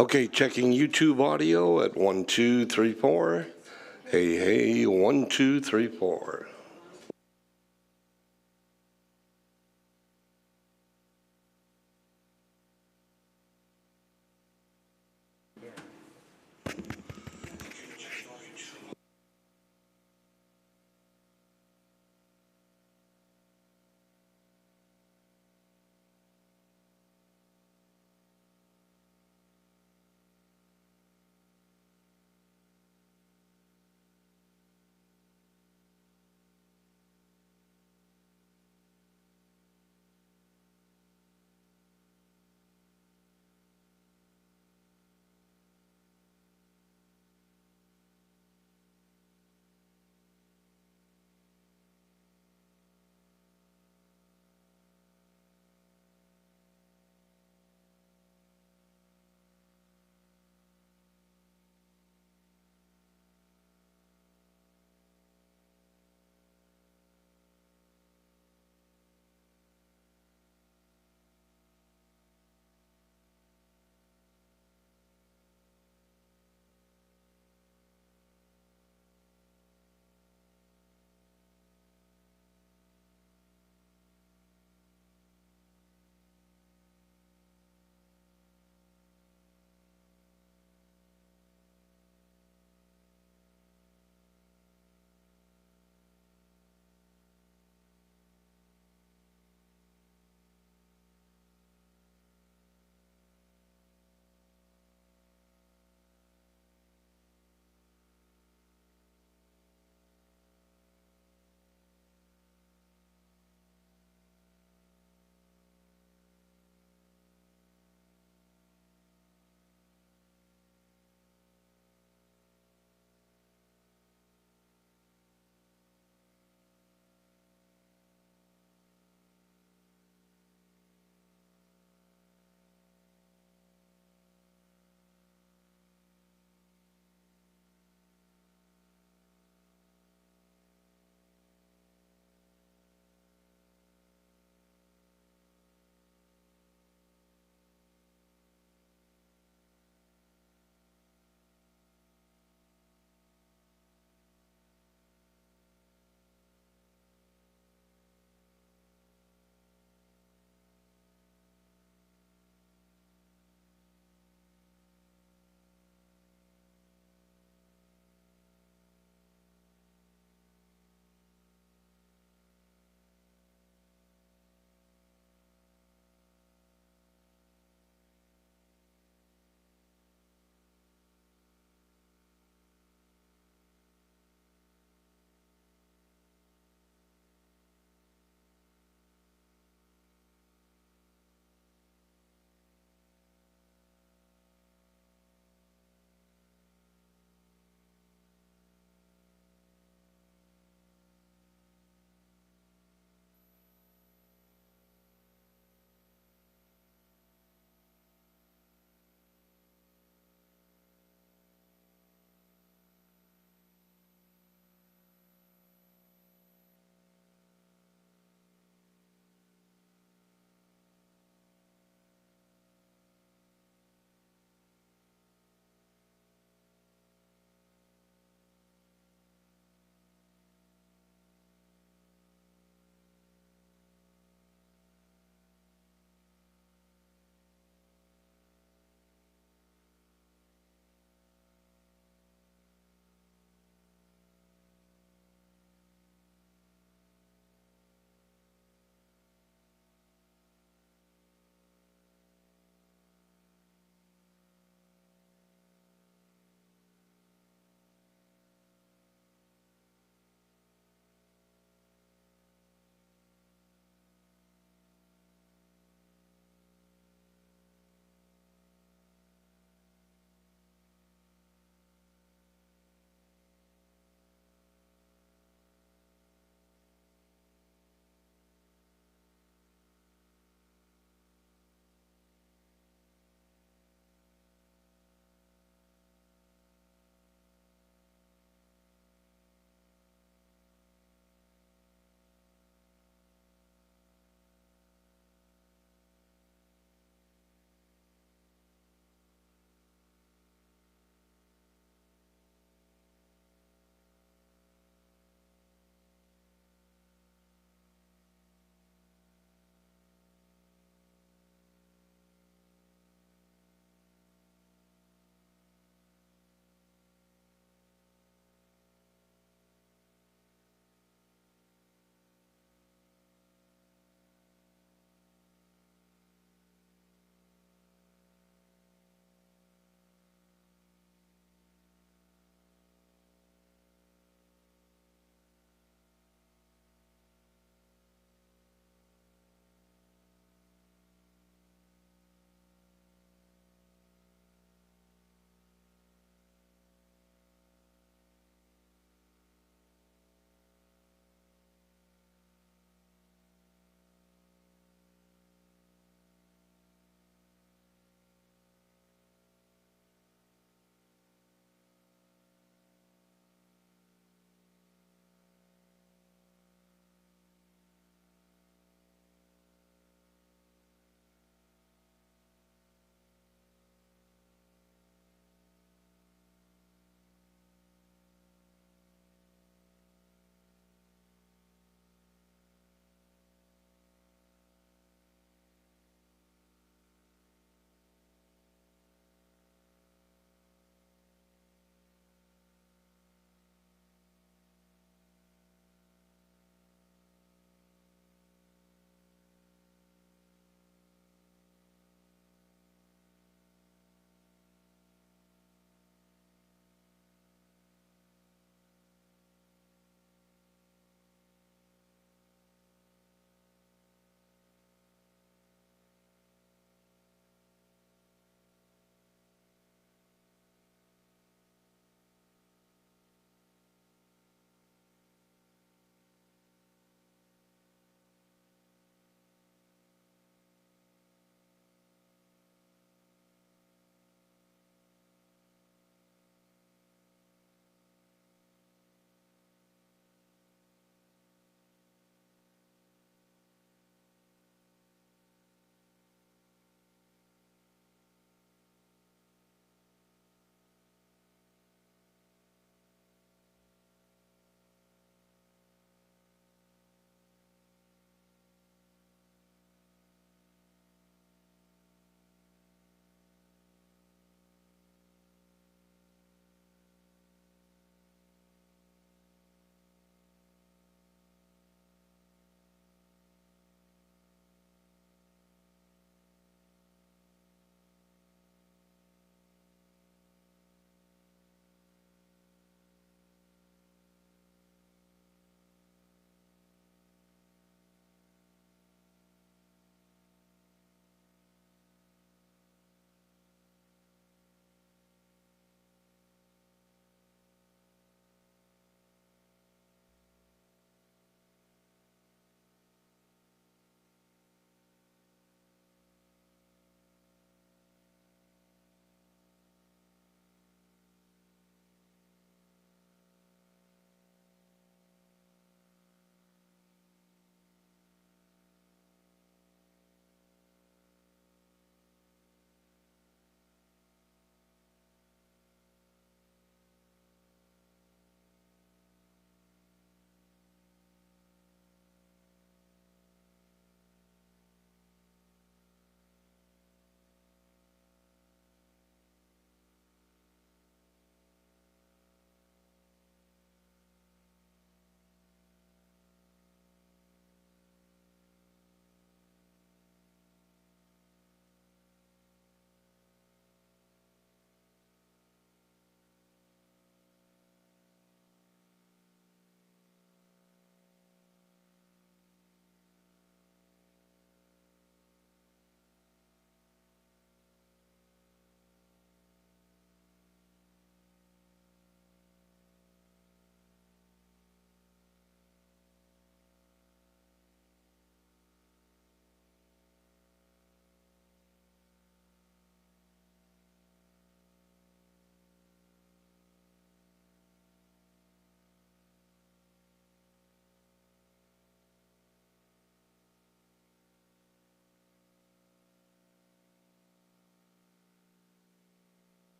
Okay, checking YouTube audio at 1, 2, 3, 4. Hey, hey, 1, 2, 3, 4.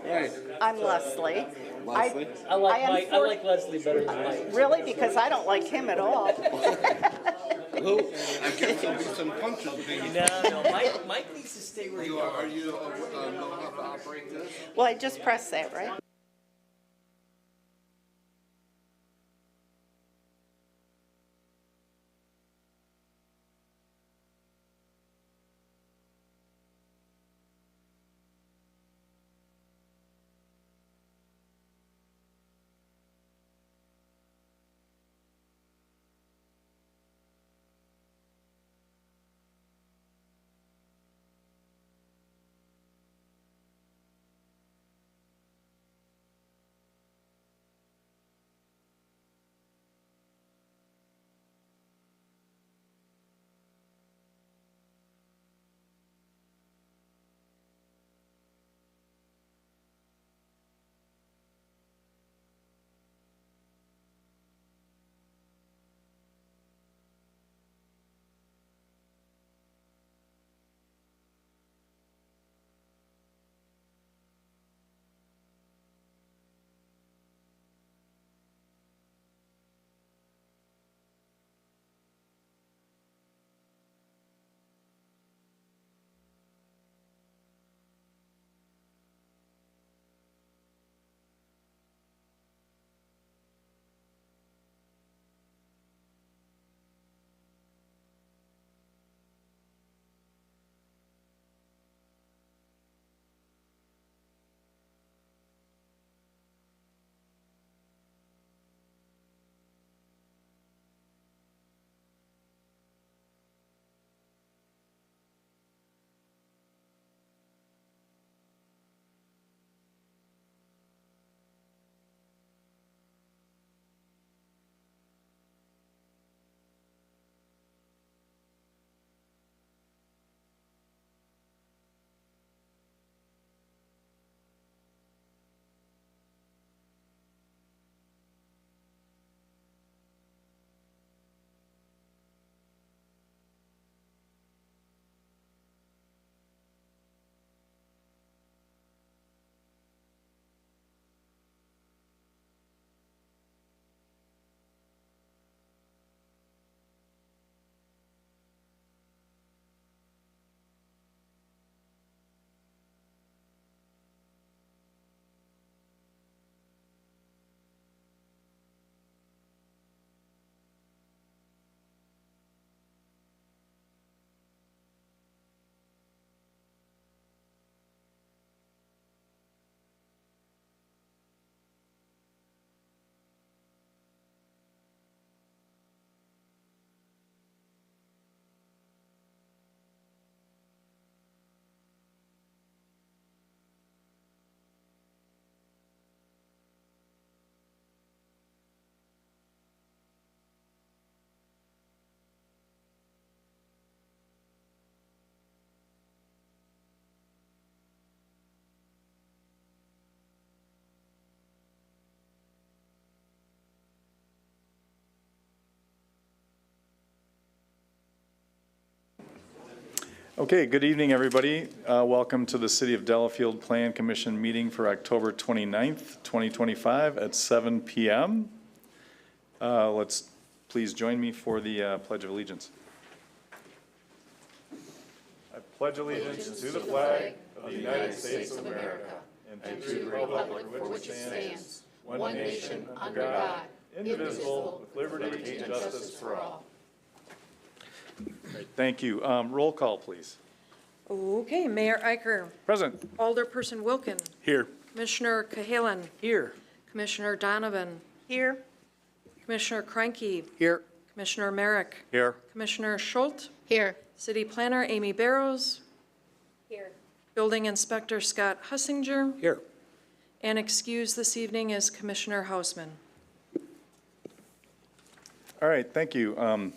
Right. I'm Leslie. Leslie? I like I am Mike. I for- like Leslie better than Mike. Really? Because I don't like him at all. Well, I guess there'll be some punches being. No, Mike needs to stay where you are. Are you know how to operate this? Well, I just pressed that, right? Okay, good evening, everybody. Welcome to the City of Delafield Plan Commission meeting for October 29th, 2025 at 7 p.m. Let's please join me for the Pledge of Allegiance. I pledge allegiance to the flag of the United States of America and to the republic for which it stands, one nation, under God, indivisible, with liberty and justice for all. Great, thank you. Roll call, please. Okay, Mayor Iker. Present. Alderperson Wilkin. Here. Commissioner Cahalan. Here. Commissioner Donovan. Here. Commissioner Kreinke. Here. Commissioner Merrick. Here. Commissioner Schultz. Here. City Planner Amy Barrows. Here. Building Inspector Scott Hussinger. Here. And excused this evening is Commissioner Hausman. All right, thank you.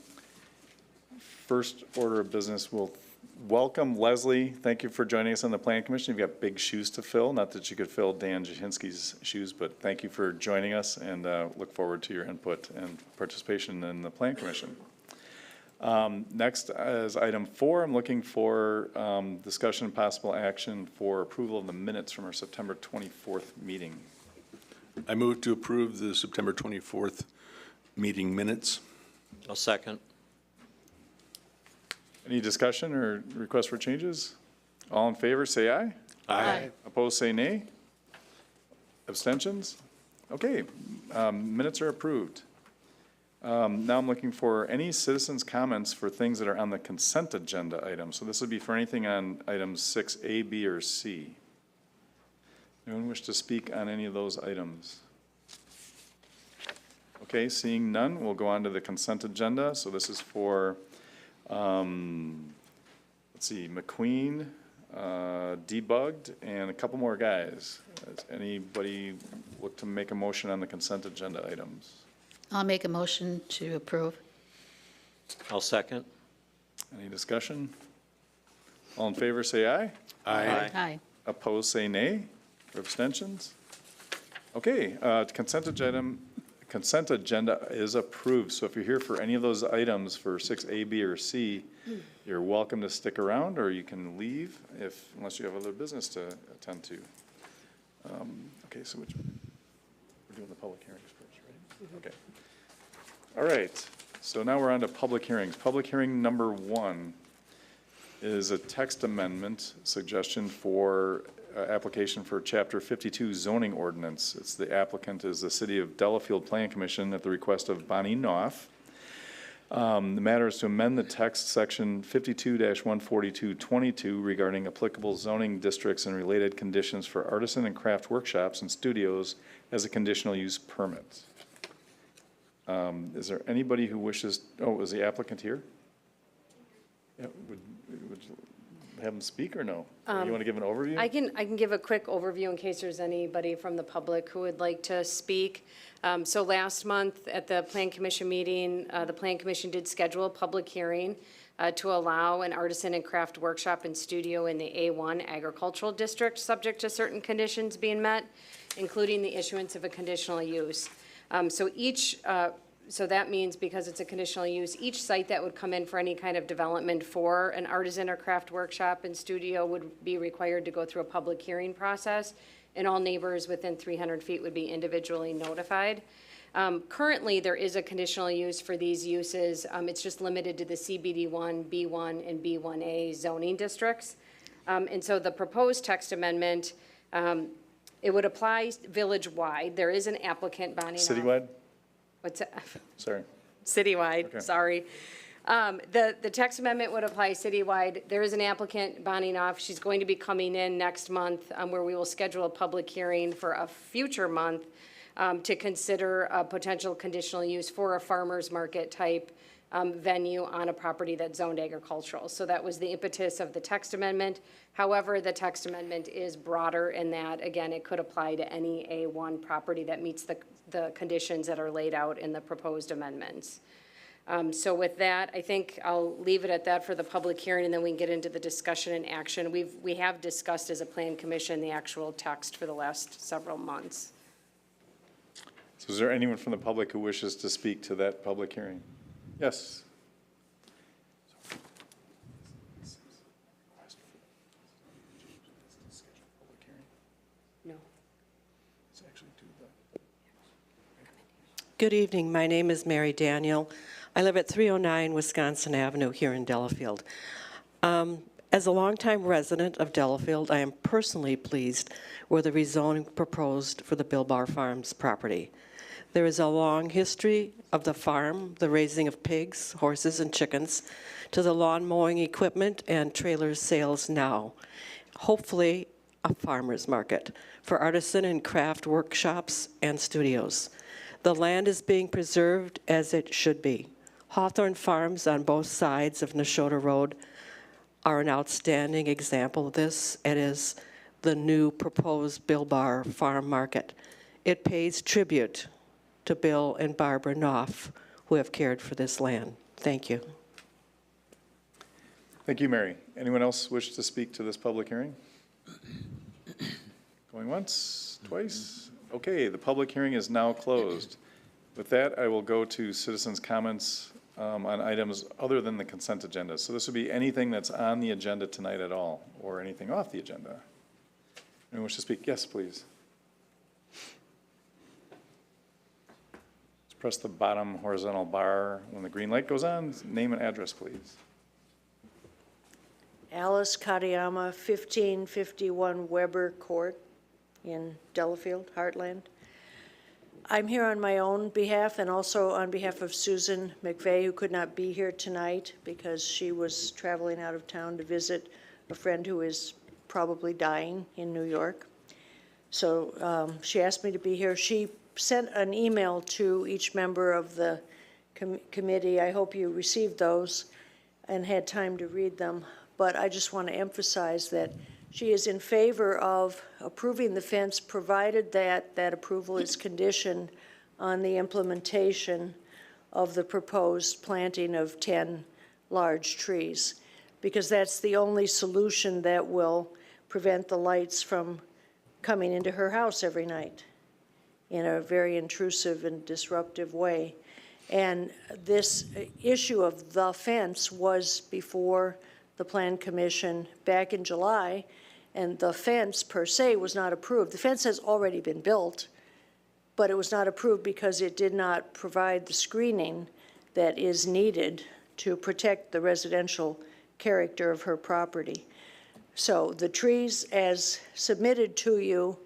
First order of business, we'll welcome Leslie. Thank you for joining us on the Plan Commission. You've got big shoes to fill. Not that you could fill Dan Jahinski's shoes, but thank you for joining us and look forward to your input and participation in the Plan Commission. Next is item 4. I'm looking for discussion and possible action for approval of the minutes from our September 24th meeting. I move to approve the September 24th meeting minutes. I'll second. Any discussion or request for changes? All in favor, say aye. Aye. Opposed, say nay. Abstentions? Okay, minutes are approved. Now I'm looking for any citizens' comments for things that are on the consent agenda items. So this would be for anything on items 6A, B, or C. Anyone wish to speak on any of those items? Okay, seeing none, we'll go on to the consent agenda. So this is for, let's see, McQueen, Debugged, and a couple more guys. Does anybody look to make a motion on the consent agenda items? I'll make a motion to approve. I'll second. Any discussion? All in favor, say aye. Aye. Aye. Opposed, say nay. Or abstentions? Okay, consent agenda is approved. So if you're here for any of those items for 6A, B, or C, you're welcome to stick around, or you can leave unless you have other business to attend to. Okay, so we're doing the public hearings first, right? Okay. All right, so now we're on to public hearings. Public hearing number 1 is a text amendment suggestion for application for Chapter 52 zoning ordinance. The applicant is the City of Delafield Plan Commission at the request of Bonnie Knopf. The matter is to amend the text section 52-14222 regarding applicable zoning districts and related conditions for artisan and craft workshops and studios as a conditional use permit. Is there anybody who wishes, is the applicant here? Yeah, would you have him speak or no? Or you want to give an overview? I can give a quick overview in case there's anybody from the public who would like to speak. So last month at the Plan Commission meeting, the Plan Commission did schedule a public hearing to allow an artisan and craft workshop and studio in the A1 agricultural district, subject to certain conditions being met, including the issuance of a conditional use. So that means because it's a conditional use, each site that would come in for any kind of development for an artisan or craft workshop and studio would be required to go through a public hearing process, and all neighbors within 300 feet would be individually notified. Currently, there is a conditional use for these uses. It's just limited to the CBD1, B1, and B1A zoning districts. And so the proposed text amendment, it would apply village-wide. There is an applicant, Bonnie. Citywide? What's that? Sorry. Citywide, Okay. sorry. The text amendment would apply citywide. There is an applicant, Bonnie Knopf. She's going to be coming in next month where we will schedule a public hearing for a future month to consider a potential conditional use for a farmer's market type venue on a property that's zoned agricultural. So that was the impetus of the text amendment. However, the text amendment is broader in that, again, it could apply to any A1 property that meets the conditions that are laid out in the proposed amendments. So with that, I think I'll leave it at that for the public hearing, and then we can get into the discussion and action. We have discussed as a plan commission the actual text for the last several months. So is there anyone from the public who wishes to speak to that public hearing? Yes. No. Good evening. My name is Mary Daniel. I live at 309 Wisconsin Avenue here in Delafield. As a longtime resident of Delafield, I am personally pleased with the rezoning proposed for the Bill Bar Farms property. There is a long history of the farm, the raising of pigs, horses, and chickens, to the lawn mowing equipment and trailer sales now. Hopefully, a farmer's market for artisan and craft workshops and studios. The land is being preserved as it should be. Hawthorne Farms on both sides of Nashotah Road are an outstanding example of this. It is the new proposed Bill Bar Farm Market. It pays tribute to Bill and Barbara Knopf, who have cared for this land. Thank you. Thank you, Mary. Anyone else wish to speak to this public hearing? Going once, twice? Okay, the public hearing is now closed. With that, I will go to citizens' comments on items other than the consent agenda. So this would be anything that's on the agenda tonight at all, or anything off the agenda. Anyone wish to speak? Yes, please. Just press the bottom horizontal bar when the green light goes on. Name and address, please. Alice Katayama, 1551 Weber Court in Delafield, Heartland. I'm here on my own behalf and also on behalf of Susan McVeigh, who could not be here tonight because she was traveling out of town to visit a friend who is probably dying in New York. So she asked me to be here. She sent an email to each member of the committee. I hope you received those and had time to read them. But I just want to emphasize that she is in favor of approving the fence, provided that that approval is conditioned on the implementation of the proposed planting of 10 large trees, because that's the only solution that will prevent the lights from coming into her house every night in a very intrusive and disruptive way. And this issue of the fence was before the Plan Commission back in July, and the fence per se was not approved. The fence has already been built, but it was not approved because it did not provide the screening that is needed to protect the residential character of her property. So the trees, as submitted to you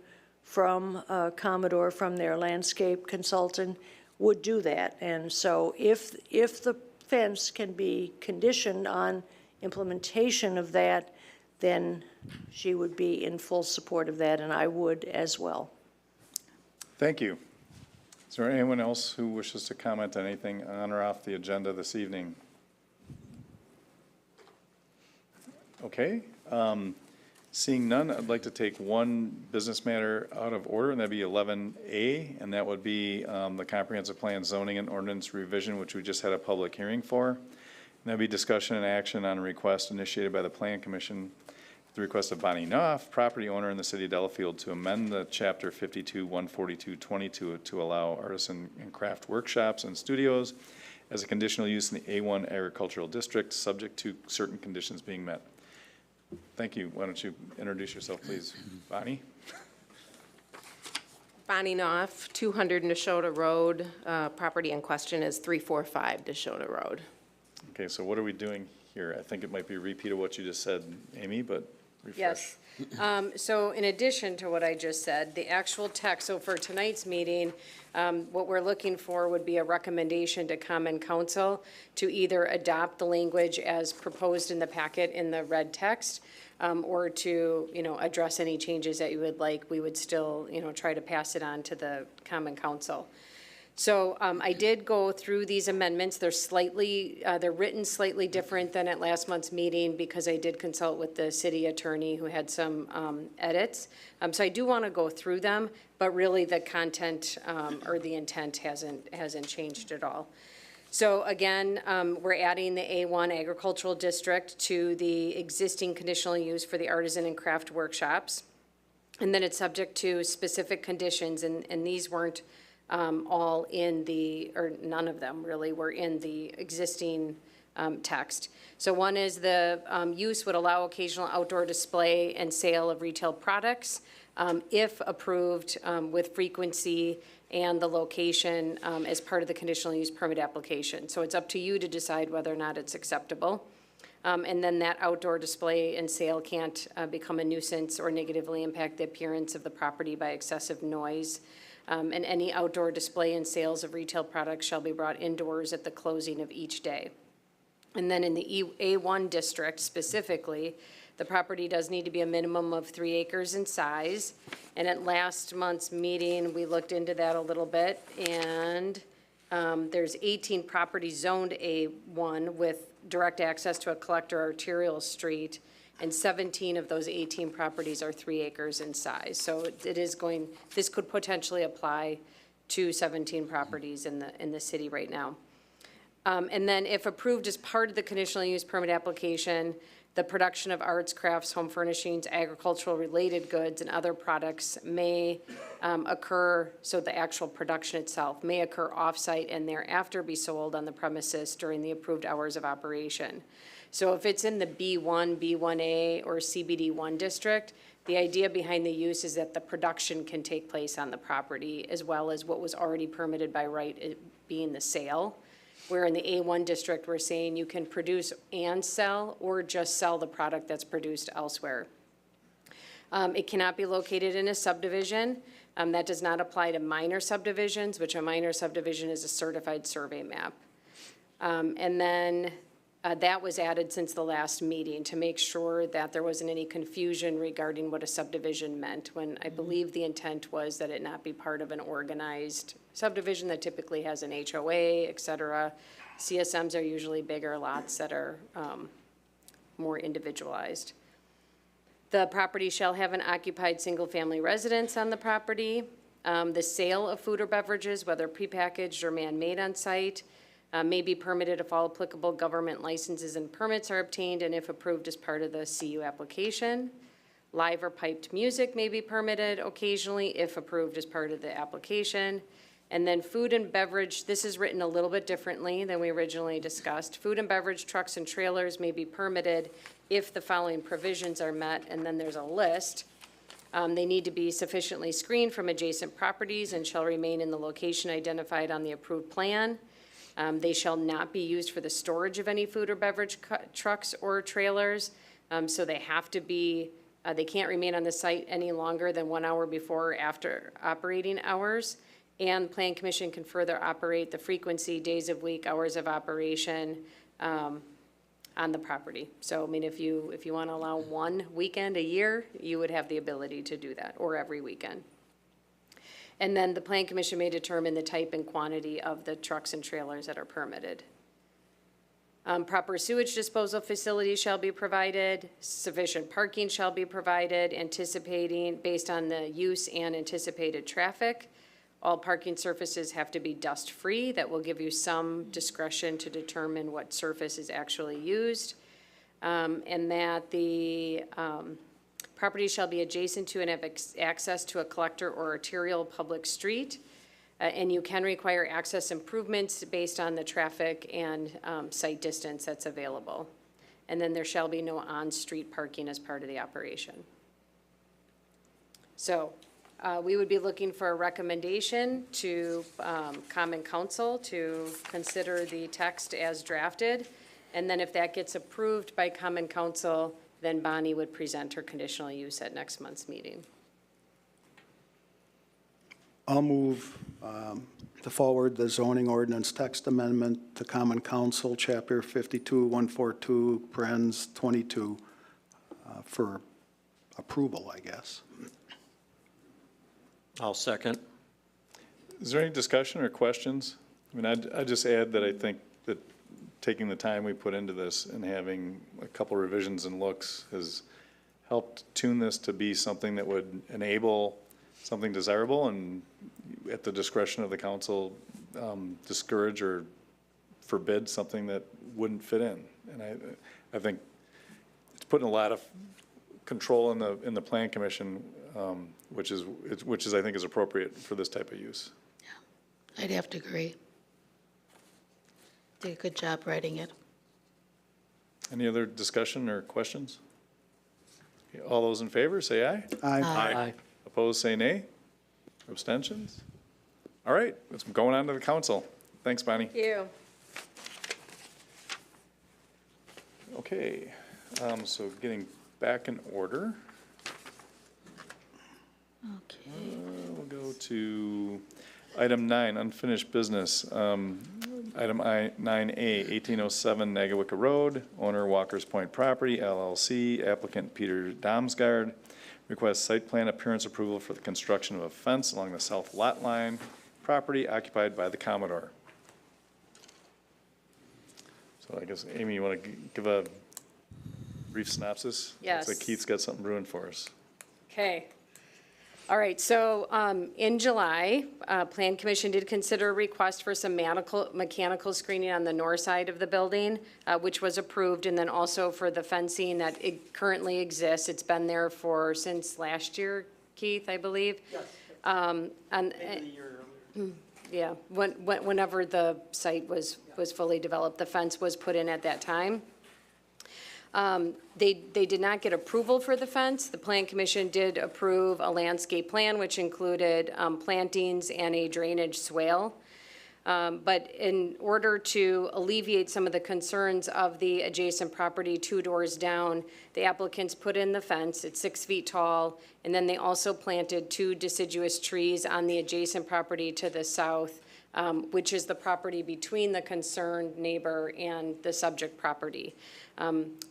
from Commodore, from their landscape consultant, would do that. And so if the fence can be conditioned on implementation of that, then she would be in full support of that, and I would as well. Thank you. Is there anyone else who wishes to comment on anything on or off the agenda this evening? Okay. Seeing none, I'd like to take one business matter out of order, and that'd be 11A, and that would be the comprehensive plan zoning and ordinance revision, which we just had a public hearing for. And that'd be discussion and action on a request initiated by the Plan Commission, the request of Bonnie Knopf, property owner in the city of Delafield, to amend the chapter 52-142-20 to allow artisan and craft workshops and studios as a conditional use in the A1 agricultural district, subject to certain conditions being met. Thank you. Why don't you introduce yourself, please, Bonnie? Bonnie Knopf, 200 Neshota Road. Property in question is 345 Neshota Road. Okay, so what are we doing here? I think it might be a repeat of what you just said, Amy, but refresh. Yes. So in addition to what I just said, the actual text, so for tonight's meeting, what we're looking for would be a recommendation to Common Council to either adopt the language as proposed in the packet in the red text, or to, address any changes that you would like. We would still, try to pass it on to the Common Council. So I did go through these amendments. They're written slightly different than at last month's meeting because I did consult with the city attorney who had some edits. So I do want to go through them, but really the content or the intent hasn't changed at all. So again, we're adding the A1 agricultural district to the existing conditional use for the artisan and craft workshops. And then it's subject to specific conditions, and these weren't all in or none of them really were in the existing text. So one is the use would allow occasional outdoor display and sale of retail products if approved with frequency and the location as part of the conditional use permit application. So it's up to you to decide whether or not it's acceptable. And then that outdoor display and sale can't become a nuisance or negatively impact the appearance of the property by excessive noise. And any outdoor display and sales of retail products shall be brought indoors at the closing of each day. And then in the A1 district specifically, the property does need to be a minimum of 3 acres in size. And at last month's meeting, we looked into that a little bit, and there's 18 properties zoned A1 with direct access to a collector arterial street, and 17 of those 18 properties are 3 acres in size. So this could potentially apply to 17 properties in the city right now. And then if approved as part of the conditional use permit application, The production of arts, crafts, home furnishings, agricultural-related goods, and other products may occur, so the actual production itself may occur off-site and thereafter be sold on the premises during the approved hours of operation. So if it's in the B1, B1A, or CBD1 district, the idea behind the use is that the production can take place on the property as well as what was already permitted by right, it being the sale. Where in the A1 district, we're saying you can produce and sell or just sell the product that's produced elsewhere. It cannot be located in a subdivision. That does not apply to minor subdivisions, which a minor subdivision is a certified survey map. And then that was added since the last meeting to make sure that there wasn't any confusion regarding what a subdivision meant, when I believe the intent was that it not be part of an organized subdivision that typically has an HOA, et cetera. CSMs are usually bigger lots that are more individualized. The property shall have an occupied single-family residence on the property. The sale of food or beverages, whether prepackaged or man-made on site, may be permitted if all applicable government licenses and permits are obtained and if approved as part of the CU application. Live or piped music may be permitted occasionally if approved as part of the application. And then food and beverage, this is written a little bit differently than we originally discussed. Food and beverage trucks and trailers may be permitted if the following provisions are met, and then there's a list. They need to be sufficiently screened from adjacent properties and shall remain in the location identified on the approved plan. They shall not be used for the storage of any food or beverage trucks or trailers. So they have to be, they can't remain on the site any longer than 1 hour before or after operating hours. And Plan Commission can further operate the frequency, days of week, hours of operation on the property. So, I mean, if you want to allow one weekend a year, you would have the ability to do that, or every weekend. And then the Plan Commission may determine the type and quantity of the trucks and trailers that are permitted. Proper sewage disposal facilities shall be provided. Sufficient parking shall be provided, anticipating, based on the use and anticipated traffic. All parking surfaces have to be dust-free. That will give you some discretion to determine what surface is actually used. And that the property shall be adjacent to and have access to a collector or arterial public street. And you can require access improvements based on the traffic and site distance that's available. And then there shall be no on-street parking as part of the operation. So we would be looking for a recommendation to Common Council to consider the text as drafted. And then if that gets approved by Common Council, then Bonnie would present her conditional use at next month's meeting. I'll move to forward the zoning ordinance text amendment to Common Council, Chapter 52-142, parens 22, for approval, I guess. I'll second. Is there any discussion or questions? I mean, I'd just add that I think that taking the time we put into this and having a couple revisions and looks has helped tune this to be something that would enable something desirable and at the discretion of the council, discourage or forbid something that wouldn't fit in. And I think it's putting a lot of control in the Plan Commission, which is I think is appropriate for this type of use. I'd have to agree. Did a good job writing it. Any other discussion or questions? Okay, all those in favor, say aye. Aye. Opposed, say nay. Abstentions? All right, it's going on to the council. Thanks, Bonnie. Thank you. Okay, so getting back in order. Okay. We'll go to item 9, unfinished business. Item 9A, 1807 Nagawicka Road, owner Walker's Point Property, LLC, applicant Peter Damsgaard, requests site plan appearance approval for the construction of a fence along the south lot line, property occupied by the Commodore. So I guess, Amy, you want to give a brief synopsis? Yes. Looks like Keith's got something brewing for us. Okay. All right, so in July, Plan Commission did consider a request for some mechanical screening on the north side of the building, which was approved, and then also for the fencing that it currently exists. It's been there since last year, Keith, I believe. Yes. Yeah, whenever the site was fully developed, the fence was put in at that time. They did not get approval for the fence. The Plan Commission did approve a landscape plan, which included plantings and a drainage swale. But in order to alleviate some of the concerns of the adjacent property 2 doors down, the applicants put in the fence. It's 6 feet tall, and then they also planted 2 deciduous trees on the adjacent property to the south, which is the property between the concerned neighbor and the subject property.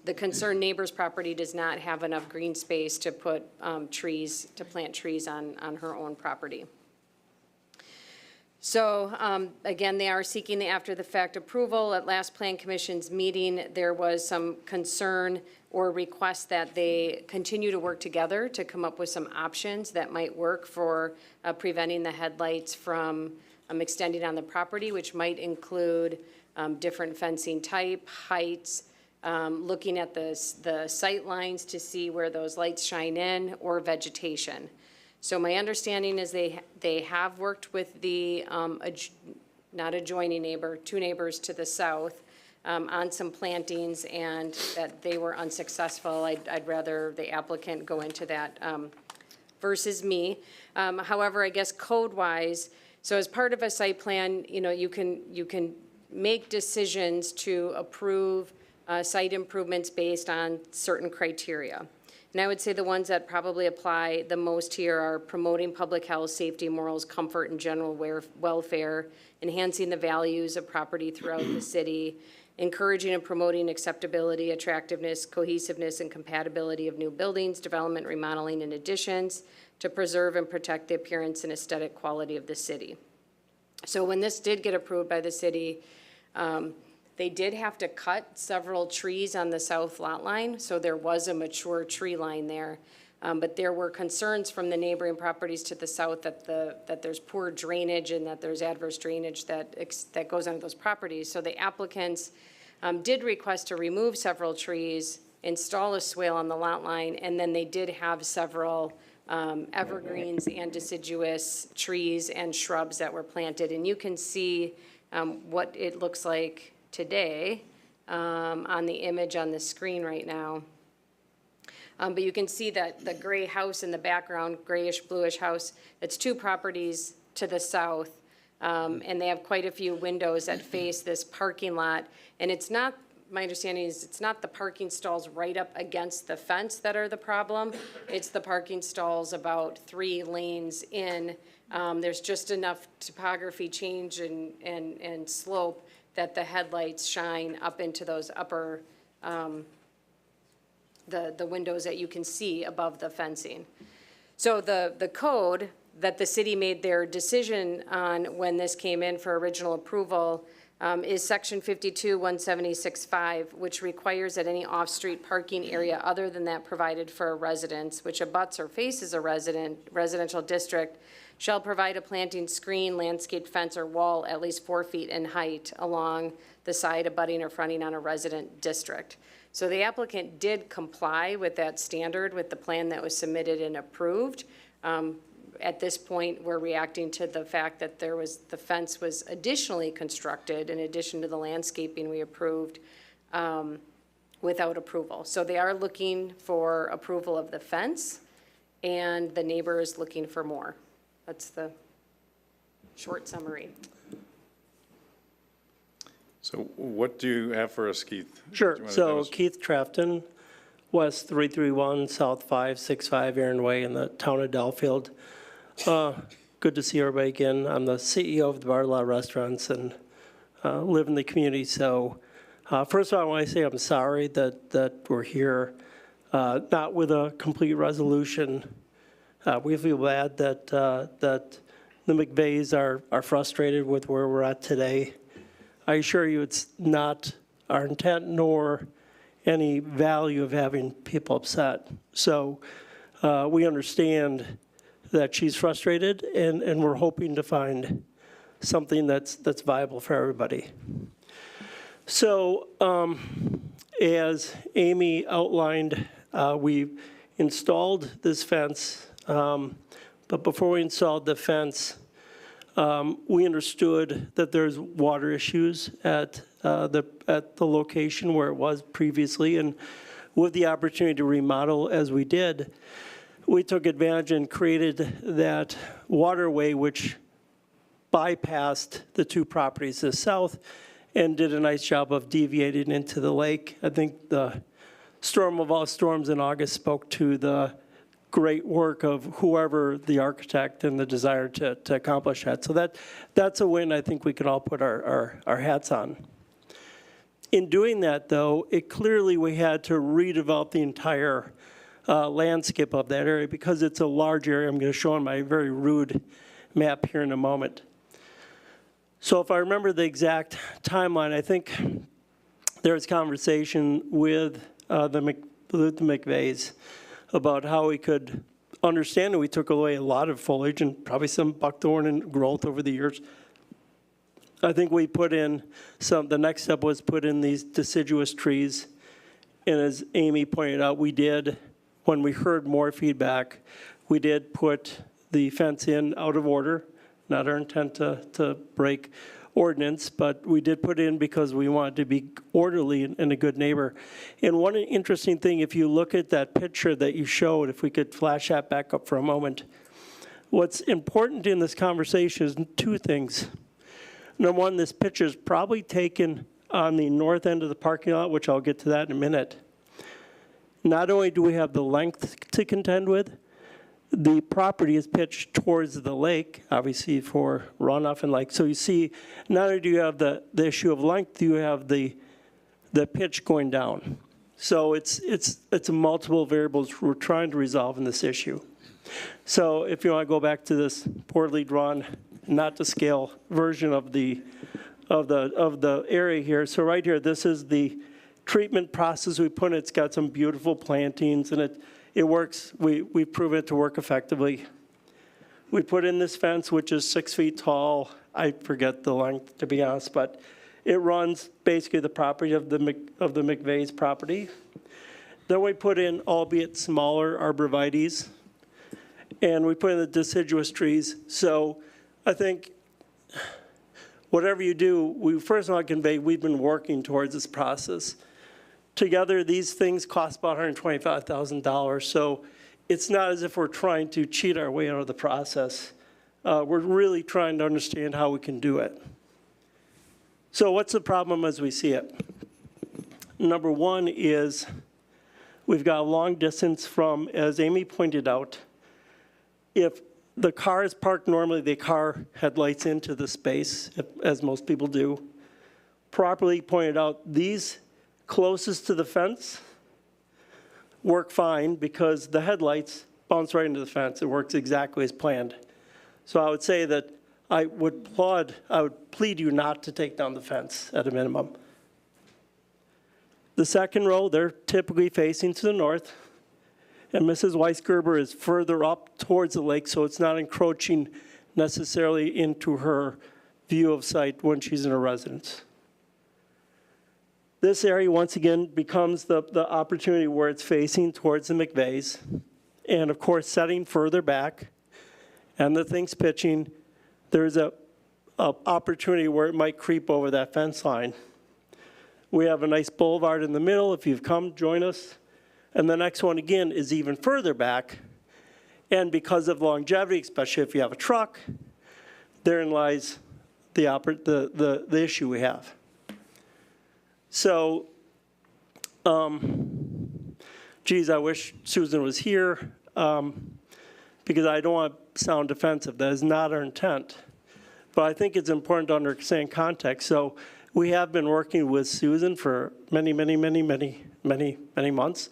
The concerned neighbor's property does not have enough green space to put plant trees on her own property. So, again, they are seeking the after-the-fact approval. At last Plan Commission's meeting, there was some concern or request that they continue to work together to come up with some options that might work for preventing the headlights from extending on the property, which might include different fencing type, heights, looking at the sight lines to see where those lights shine in, or vegetation. So my understanding is they have worked with the, not adjoining neighbor, 2 neighbors to the south on some plantings, and that they were unsuccessful. I'd rather the applicant go into that versus me. However, I guess code-wise, so as part of a site plan, you can make decisions to approve site improvements based on certain criteria. And I would say the ones that probably apply the most here are promoting public health, safety, morals, comfort, and general welfare, enhancing the values of property throughout the city, encouraging and promoting acceptability, attractiveness, cohesiveness, and compatibility of new buildings, development, remodeling, and additions, to preserve and protect the appearance and aesthetic quality of the city. So when this did get approved by the city, they did have to cut several trees on the south lot line, so there was a mature tree line there. But there were concerns from the neighboring properties to the south that there's poor drainage and that there's adverse drainage that goes onto those properties. So the applicants did request to remove several trees, install a swale on the lot line, and then they did have several evergreens and deciduous trees and shrubs that were planted. And you can see what it looks like today on the image on the screen right now. But you can see that the gray house in the background, grayish bluish house, it's 2 properties to the south. And they have quite a few windows that face this parking lot. And it's not, my understanding is it's not the parking stalls right up against the fence that are the problem. It's the parking stalls about 3 lanes in. There's just enough topography change and slope that the headlights shine up into those upper, the windows that you can see above the fencing. So the code that the city made their decision on when this came in for original approval is section 52-176-5, which requires that any off-street parking area other than that provided for a residence, which abuts or faces a residential district, shall provide a planting screen, landscape fence, or wall at least 4 feet in height along the side abutting or fronting on a resident district. So the applicant did comply with that standard with the plan that was submitted and approved. At this point, we're reacting to the fact that the fence was additionally constructed in addition to the landscaping we approved without approval. So they are looking for approval of the fence, and the neighbor is looking for more. That's the short summary. So what do you have for us, Keith? Sure. Do you wanna So demonstrate? Keith Trafton, West 331, South 565 Aaron Way in the town of Delafield. Good to see everybody again. I'm the CEO of the Barla Restaurants and live in the community. So first of all, I want to say I'm sorry that we're here, not with a complete resolution. We feel bad that the McVeighs are frustrated with where we're at today. I assure you it's not our intent nor any value of having people upset. So we understand that she's frustrated, and we're hoping to find something that's viable for everybody. So as Amy outlined, we installed this fence, but before we installed the fence, we understood that there's water issues at the location where it was previously, and with the opportunity to remodel as we did, we took advantage and created that waterway which bypassed the two properties to the south and did a nice job of deviating into the lake. I think the storm of all storms in August spoke to the great work of whoever the architect and the desire to accomplish that. So that's a win I think we can all put our hats on. In doing that, though, it clearly we had to redevelop the entire landscape of that area because it's a large area. I'm going to show on my very rude map here in a moment. So if I remember the exact timeline, I think there was conversation with the McVeys about how we could understand, and we took away a lot of foliage and probably some buckthorn and growth over the years. I think we put in the next step was put in these deciduous trees. And as Amy pointed out, we did, when we heard more feedback, we did put the fence in out of order. Not our intent to break ordinance, but we did put in because we wanted to be orderly and a good neighbor. And one interesting thing, if you look at that picture that you showed, if we could flash that back up for a moment, what's important in this conversation is two things. Number one, this picture is probably taken on the north end of the parking lot, which I'll get to that in a minute. Not only do we have the length to contend with, the property is pitched towards the lake, obviously for runoff and lake. So you see, not only do you have the issue of length, you have the pitch going down. So it's multiple variables we're trying to resolve in this issue. So if you want to go back to this poorly drawn, not to scale version of the area here. So right here, this is the treatment process we put in. It's got some beautiful plantings, and it works. We've proven it to work effectively. We put in this fence, which is 6 feet tall. I forget the length, to be honest, but it runs basically the property of the McVeigh's property. Then we put in, albeit smaller, arborvitaes, and we put in the deciduous trees. So I think whatever you do, we first want to convey we've been working towards this process. Together, these things cost about $125,000, so it's not as if we're trying to cheat our way out of the process. We're really trying to understand how we can do it. So what's the problem as we see it? Number one is we've got a long distance from, as Amy pointed out, if the car is parked normally, the car headlights into the space, as most people do. Properly pointed out, these closest to the fence work fine because the headlights bounce right into the fence. It works exactly as planned. So I would say that I would plead you not to take down the fence at a minimum. The second row, they're typically facing to the north. And Mrs. Weisgerber is further up towards the lake, so it's not encroaching necessarily into her view of sight when she's in her residence. This area, once again, becomes the opportunity where it's facing towards the McVeighs. And of course, setting further back, and the thing's pitching, there's a opportunity where it might creep over that fence line. We have a nice boulevard in the middle. If you've come, join us. And the next one, again, is even further back. And because of longevity, especially if you have a truck, therein lies the issue we have. So, geez, I wish Susan was here because I don't want to sound defensive. That is not our intent. But I think it's important to understand context. So we have been working with Susan for many, many, many, many, many, many months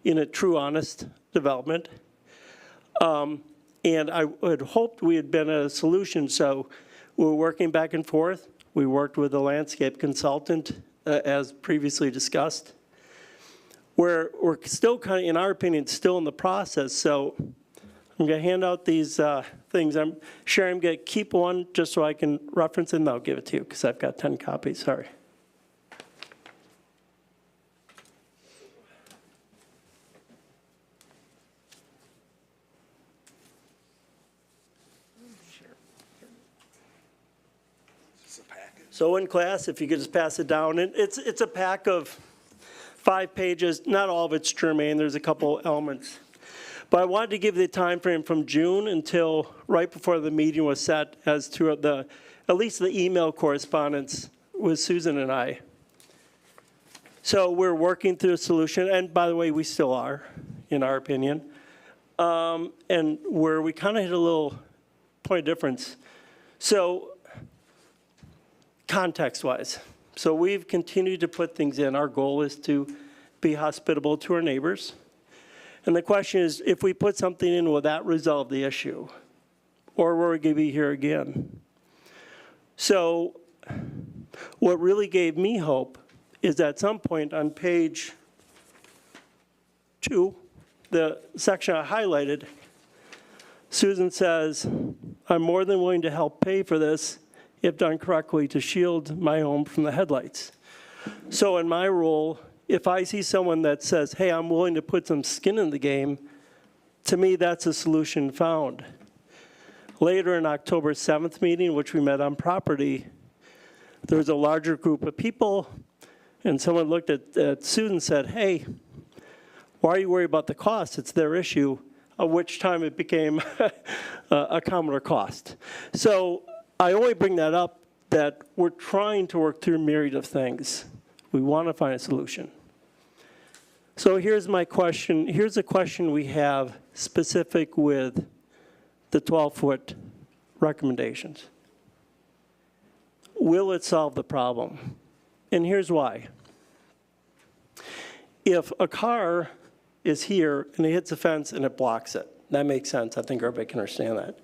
in a true, honest development. And I had hoped we had been a solution. So we were working back and forth. We worked with a landscape consultant, as previously discussed. We're still kind of, in our opinion, still in the process. So I'm going to hand out these things. Sherry, I'm going to keep one just so I can reference it, and I'll give it to you because I've got 10 copies. Sorry. So in class, if you could just pass it down, and it's a pack of 5 pages. Not all of it's germane. There's a couple elements. But I wanted to give the time frame from June until right before the meeting was set as to at least the email correspondence with Susan and I. So we're working through a solution, and by the way, we still are, in our opinion. And where we kind of hit a little point of difference. So context-wise, so we've continued to put things in. Our goal is to be hospitable to our neighbors. And the question is, if we put something in, will that resolve the issue? Or will we going to be here again? So what really gave me hope is at some point on page 2, the section I highlighted, Susan says, I'm more than willing to help pay for this if done correctly to shield my home from the headlights. So in my role, if I see someone that says, hey, I'm willing to put some skin in the game, to me, that's a solution found. Later in October 7th meeting, which we met on property, there was a larger group of people, and someone looked at Susan and said, hey, why are you worried about the cost? It's their issue, at which time it became a commoner cost. So I only bring that up that we're trying to work through a myriad of things. We want to find a solution. So here's my question. Here's a question we have specific with the 12-foot recommendations. Will it solve the problem? And here's why. If a car is here and it hits a fence and it blocks it, that makes sense. I think everybody can understand that.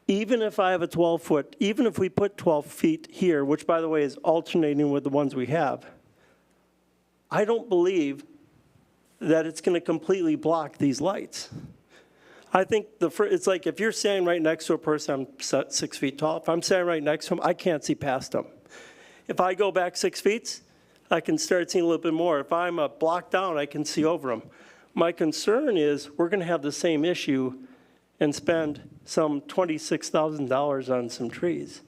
Even if I have a 12-foot, even if we put 12 feet here, which by the way is alternating with the ones we have, I don't believe that it's going to completely block these lights. I think it's like if you're standing right next to a person, I'm 6 feet tall. If I'm standing right next to him, I can't see past him. If I go back 6 feet, I can start seeing a little bit more. If I'm a block down, I can see over him. My concern is we're going to have the same issue and spend some $26,000 on some trees.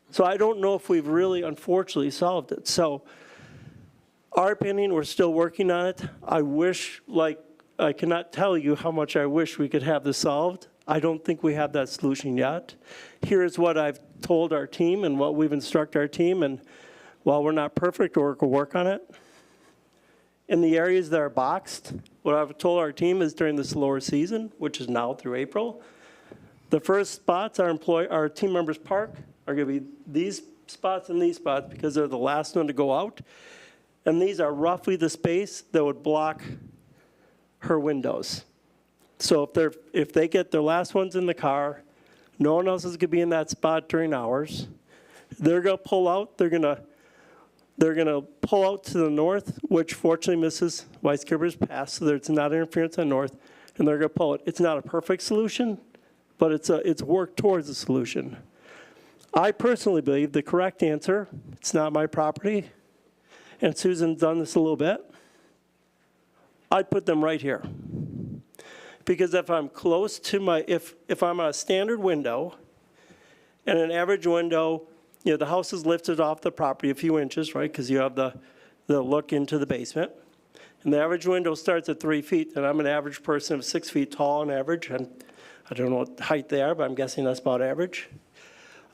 So I don't know if we've really, unfortunately, solved it. So our opinion, we're still working on it. I wish, I cannot tell you how much I wish we could have this solved. I don't think we have that solution yet. Here's what I've told our team and what we've instructed our team, and while we're not perfect, we'll work on it. In the areas that are boxed, what I've told our team is during the slower season, which is now through April, the first spots our team members park are going to be these spots and these spots because they're the last one to go out. And these are roughly the space that would block her windows. So if they get their last ones in the car, no one else is going to be in that spot during hours. They're going to pull out. They're going to pull out to the north, which fortunately Mrs. Weisgerber's passed, so it's not interference on north, and they're going to pull it. It's not a perfect solution, but it's work towards a solution. I personally believe the correct answer, it's not my property, and Susan's done this a little bit, I'd put them right here. Because if I'm close to if I'm on a standard window, and an average window, the house is lifted off the property a few inches, right, because you have the look into the basement. And the average window starts at 3 feet, and I'm an average person of 6 feet tall on average, and I don't know what height they are, but I'm guessing that's about average.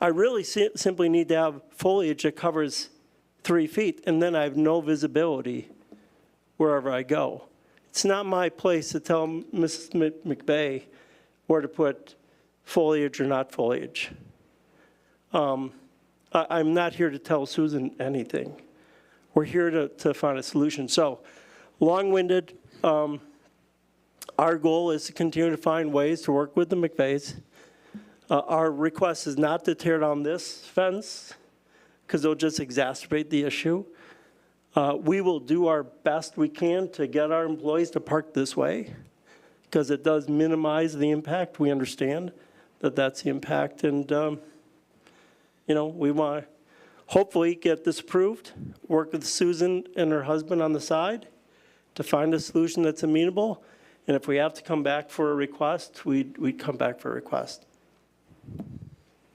I really simply need to have foliage that covers 3 feet, and then I have no visibility wherever I go. It's not my place to tell Mrs. McVeigh where to put foliage or not foliage. I'm not here to tell Susan anything. We're here to find a solution. So, long-winded, our goal is to continue to find ways to work with the McVeighs. Our request is not to tear down this fence, because it'll just exacerbate the issue. We will do our best we can to get our employees to park this way, because it does minimize the impact. We understand that that's the impact, and, we want to hopefully get this approved, work with Susan and her husband on the side to find a solution that's amenable, and if we have to come back for a request, we'd come back for a request.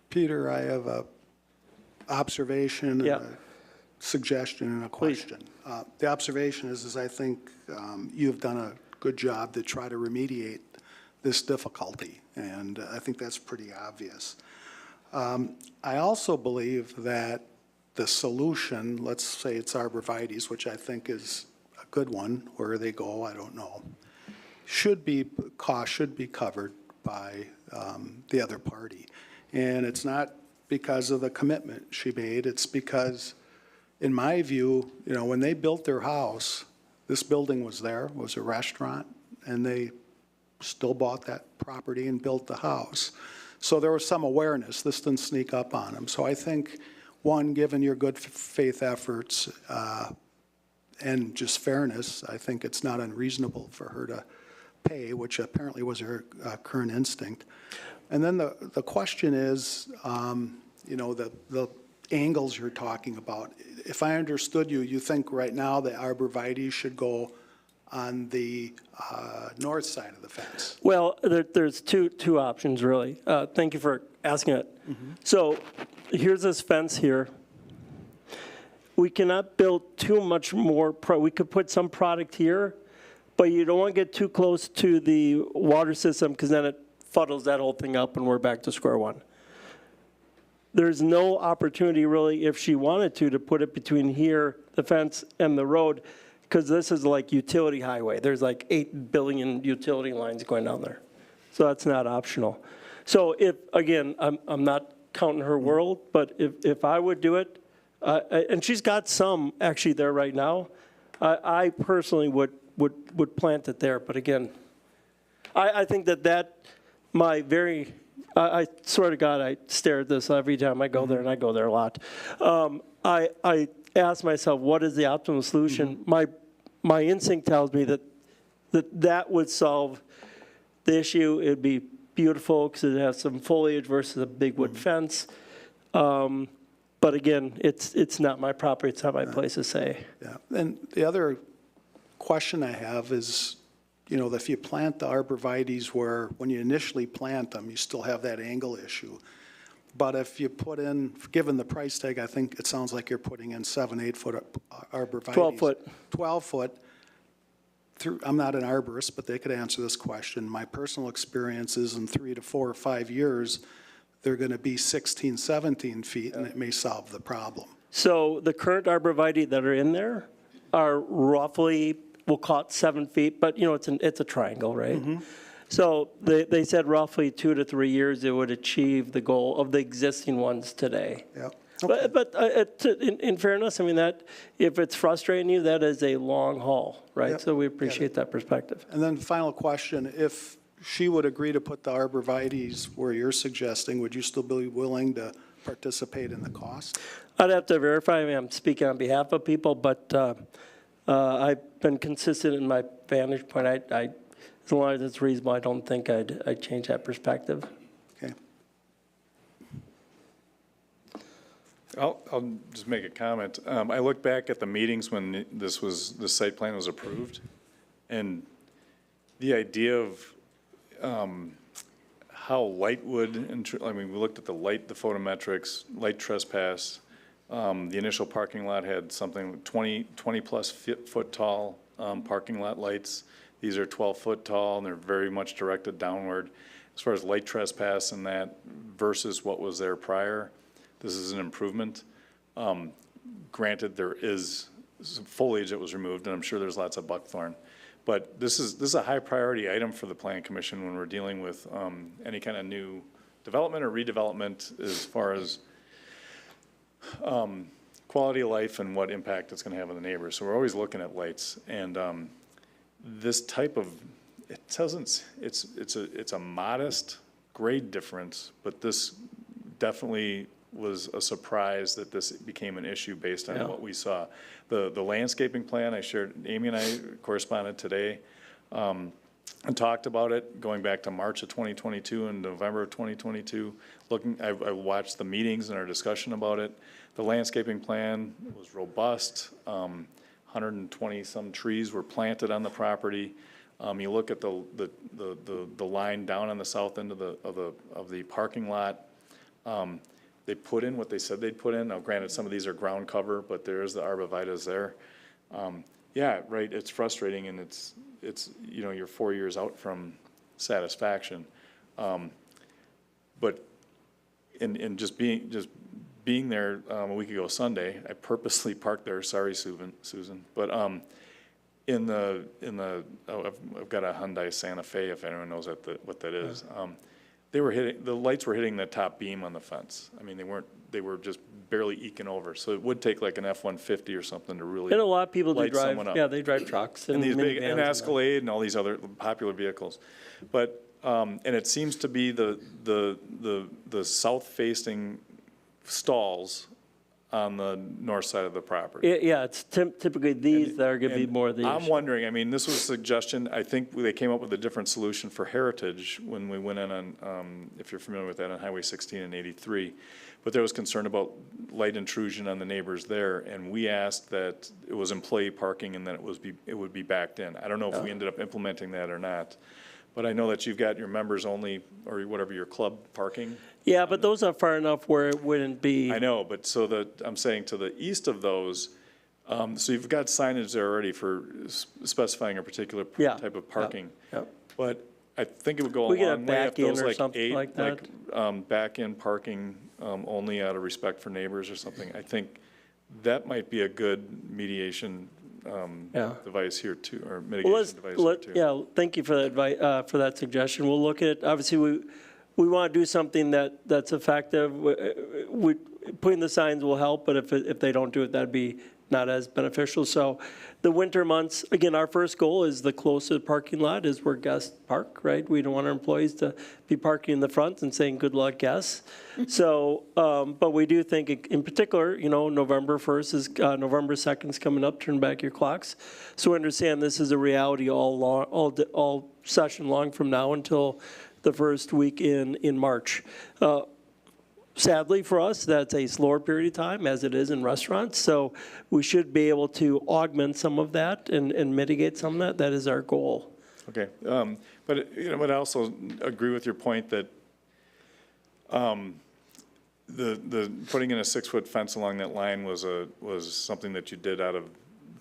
Peter, I have a observation and Yeah. a suggestion and a question. The observation is I think you've done a good job to try to remediate this difficulty, and I think that's pretty obvious. I also believe that the solution, let's say it's arborvitae's, which I think is a good one, where they go, I don't know, cost should be covered by the other party. And it's not because of the commitment she made, it's because, in my view, when they built their house, this building was there, was a restaurant, and they still bought that property and built the house. So there was some awareness. This didn't sneak up on them. So I think, one, given your good faith efforts and just fairness, I think it's not unreasonable for her to pay, which apparently was her current instinct. And then the question is, the angles you're talking about. If I understood you, you think right now the arborvitae's should go on the north side of the fence. Well, there's two options, really. Thank you for asking it. So here's this fence here. We cannot build too much more. We could put some product here, but you don't want to get too close to the water system because then it fuddles that whole thing up and we're back to square one. There's no opportunity really, if she wanted to put it between here, the fence, and the road, because this is like utility highway. There's like 8 billion utility lines going down there. So that's not optional. So if, again, I'm not counting her world, but if I would do it, and she's got some actually there right now, I personally would plant it there. But again, I think I swear to God, I stare at this every time I go there, and I go there a lot. I ask myself, what is the optimal solution? My instinct tells me that would solve the issue. It'd be beautiful because it has some foliage versus a big wood fence. But again, it's not my property. It's not my place to say. Yeah, and the other question I have is, if you plant the arborvitae's where, when you initially plant them, you still have that angle issue. But if you put in, given the price tag, I think it sounds like you're putting in 7-8 foot arborvitae's. 12 foot. 12 foot. I'm not an arborist, but they could answer this question. My personal experience is in 3 to 4 or 5 years, they're going to be 16, 17 feet, and it may solve the problem. So the current arborvitae that are in there are roughly, we'll call it 7 feet, but it's a triangle, right? So they said roughly 2 to 3 years it would achieve the goal of the existing ones today. Yep. But in fairness, I mean, that if it's frustrating you, that is a long haul, right? Yep. So we appreciate that perspective. And then final question, if she would agree to put the arborvitae's where you're suggesting, would you still be willing to participate in the cost? I'd have to verify. I mean, I'm speaking on behalf of people, but I've been consistent in my vantage point. As long as it's reasonable, I don't think I'd change that perspective. Okay. I'll just make a comment. I look back at the meetings when the site plan was approved, and the idea of how light would, we looked at the photometrics, light trespass. The initial parking lot had something 20-plus foot tall parking lot lights. These are 12 foot tall, and they're very much directed downward. As far as light trespass and that versus what was there prior, this is an improvement. Granted, there is some foliage that was removed, and I'm sure there's lots of buckthorn. But this is a high priority item for the Plan Commission when we're dealing with any kind of new development or redevelopment as far as quality of life and what impact it's going to have on the neighbors. So we're always looking at lights, and this type of, it's a modest grade difference, but this definitely was a surprise that this became an issue based on what we saw. The landscaping plan I shared, Amy and I corresponded today. and talked about it going back to March of 2022 and November of 2022. I watched the meetings and our discussion about it. The landscaping plan was robust. 120-some trees were planted on the property. You look at the line down on the south end of the parking lot. They put in what they said they'd put in. Now granted, some of these are ground cover, but there is the arborvitaes there. Yeah, right, it's frustrating, and it's, you know, you're 4 years out from satisfaction. But in just being there a week ago Sunday, I purposely parked there, sorry Susan, but I've got a Hyundai Santa Fe, if anyone knows what that is. The lights were hitting the top beam on the fence. I mean, they were just barely eking over. So it would take like an F-150 or something to really And a lot of people do light drive, someone up. yeah, they drive trucks and And these big, minivans and that. Escalade and all these other popular vehicles. But, and it seems to be the south-facing stalls on the north side of the property. Yeah, it's typically these that are going to be And more the I'm issue. wondering, I mean, this was a suggestion, I think they came up with a different solution for Heritage when we went in on, if you're familiar with that, on Highway 16 and 83. But there was concern about light intrusion on the neighbors there, and we asked that it was employee parking and that it would be backed in. I don't know if we ended up implementing that or not. But I know that you've got your members only, or whatever, your club parking. Yeah, but those are far enough where it wouldn't be. I know, but I'm saying to the east of those, so you've got signage there already for specifying a particular Yeah, type of parking. yeah. But I think it would go a We could long have way if back there in was or like something like that. back-in parking only out of respect for neighbors or something. I think that might be a good mediation Yeah. device here too, or Well, mitigation device here too. yeah, thank you for that for that suggestion. We'll look at, obviously, we want to do something that's effective. Putting the signs will help, but if they don't do it, that'd be not as beneficial. So the winter months, again, our first goal is the closest parking lot is where guests park, right? We don't want our employees to be parking in the front and saying, good luck, guests. So, but we do think in particular, you know, November 2nd is coming up, turn back your clocks. So we understand this is a reality all session long from now until the first week in March. Sadly for us, that's a slower period of time, as it is in restaurants. So we should be able to augment some of that and mitigate some of that. That is our goal. Okay, but, you know, but I also agree with your point that the putting in a 6-foot fence along that line was something that you did out of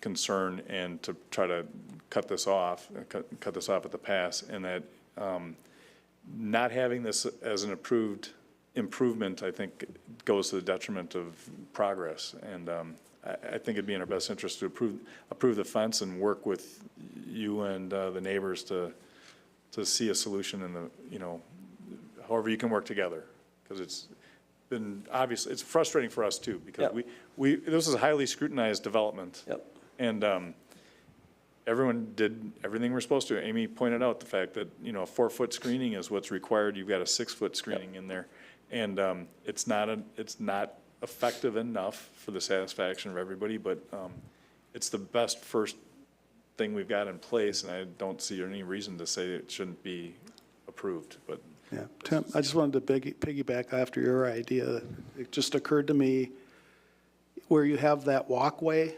concern and to try to cut this off at the pass, and that not having this as an improvement, I think, goes to the detriment of progress. And I think it'd be in our best interest to approve the fence and work with you and the neighbors to see a solution in the, you know, however you can work together. Because it's been obvious, it's frustrating for us too, because this is a highly scrutinized development. Yep. And everyone did everything we're supposed to. Amy pointed out the fact that, you know, a 4-foot screening is what's required. You've got a 6-foot screening in there. And it's not effective enough for the satisfaction of everybody, but it's the best first thing we've got in place, and I don't see any reason to say it shouldn't be approved, but. Yeah, Tim, I just wanted to piggyback after your idea. It just occurred to me, where you have that walkway,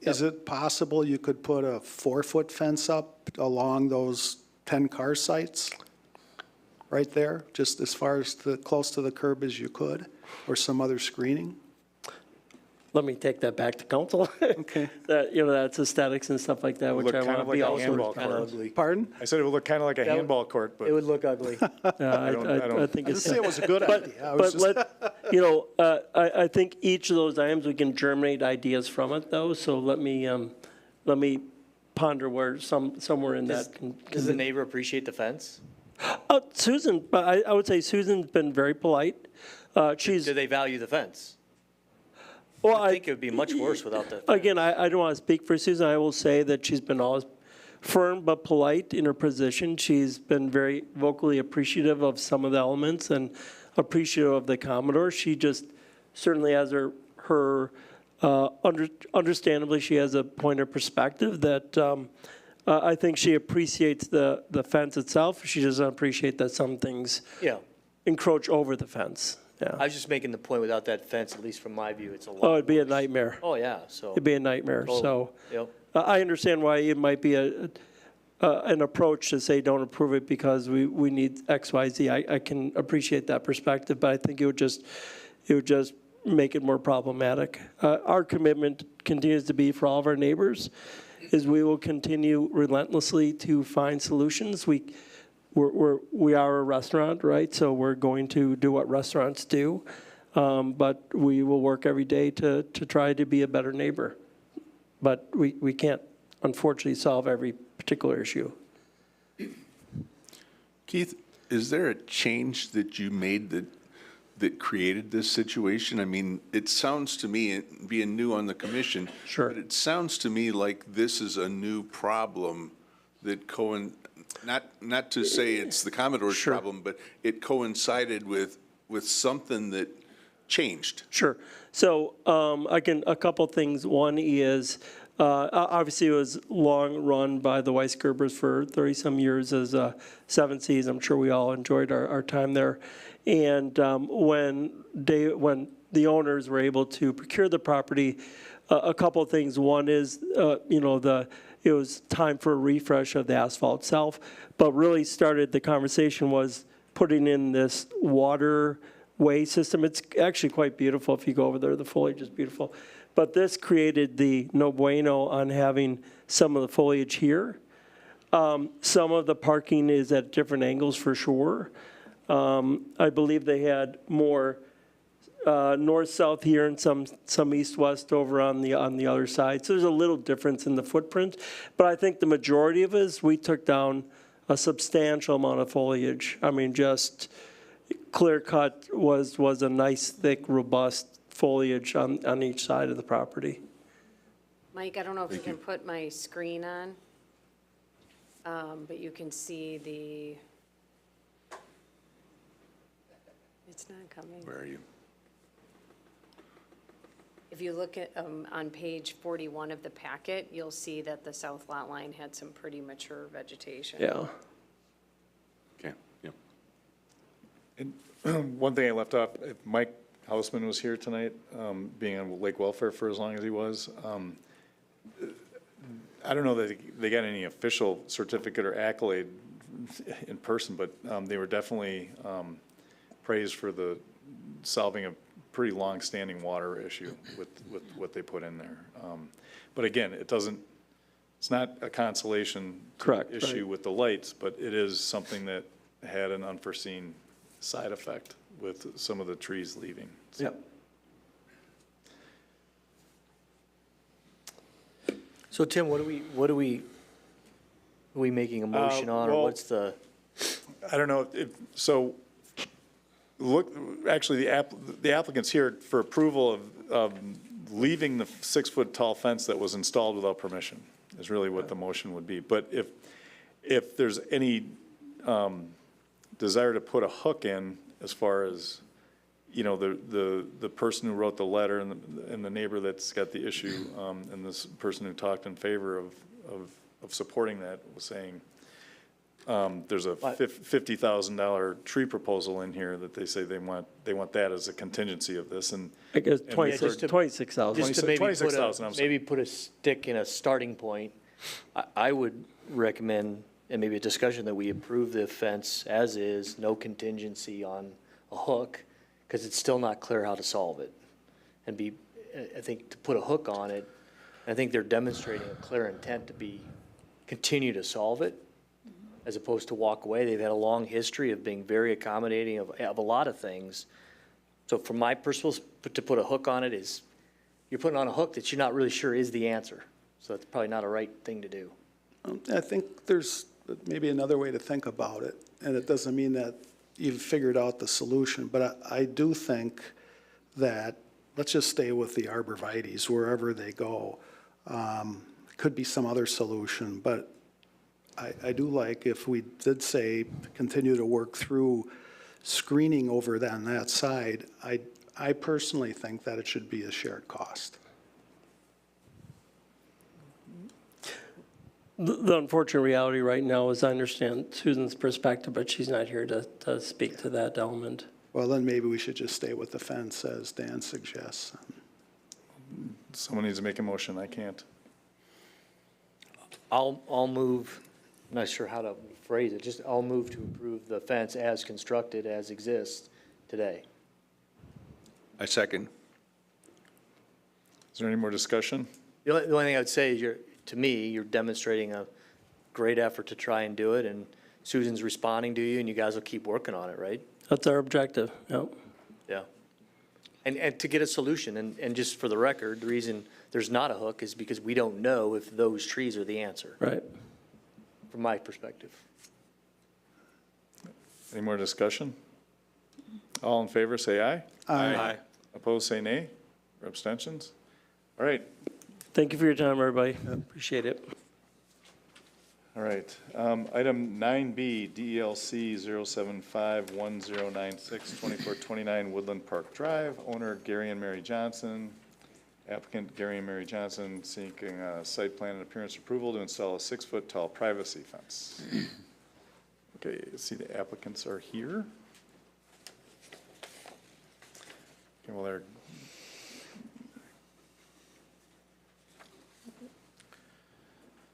is it possible you could put a 4-foot fence up along those 10 car sites? Right there, just as far as close to the curb as you could, or some other screening? Let me take that back to council. Okay. That, you know, that's aesthetics and stuff like that, which Look I kind want of to be like a also. handball kind of court. ugly. Pardon? I said it would look kind of like a handball court, but. It would look ugly. I think I it's. didn't say it was a good But, idea. I was but just- you know, I think each of those items, we can germinate ideas from it though, so let me ponder where somewhere in that. Does the neighbor appreciate the fence? Susan, but I would say Susan's been very polite. She's, Do they value the fence? well, I think it would be much worse without the fence. again, I don't want to speak for Susan. I will say that she's been always firm but polite in her position. She's been very vocally appreciative of some of the elements and appreciative of the Commodore. She just certainly has understandably, she has a point of perspective that I think she appreciates the fence itself. She doesn't appreciate that some things Yeah, encroach over the fence. Yeah. I was just making the point, without that fence, at least from my view, it's a lot. Oh, it'd be a worse. nightmare. Oh, yeah, so. It'd be a nightmare. So Yep. I understand why it might be an approach to say don't approve it because we need X, Y, Z. I can appreciate that perspective, but I think it would just make it more problematic. Our commitment continues to be for all of our neighbors is we will continue relentlessly to find solutions. We are a restaurant, right? So we're going to do what restaurants do, but we will work every day to try to be a better neighbor. But we can't, unfortunately, solve every particular issue. Keith, is there a change that you made that created this situation? I mean, it sounds to me, being new on the commission, Sure. but it sounds to me like this is a new problem that not to say it's the Commodore's Sure. problem, but it coincided with something that changed. Sure. So a couple things. One is, obviously it was long run by the Weisgerbers for 30-some years as Seven Seas. I'm sure we all enjoyed our time there. And when the owners were able to procure the property, a couple of things. One is, it was time for a refresh of the asphalt itself, but really started the conversation was putting in this waterway system. It's actually quite beautiful if you go over there. The foliage is beautiful. But this created the no bueno on having some of the foliage here. Some of the parking is at different angles for sure. I believe they had more north-south here and some east-west over on the other side. So there's a little difference in the footprint. But I think the majority of it is we took down a substantial amount of foliage. I mean, just clear cut was a nice, thick, robust foliage on each side of the property. Mike, I don't know if you can put my screen on, but you can see it's not coming. Where are you? If you look at, on page 41 of the packet, you'll see that the south lot line had some pretty mature vegetation. Yeah. Okay, yep. And one thing I left off, if Mike Hausman was here tonight, being on Lake Welfare for as long as he was. I don't know that they got any official certificate or accolade in person, but they were definitely praised for solving a pretty long-standing water issue with what they put in there. But again, it's not a consolation Correct, issue right. with the lights, but it is something that had an unforeseen side effect with some of the trees leaving. So. Yep. So Tim, what are we making a motion on, or well- what's the? I don't know so look, actually, the applicant's here for approval of leaving the 6-foot tall fence that was installed without permission, is really what the motion would be. But if there's any desire to put a hook in, as far as, the person who wrote the letter and the neighbor that's got the issue, and this person who talked in favor of supporting that was saying, there's a $50,000 tree proposal in here that they say they want that as a contingency of this, and. I guess and we've heard- 26,000. Just to maybe 26,000, I'm sorry. maybe put a stick in a starting point, I would recommend, and maybe a discussion, that we approve the fence as is, no contingency on a hook, because it's still not clear how to solve it. And I think to put a hook on it, I think they're demonstrating a clear intent to continue to solve it, as opposed to walk away. They've had a long history of being very accommodating of a lot of things. So from my personal, to put a hook on it is, you're putting on a hook that you're not really sure is the answer. So that's probably not a right thing to do. I think there's maybe another way to think about it, and it doesn't mean that you've figured out the solution, but I do think that, let's just stay with the arborvitaes, wherever they go. Could be some other solution, but I do like if we did say, continue to work through screening over on that side, I personally think that it should be a shared cost. The unfortunate reality right now is I understand Susan's perspective, but she's not here to speak to that element. Well, then maybe we should just stay with the fence as Dan suggests. Someone needs to make a motion, I can't. I'll move, I'm not sure how to phrase it, just I'll move to approve the fence as constructed, as exists today. I second. Is there any more discussion? The only thing I would say is to me, you're demonstrating a great effort to try and do it, and Susan's responding to you, and you guys will keep working on it, right? That's our objective, yep. Yeah. And to get a solution, and just for the record, the reason there's not a hook is because we don't know if those trees are the answer, Right. from my perspective. Any more discussion? All in favor, say aye. Aye. Opposed, say nay. Or abstentions? All right, Thank you for your time, everybody. Appreciate it. all right. Item 9B, DELC 0751096, 2429 Woodland Park Drive. Owner Gary and Mary Johnson. Applicant Gary and Mary Johnson seeking site plan and appearance approval to install a 6-foot tall privacy fence. Okay, you see the applicants are here. Okay, well, they're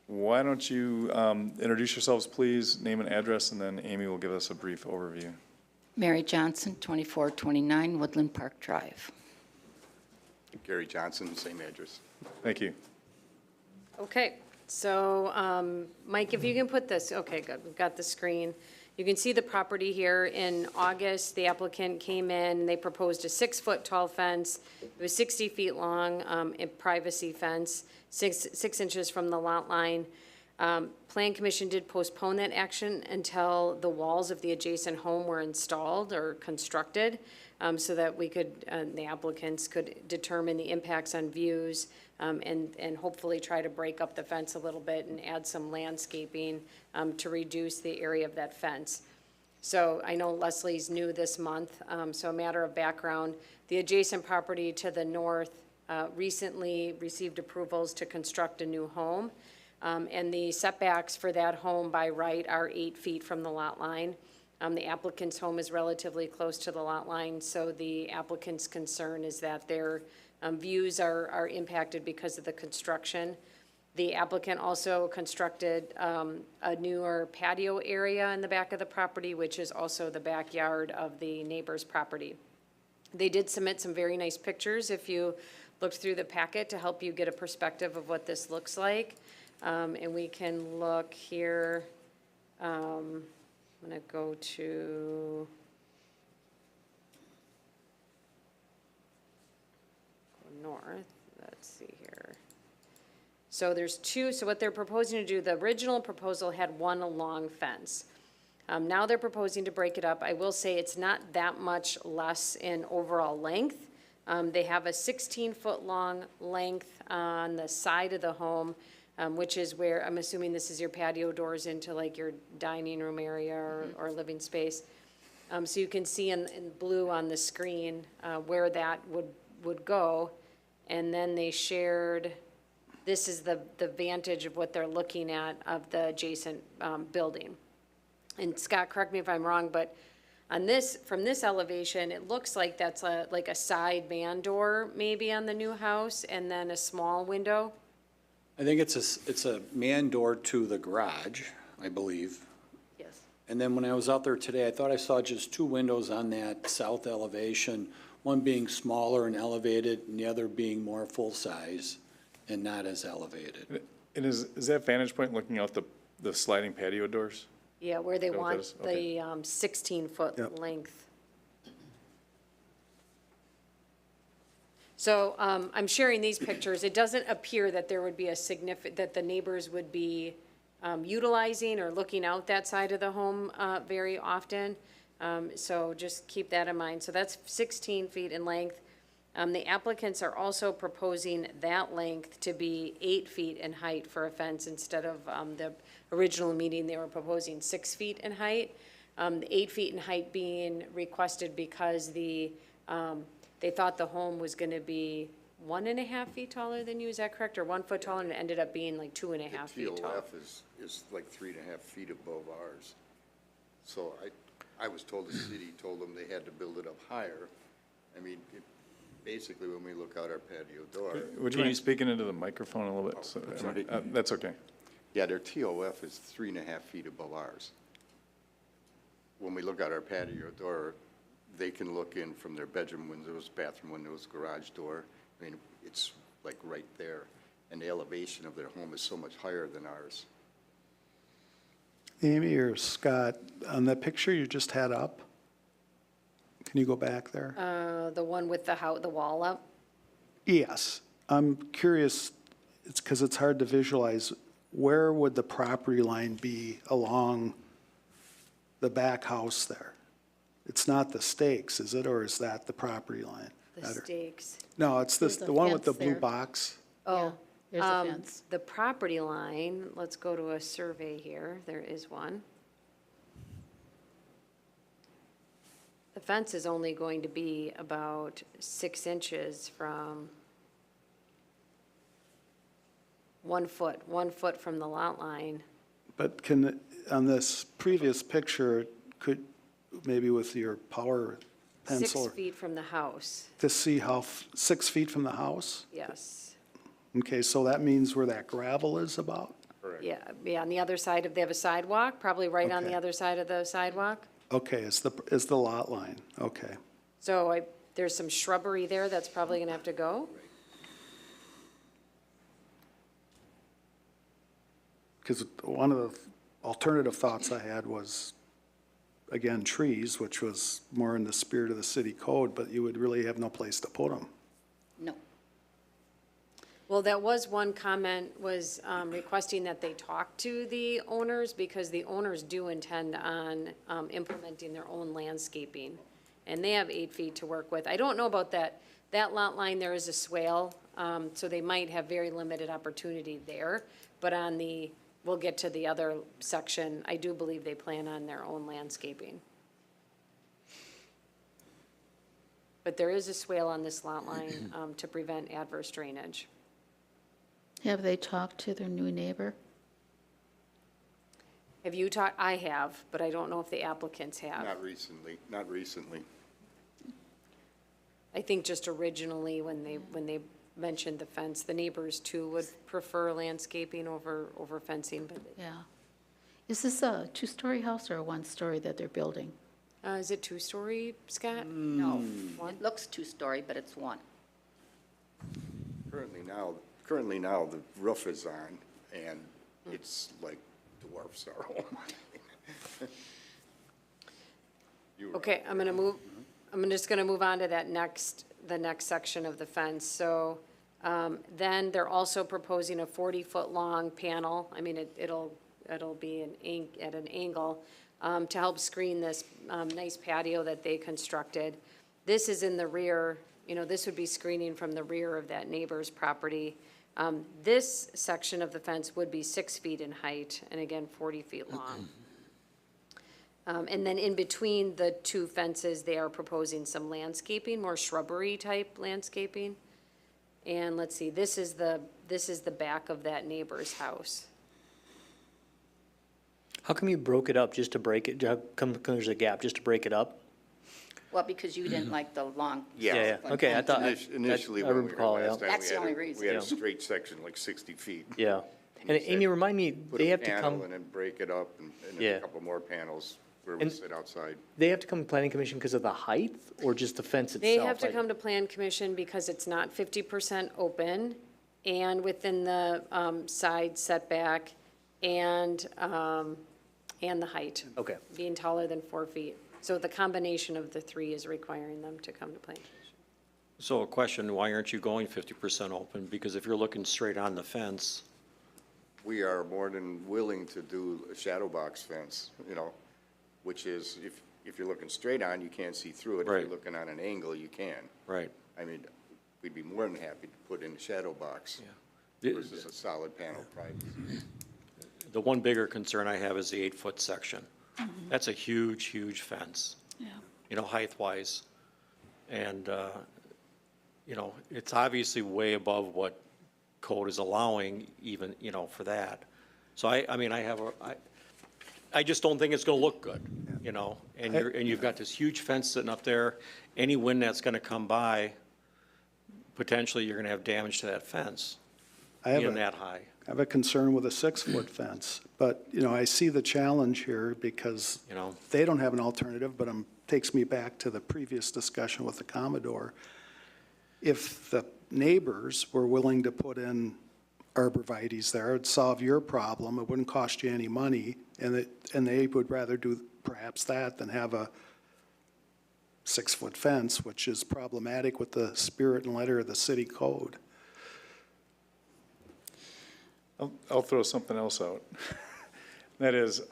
why don't you introduce yourselves, please, name and address, and then Amy will give us a brief overview. Mary Johnson, 2429 Woodland Park Drive. Gary Johnson, same address. Thank you. Okay, so, Mike, if you can put this, okay, good, we've got the screen. You can see the property here. In August, the applicant came in, they proposed a 6-foot tall fence. It was 60 feet long, a privacy fence, 6 inches from the lot line. Plan Commission did postpone that action until the walls of the adjacent home were installed or constructed, so that we could, the applicants could determine the impacts on views, and hopefully try to break up the fence a little bit and add some landscaping to reduce the area of that fence. So I know Leslie's new this month, so a matter of background, the adjacent property to the north recently received approvals to construct a new home. And the setbacks for that home by right are 8 feet from the lot line. The applicant's home is relatively close to the lot line, so the applicant's concern is that their views are impacted because of the construction. The applicant also constructed a newer patio area in the back of the property, which is also the backyard of the neighbor's property. They did submit some very nice pictures if you looked through the packet to help you get a perspective of what this looks like. And we can look here, I'm gonna go to north, let's see here. So there's two, so what they're proposing to do, the original proposal had one long fence. Now they're proposing to break it up. I will say it's not that much less in overall length. They have a 16-foot long length on the side of the home, which is where, I'm assuming this is your patio doors into like your dining room area or living space. So you can see in blue on the screen where that would go. And then they shared, this is the vantage of what they're looking at of the adjacent building. And Scott, correct me if I'm wrong, but on this, from this elevation, it looks like that's like a side man door maybe on the new house and then a small window. I think it's a man door to the garage, I believe. Yes. And then when I was out there today, I thought I saw just 2 windows on that south elevation, one being smaller and elevated, and the other being more full-size and not as elevated. And is that vantage point looking out the sliding patio doors? Yeah, where they Is that what that want is? Okay. the 16-foot Yep. length. So I'm sharing these pictures. It doesn't appear that there would be a that the neighbors would be utilizing or looking out that side of the home very often. So just keep that in mind. So that's 16 feet in length. The applicants are also proposing that length to be 8 feet in height for a fence instead of the original meeting, they were proposing 6 feet in height. The 8 feet in height being requested because they thought the home was going to be 1.5 feet taller than you, is that correct? Or 1 foot taller, and it ended up being like 2.5 feet tall? is like 3.5 feet above ours. So I was told the city told them they had to build it up higher. I mean, basically, when we look out our patio door. Would you mind speaking into the microphone a little bit? So- sorry. That's okay. Yeah, their TOF is 3.5 feet above ours. When we look out our patio door, they can look in from their bedroom windows, bathroom windows, garage door. I mean, it's like right there. And the elevation of their home is so much higher than ours. Amy or Scott, on that picture you just had up, can you go back there? The one with the wall up? Yes. I'm curious, it's because it's hard to visualize, where would the property line be along the back house there? It's not the stakes, is it, or is that the property line? The stakes. No, it's this, There's a the one with the fence blue there. box. Oh, There's a fence. the property line, let's go to a survey here. There is one. The fence is only going to be about 6 inches from 1 foot from the lot line. But on this previous picture, could, maybe with your power pencil, 6 feet from the house, to see how, 6 feet from the house? yes. Okay, so that means where that gravel is about? Yeah, on the other side of, they have a sidewalk, probably right on the Okay. other side of the sidewalk. Okay, is the lot line, okay. So there's some shrubbery there that's probably gonna have to go. Because one of the alternative thoughts I had was, again, trees, which was more in the spirit of the city code, but you would really have no place to put them. No. Well, that was one comment, was requesting that they talk to the owners, because the owners do intend on implementing their own landscaping. And they have 8 feet to work with. I don't know about that lot line, there is a swale, so they might have very limited opportunity there. But we'll get to the other section, I do believe they plan on their own landscaping. But there is a swale on this lot line to prevent adverse drainage. Have they talked to their new neighbor? Have you talked? I have, but I don't know if the applicants have. Not recently. I think just originally, when they mentioned the fence, the neighbors too would prefer landscaping over fencing, but. Yeah. Is this a two-story house or a one-story that they're building? Is it 2-story, Scott? No. It looks two-story, but it's one. Currently now, the roof is on, and it's like dwarfs our home. Okay, I'm just gonna move on to the next section of the fence. So, then they're also proposing a 40-foot long panel. I mean, it'll be at an angle, to help screen this, nice patio that they constructed. This is in the rear, this would be screening from the rear of that neighbor's property. This section of the fence would be 6 feet in height, and again, 40 feet long. And then in between the two fences, they are proposing some landscaping, more shrubbery-type landscaping. And let's see, this is the back of that neighbor's house. How come you broke it up just to break it? How come there's a gap just to break it up? Well, because you didn't like the long. Yeah. Okay, I thought. Initially, I when we were recall, yeah. last time, That's the only reason. we had a straight section, like 60 feet. Yeah. And Amy, remind me, they have to Put a come, panel and then break it up, and Yeah. a couple more panels where we And- sit outside. they have to come to planning commission because of the height or just the fence itself? They have to Like- come to plan commission because it's not 50% open and within the side setback and the height. Okay. Being taller than 4 feet. So the combination of the three is requiring them to come to plan commission. So a question, why aren't you going 50% open? Because if you're looking straight on the fence, We are more than willing to do a shadow box fence, which is, if you're looking straight on, you can't see through it. If Right. you're looking on an angle, you can. right? I mean, we'd be more than happy to put in a shadow box The- versus a solid panel privacy. The one bigger concern I have is the 8-foot section. That's a huge fence, Yeah. height-wise. And, you know, it's obviously way above what code is allowing even, you know, for that. So I mean, I just don't think it's gonna look good, you know? And you've got this huge fence sitting up there. Any wind that's gonna come by, potentially you're gonna have damage to that fence, being that high. I have a concern with a 6-foot fence, but, you know, I see the challenge here because You know. they don't have an alternative, but takes me back to the previous discussion with the Commodore. If the neighbors were willing to put in arborvitae's there, it'd solve your problem, it wouldn't cost you any money, and they would rather do perhaps that than have a 6-foot fence, which is problematic with the spirit and letter of the city code. I'll throw something else out. That is,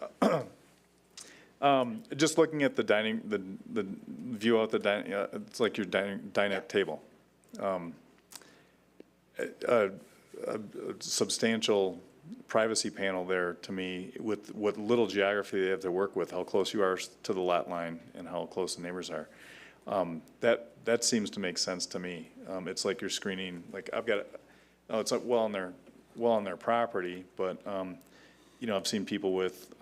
just looking at the dining, the view out the dining, it's like you're dining at table. A substantial privacy panel there to me with what little geography they have to work with, how close you are to the lot line and how close the neighbors are. That seems to make sense to me. It's like you're screening, like I've got, it's like well on their property, but, you know, I've seen people with,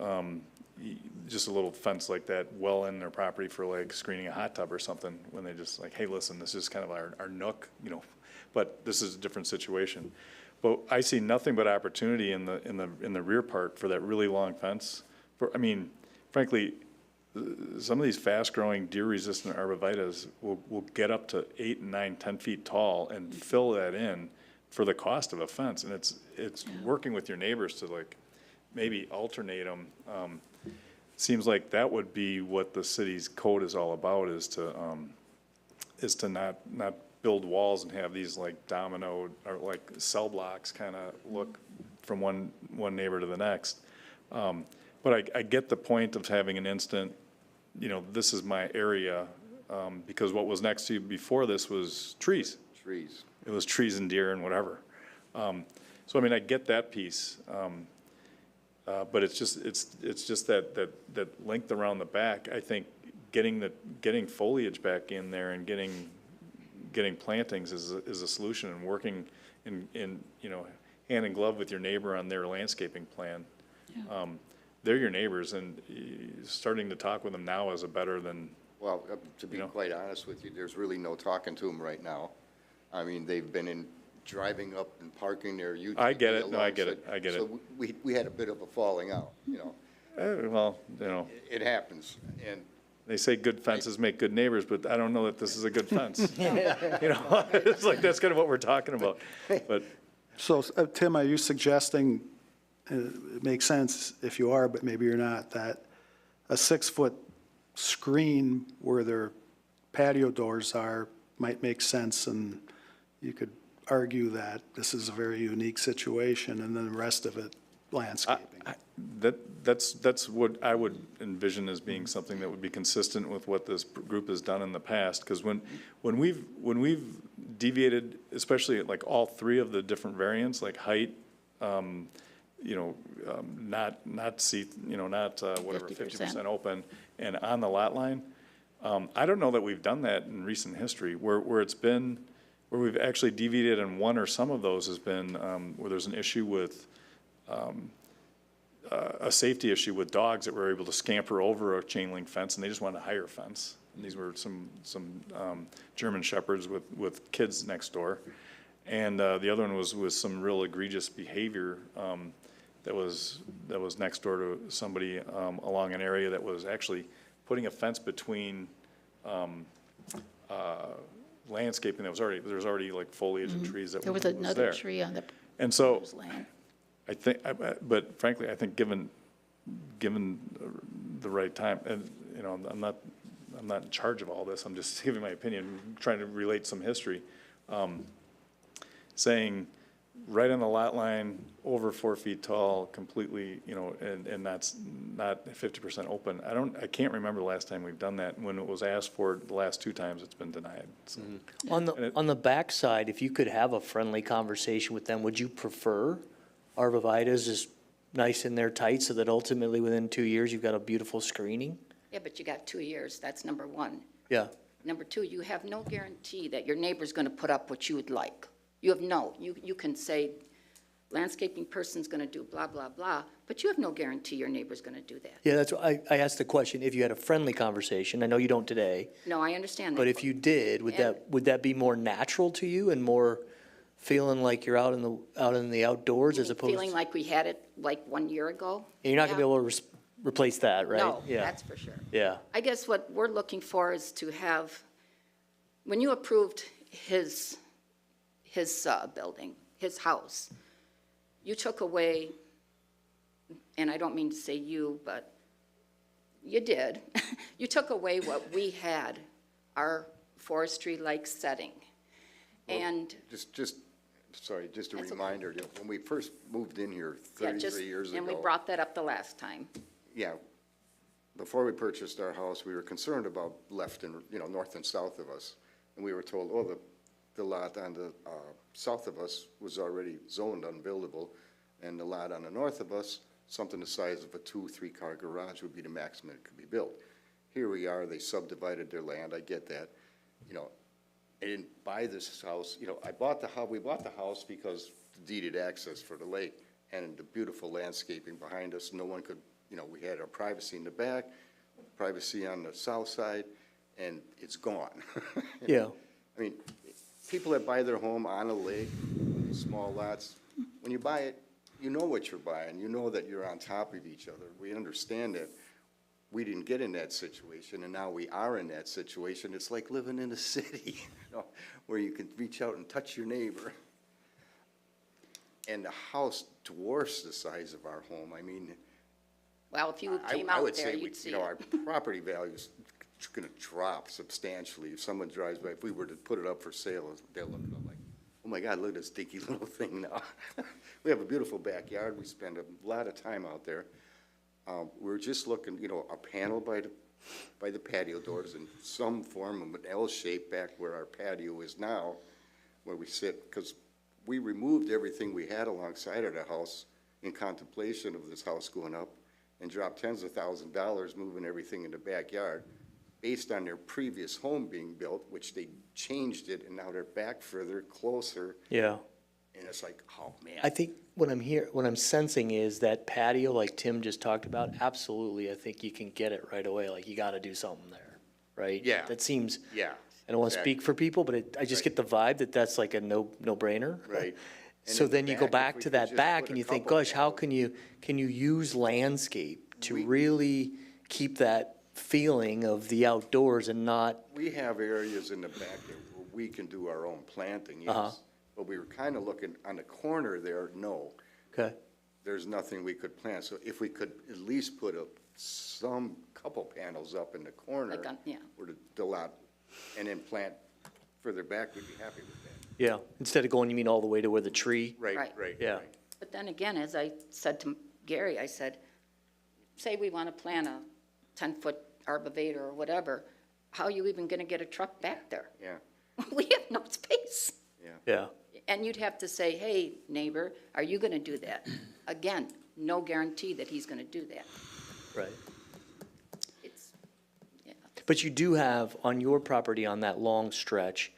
just a little fence like that well in their property for like screening a hot tub or something, when they just like, hey, listen, this is kind of our nook, you know, but this is a different situation. But I see nothing but opportunity in the rear part for that really long fence. I mean, frankly, some of these fast-growing deer-resistant arborvitaes will get up to 8, 9, 10 feet tall and fill that in for the cost of a fence. And it's working with your neighbors to like maybe alternate them. Seems like that would be what the city's code is all about, is to not build walls and have these like domino or like cell blocks kind of look from one neighbor to the next. But I get the point of having an instant, you know, this is my area, because what was next to you before this was trees. Trees. It was trees and deer and whatever. So I mean, I get that piece. But it's just that length around the back. I think getting foliage back in there and getting plantings is a solution, and working in you know, hand in glove with your neighbor on their landscaping plan. They're your neighbors, and starting to talk with them now is a better than. Well, to be quite honest with you, there's really no talking to them right now. I mean, they've been driving up and parking their UTV. I get it. No, I get it. I get it. So we had a bit of a falling out, you know. Well, you know. It happens, and. They say good fences make good neighbors, but I don't know that this is a good fence. You know, it's like, that's kind of what we're talking about, but. So, Tim, are you suggesting, it makes sense if you are, but maybe you're not, that a 6-foot screen where their patio doors are might make sense, and you could argue that this is a very unique situation, and then the rest of it landscaping? That's what I would envision as being something that would be consistent with what this group has done in the past. Because when we've deviated, especially at like all 3 of the different variants, like height, you know, not whatever 50% open, and on the lot line, I don't know that we've done that in recent history. Where we've actually deviated in one or some of those has been where there's an issue with. A safety issue with dogs that were able to scamper over a chain link fence, and they just wanted a higher fence. And these were some German shepherds with kids next door, and the other one was with some real egregious behavior that was next door to somebody along an area that was actually putting a fence between landscaping that was already, there was already like foliage and trees that There was there. another tree on the And so, neighbor's land. I think, but frankly, I think given the right time, and, you know, I'm not in charge of all this, I'm just giving my opinion, trying to relate some history. Saying right on the lot line, over 4 feet tall, completely, you know, and that's not 50% open. I can't remember the last time we've done that. When it was asked for the last 2 times, it's been denied. So. On the backside, if you could have a friendly conversation with them, would you prefer arborvitaes is nice in there tight, so that ultimately within 2 years, you've got a beautiful screening? Yeah, but you got 2 years, that's number one. Yeah. Number two, you have no guarantee that your neighbor's gonna put up what you would like. You have you can say, landscaping person's gonna do blah, blah, blah, but you have no guarantee your neighbor's gonna do that. Yeah, that's why I asked the question, if you had a friendly conversation, I know you don't today, No, I understand that. but if you did, would that be more natural to you and more feeling like you're out in the outdoors as opposed? Feeling like we had it like 1 year ago? And you're not gonna be Yeah. able to replace that, right? No, Yeah. that's for sure. Yeah, I guess what we're looking for is to have, when you approved his building, his house, you took away, and I don't mean to say you, but you did, you took away what we had, our forestry-like setting. And Just a reminder, you know, when we first moved in here yeah, just, 33 years ago. and we brought that up the last time. Yeah, before we purchased our house, we were concerned about left and, north and south of us. And we were told, the lot on the south of us was already zoned unbuildable, and the lot on the north of us, something the size of a 2-3-car garage would be the maximum it could be built. Here we are, they subdivided their land, I get that. I didn't buy this house, we bought the house because the deeded access for the lake and the beautiful landscaping behind us, no one could, we had our privacy in the back, privacy on the south side, and it's gone. yeah. I mean, people that buy their home on a lake, small lots, when you buy it, you know what you're buying. You know that you're on top of each other. We understand that we didn't get in that situation, and now we are in that situation. It's like living in a city, where you can reach out and touch your neighbor. And the house dwarfs the size of our home. I mean, Well, if you came I out would there, say, you'd see our it. property value is going to drop substantially. If someone drives by, if we were to put it up for sale, they'll look at it like, oh my God, look at this dinky little thing now. We have a beautiful backyard. We spend a lot of time out there. We're just looking, a panel by the patio doors in some form of an L shape back where our patio is now, where we sit, because we removed everything we had alongside of the house in contemplation of this house going up, and dropped tens of thousands of dollars moving everything in the backyard based on their previous home being built, which they changed it, and now they're back further, closer, Yeah. and it's like, oh, man. I think what I'm sensing is that patio, like Tim just talked about, absolutely, I think you can get it right away, like you gotta do something there, right? Yeah. That seems, Yeah. I don't wanna exactly. speak for people, but I just get the vibe that that's like a no-brainer. Right. And So in the then you go back, if back we to could that just back put and a you think, couple gosh, how can you use landscape to really keep that feeling of the outdoors and not, We have areas in the back there where we can do our own planting, Uh-huh. yes. But we were kind of looking on the corner there, no. okay, There's nothing we could plant. So if we could at least put couple panels up in the corner. Like yeah. Where the lot, and then plant further back, we'd be happy with that. yeah, instead of going, you mean all the way to where the tree? Right. Yeah. right. But then again, as I said to Gary, I said, say we want to plant a 10-foot arborvitae or whatever, how are you even going to get a truck back there? Yeah, We have no space. Yeah, And you'd have to say, hey, neighbor, are you going to do that? Again, no guarantee that he's going to do that. right. It's, yeah. But you do have on your property on that long stretch,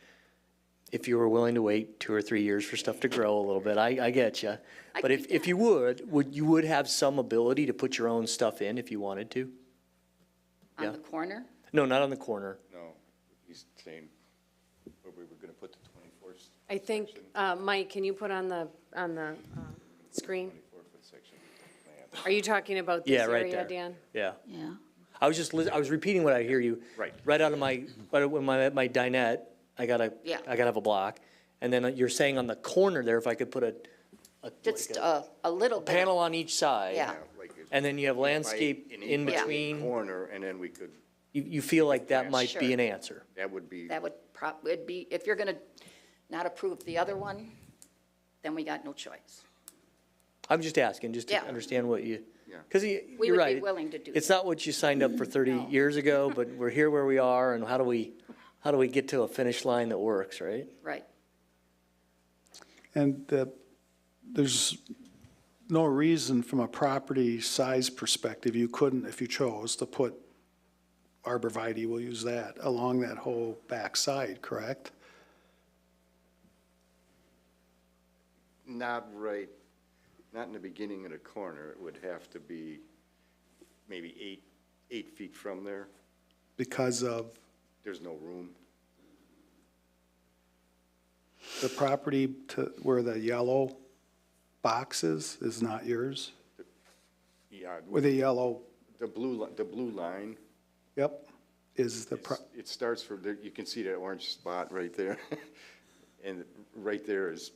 if you were willing to wait 2 or 3 years for stuff to grow a little bit, I get you. But if you would have some ability to put your own stuff in if you wanted to? On Yeah. the corner? No, not on the corner. No, he's saying, where we were going to put the 24th. I think, Mike, can you put on the screen? 24-foot section plan. Are you talking about this Yeah, right area, there. Dan? Yeah. Yeah. I was repeating what I hear you. Right. Right out of my dinette, I gotta have a block. And then you're saying on the corner there, if I could put a Just a little bit. panel on each side. Yeah. Like if- And then you have landscape Right in Yeah. between. Corner, and then we could, You feel like that might be Sure. an answer. that would be, That would it'd be, if you're going to not approve the other one, then we got no choice. I'm just asking, just to Yeah. understand what you, Yeah. because We you're would be right. willing to do It's that. not what you signed up for 30 No. years ago, but we're here where we are, and how do we get to a finish line that works, right? Right. And there's no reason from a property size perspective, you couldn't, if you chose, to put arborvitae, we'll use that, along that whole back side, correct? Not in the beginning of the corner. It would have to be maybe 8 feet from there. Because of There's no room. the property to where the yellow box is not yours? Yeah, With the yellow, the blue line, yep, is the, it starts from there, you can see that orange spot right there. And right there is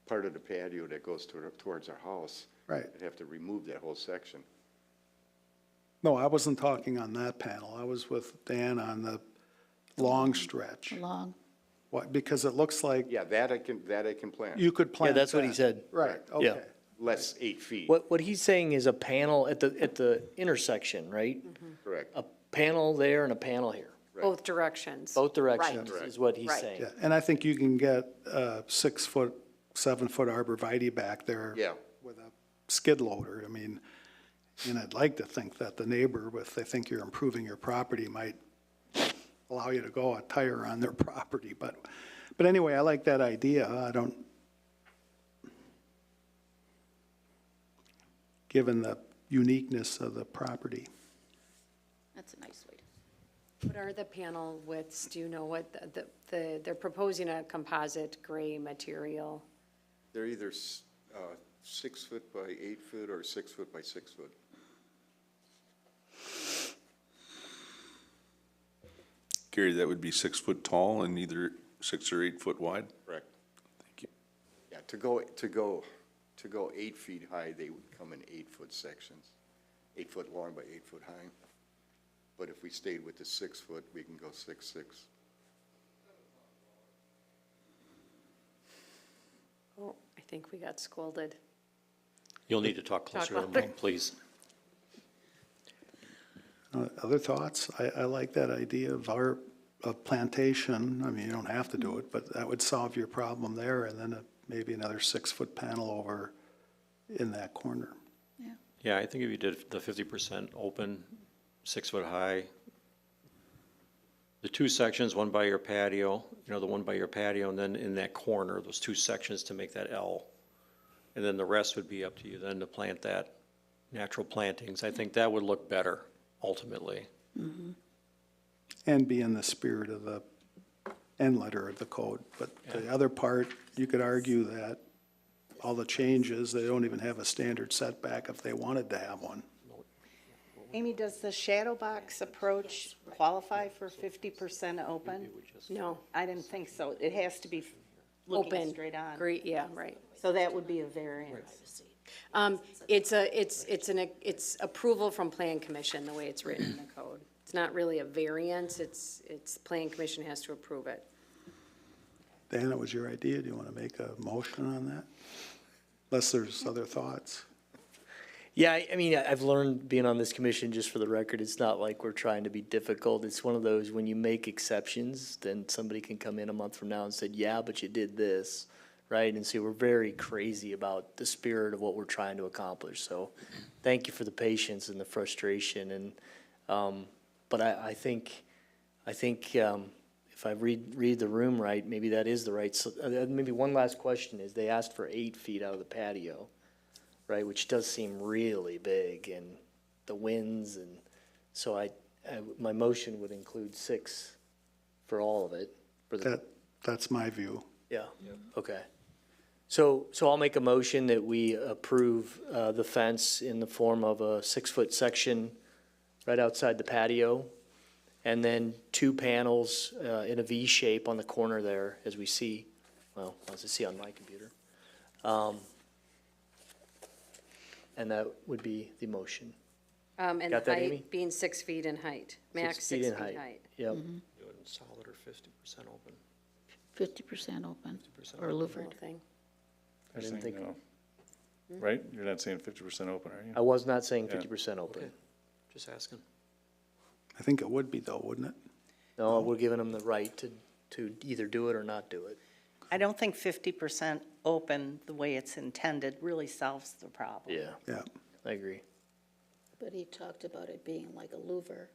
part of the patio that goes towards our house. right. I'd have to remove that whole section. No, I wasn't talking on that panel. I was with Dan on the long stretch. Long. What, because it looks like Yeah, that I can plant. you could Yeah, plant that's what he that. said. Right, Yeah. okay. Less 8 feet. What he's saying is a panel at the intersection, right? Correct. A panel there and a panel here. Both directions. Both directions Right. is what he's Right. saying. Yeah, and I think you can get a 6-foot, 7-foot arborvitae back there. Yeah. With a skid loader. I mean, and I'd like to think that the neighbor, if they think you're improving your property, might allow you to go a tire on their property. But anyway, I like that idea. I don't, given the uniqueness of the property. That's a nice way to. What are the panel widths? Do you know what they're proposing a composite gray material? They're either 6 foot by 8 foot or 6 foot by 6 foot. Gary, that would be 6 foot tall and either 6 or 8 foot wide? Correct. Thank you. Yeah, to go 8 feet high, they would come in 8-foot sections, 8 foot long by 8 foot high. But if we stayed with the 6 foot, we can go 6'6". Oh, I think we got scolded. You'll need to talk closer to the louder. mic, please. Other thoughts? I like that idea of plantation. I mean, you don't have to do it, but that would solve your problem there, and then maybe another 6-foot panel over in that corner. Yeah, I think if you did the 50% open, 6 foot high, the two sections, one by your patio, the one by your patio, and then in that corner, those two sections to make that L. And then the rest would be up to you then to plant that natural plantings. I think that would look better ultimately. And be in the spirit of the end letter of the code. But the other part, you could argue that all the changes, they don't even have a standard setback if they wanted to have one. Amy, does the shadow box approach qualify for 50% open? No, I didn't think so. It has to be open. looking straight on. Great, yeah, right. So that would be a variance. It's approval from Plan Commission, the way it's written in the code. It's not really a variance, it's Plan Commission has to approve it. Dan, it was your idea. Do you want to make a motion on that? Unless there's other thoughts. Yeah, I mean, I've learned being on this commission, just for the record, it's not like we're trying to be difficult. It's one of those, when you make exceptions, then somebody can come in a month from now and say, yeah, but you did this, right? And so we're very crazy about the spirit of what we're trying to accomplish. So thank you for the patience and the frustration. And, but I think if I read the room right, maybe that is the right, maybe one last question is, they asked for 8 feet out of the patio, right, which does seem really big, and the winds, and so my motion would include 6 for all of it. For the, That's my view. yeah, okay. So I'll make a motion that we approve the fence in the form of a 6-foot section right outside the patio, and then 2 panels in a V shape on the corner there, as we see, well, as I see on my computer. And that would be the motion. And Got the that, Amy? height being 6 feet in height, max 6 6 feet feet in height. Yep. Do it in solid or 50% open. 50% open 50% or The louvered. whole thing. I didn't think, no. Right? You're not saying 50% open, are you? I was not saying Yeah. 50% open. Okay. Just asking. I think it would be though, wouldn't it? No, we're giving them the right to either do it or not do it. I don't think 50% open, the way it's intended, really solves the problem. Yeah, Yeah. I agree. But he talked about it being like a louver.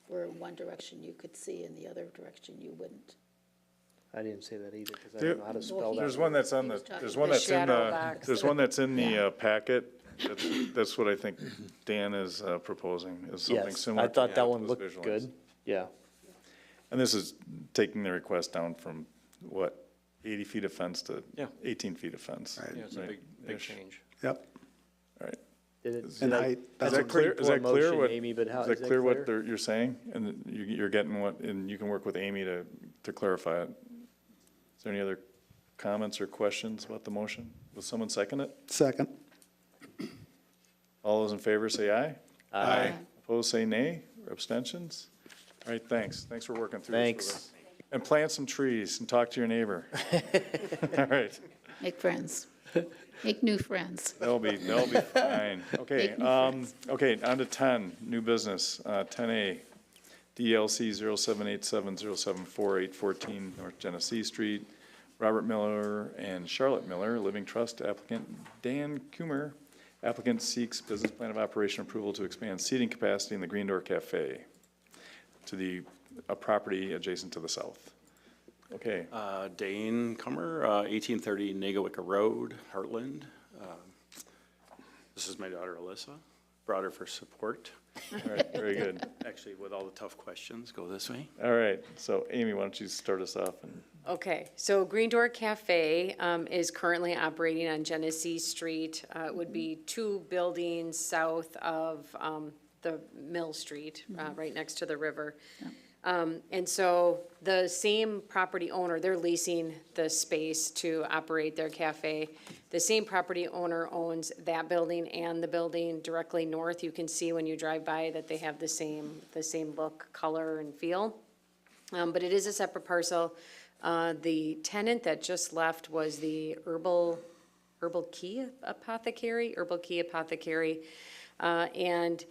where in one direction you could see and the other direction you wouldn't. I didn't say that either, because I don't know how to spell that. There's one that's on the, there's one that's in shadow the, box. there's one that's in the packet. That's what I think Dan is proposing, is something Yes, similar. I to thought that what one was looked visualized. good, yeah. And this is taking the request down from, what, 80 feet of fence to Yeah. 18 feet of fence? Yeah, it's a Right. big Ish. change. Yep. All right. Did it- And did I- height, That's Is a that clear, pretty is poor that clear motion, what, Amy, but how, is that clear what you're saying? And you're getting what, and you can work with Amy to clarify it. Is there any other comments or questions about the motion? Will someone second it? Second. All those in favor say aye. Aye. Opposed, say nay, or abstentions? All right, thanks. Thanks for working through this with Thanks. us. And plant some trees and talk to your neighbor. All right, Make friends. Make new friends. they'll be fine. Okay, Make new friends. okay, on to 10, new business, 10A. DLC 0787074814 North Genesee Street. Robert Miller and Charlotte Miller, Living Trust applicant Dan Coomer. Applicant seeks business plan of operation approval to expand seating capacity in the Green Door Cafe to a property adjacent to the south. Okay, Dane Kummer, 1830 Nagawicka Road, Heartland. This is my daughter Alyssa, brought her for support. all right, very good. Actually, with all the tough questions, go this way. All right, so Amy, why don't you start us off? Okay, so Green Door Cafe is currently operating on Genesee Street. It would be 2 buildings south of the Mill Street, right next to the river. And so the same property owner, they're leasing the space to operate their cafe. The same property owner owns that building and the building directly north. You can see when you drive by that they have the same look, color, and feel. But it is a separate parcel. The tenant that just left was the Herbal Key Apothecary. And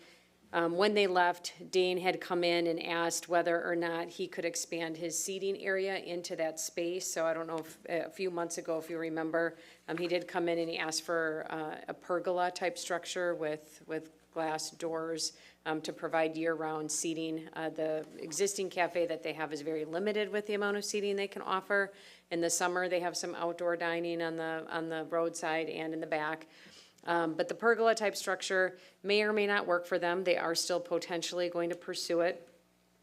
when they left, Dane had come in and asked whether or not he could expand his seating area into that space. So I don't know if, a few months ago, if you remember, he did come in and he asked for a pergola type structure with glass doors to provide year-round seating. The existing cafe that they have is very limited with the amount of seating they can offer. In the summer, they have some outdoor dining on the roadside and in the back. But the pergola type structure may or may not work for them. They are still potentially going to pursue it.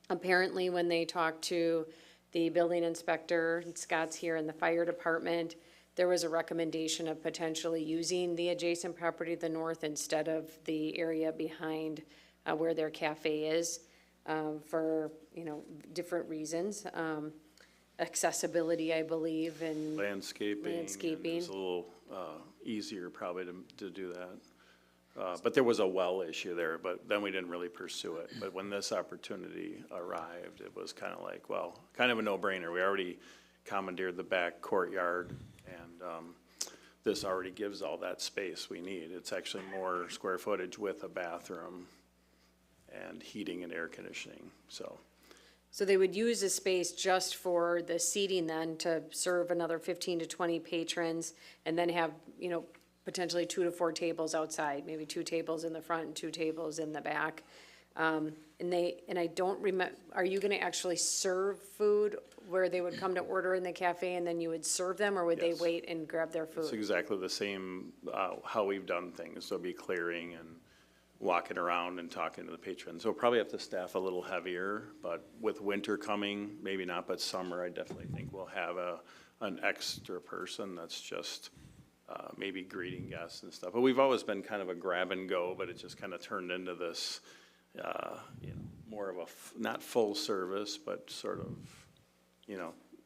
Apparently, when they talked to the building inspector, Scott's here, in the fire department, there was a recommendation of potentially using the adjacent property to the north instead of the area behind where their cafe is, for, different reasons. Accessibility, I believe, and Landscaping. Landscaping. It's a little easier probably to do that. But there was a well issue there, but then we didn't really pursue it. But when this opportunity arrived, it was kind of like, well, kind of a no-brainer. We already commandeered the back courtyard, and this already gives all that space we need. It's actually more square footage with a bathroom and heating and air conditioning, so. So they would use the space just for the seating then to serve another 15 to 20 patrons and then have, potentially 2 to 4 tables outside, maybe 2 tables in the front and 2 tables in the back. And I don't remember, are you gonna actually serve food where they would come to order in the cafe and then you would serve them, or would they Yes. wait and grab their It's food? exactly the same, how we've done things. There'll be clearing and walking around and talking to the patrons. So we'll probably have to staff a little heavier, but with winter coming, maybe not, but summer, I definitely think we'll have an extra person that's just maybe greeting guests and stuff. But we've always been kind of a grab and go, but it just kind of turned into this, more of a, not full service, but sort of,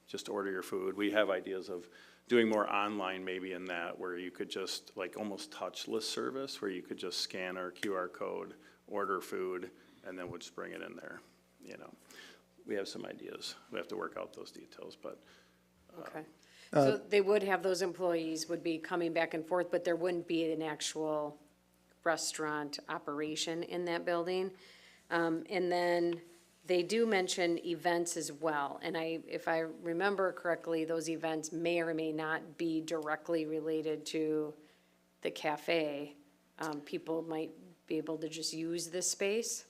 just order your food. We have ideas of doing more online maybe in that, where you could just, like, almost touchless service, where you could just scan our QR code, order food, and then we'll just bring it in there, We have some ideas. We have to work out those details, but. Okay. So they would have, those employees would be coming back and forth, but there wouldn't be an actual restaurant operation in that building. And then they do mention events as well. And if I remember correctly, those events may or may not be directly related to the cafe. People might be able to just use this space.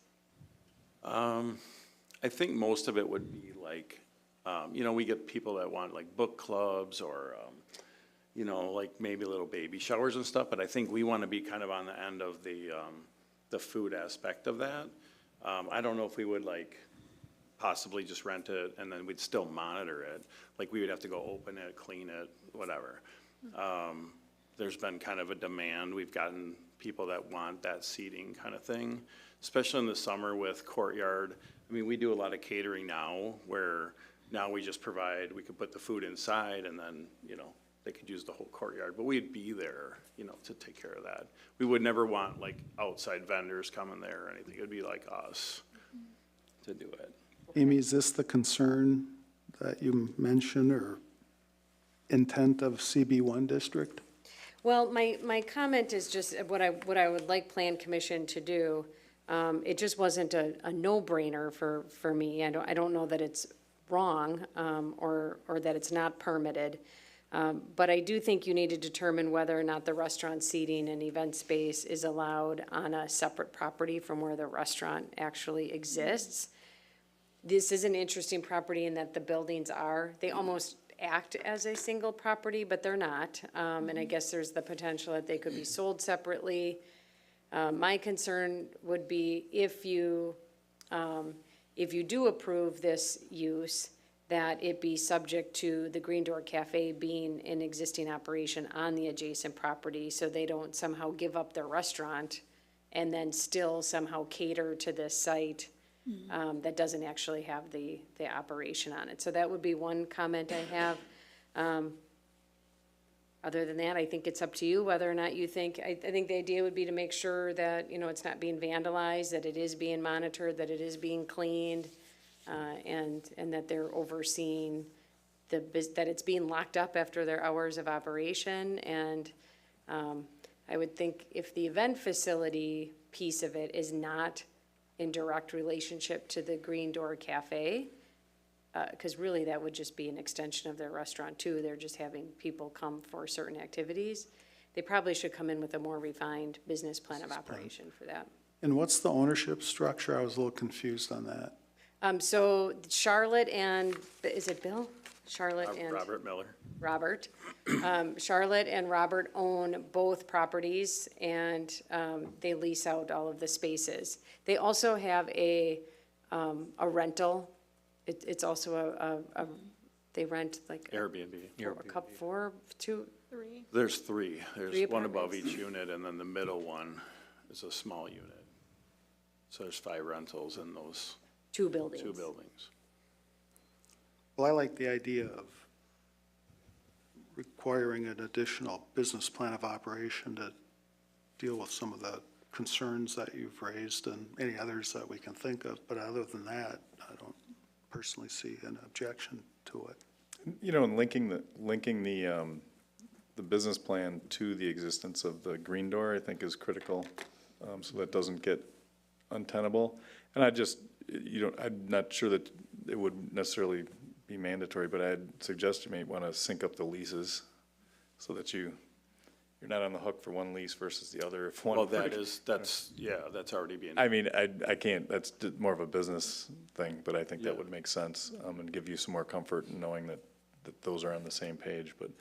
I think most of it would be like, you know, we get people that want like book clubs or, you know, like maybe little baby showers and stuff, but I think we want to be kind of on the end of the food aspect of that. I don't know if we would like possibly just rent it and then we'd still monitor it. Like we would have to go open it, clean it, whatever. There's been kind of a demand. We've gotten people that want that seating kind of thing, especially in the summer with courtyard. I mean, we do a lot of catering now where now we just provide, we could put the food inside and then, you know, they could use the whole courtyard, but we'd be there, you know, to take care of that. We would never want like outside vendors coming there or anything. It'd be like us to do it. Amy, is this the concern that you mentioned or intent of CB1 district? Well, my comment is just what I would like Plan Commission to do. It just wasn't a no-brainer for me. I don't know that it's wrong, or that it's not permitted. But I do think you need to determine whether or not the restaurant seating and event space is allowed on a separate property from where the restaurant actually exists. This is an interesting property in that the buildings they almost act as a single property, but they're not. And I guess there's the potential that they could be sold separately. My concern would be if you do approve this use, that it be subject to the Green Door Cafe being an existing operation on the adjacent property, so they don't somehow give up their restaurant and then still somehow cater to this site that doesn't actually have the operation on it. So that would be one comment I have. Other than that, I think it's up to you whether or not you think, I think the idea would be to make sure that, you know, it's not being vandalized, that it is being monitored, that it is being cleaned, and that they're overseeing that it's being locked up after their hours of operation. And I would think if the event facility piece of it is not in direct relationship to the Green Door Cafe, because really that would just be an extension of their restaurant too. They're just having people come for certain activities. They probably should come in with a more refined business plan of operation for that. And what's the ownership structure? I was a little confused on that. So Charlotte and, is it Bill? Charlotte and Robert Miller. Robert. Charlotte and Robert own both properties, and they lease out all of the spaces. They also have a rental. It's also they rent like Airbnb. Three. There's three. There's Three one above apartments. each unit, and then the middle one is a small unit. So there's 5 rentals in those Two buildings. 2 buildings. Well, I like the idea of requiring an additional business plan of operation to deal with some of the concerns that you've raised and any others that we can think of. But other than that, I don't personally see an objection to it. You know, and linking the business plan to the existence of the green door, I think is critical, so that doesn't get untenable. And I'm not sure that it would necessarily be mandatory, but I'd suggest you may want to sync up the leases so that you're not on the hook for one lease versus the other. If one, Well, that's already being. I mean, I can't, that's more of a business thing, but I think that would make sense, and give you some more comfort in knowing that those are on the same page. But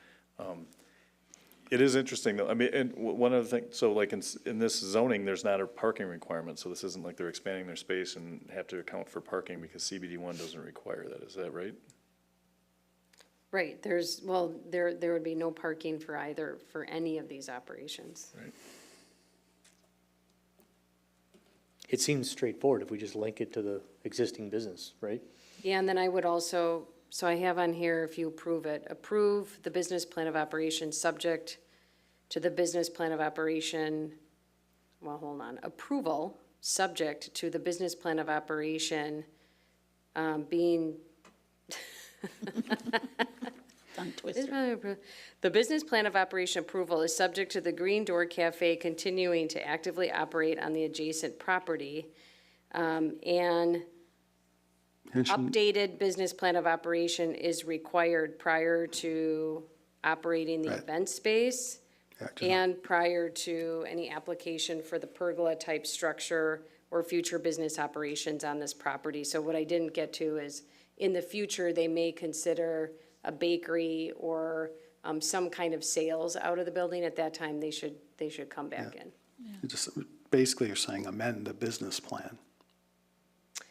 it is interesting though. I mean, and one other thing, so like in this zoning, there's not a parking requirement, so this isn't like they're expanding their space and have to account for parking because CBD1 doesn't require that. Is that right? Right, there would be no parking for any of these operations. Right. It seems straightforward if we just link it to the existing business, right? Yeah, and then I would also, so I have on here, if you approve it, approve the business plan of operation subject to the business plan of operation, well, hold on, approval subject to the business plan of operation being Tongue twister. The business plan of operation approval is subject to the Green Door Cafe continuing to actively operate on the adjacent property. And updated business plan of operation is required prior to operating the event space and prior to any application for the pergola-type structure or future business operations on this property. So what I didn't get to is, in the future, they may consider a bakery or some kind of sales out of the building. At that time, they should come back in. You just, basically, you're saying amend the business plan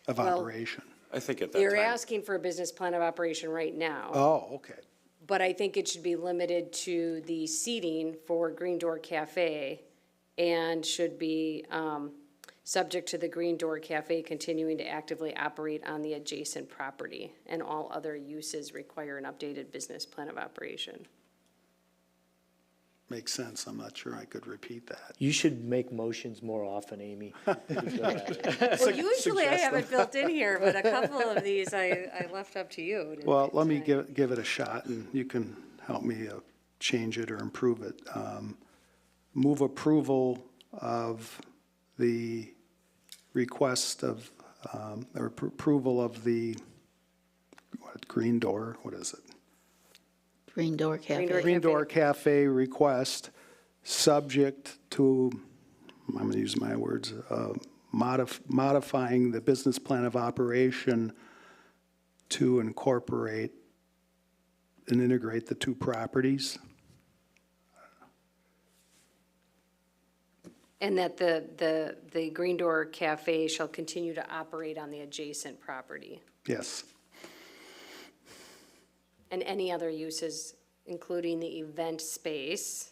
of Well, operation. I think at that You're time, asking for a business plan of operation right now. Oh, okay. But I think it should be limited to the seating for Green Door Cafe and should be subject to the Green Door Cafe continuing to actively operate on the adjacent property, and all other uses require an updated business plan of operation. Makes sense. I'm not sure I could repeat that. You should make motions more often, Amy. Well, usually I have it built in here, but a couple of these I left up to you. Well, let me give it a shot, and you can help me change it or improve it. Move approval of the request of, or approval of the, Green Door, what is it? Green Door Cafe. Green Door Cafe request, subject to, I'm going to use my words, modifying the business plan of operation to incorporate and integrate the two properties. And that the Green Door Cafe shall continue to operate on the adjacent property. Yes. And any other uses, including the event space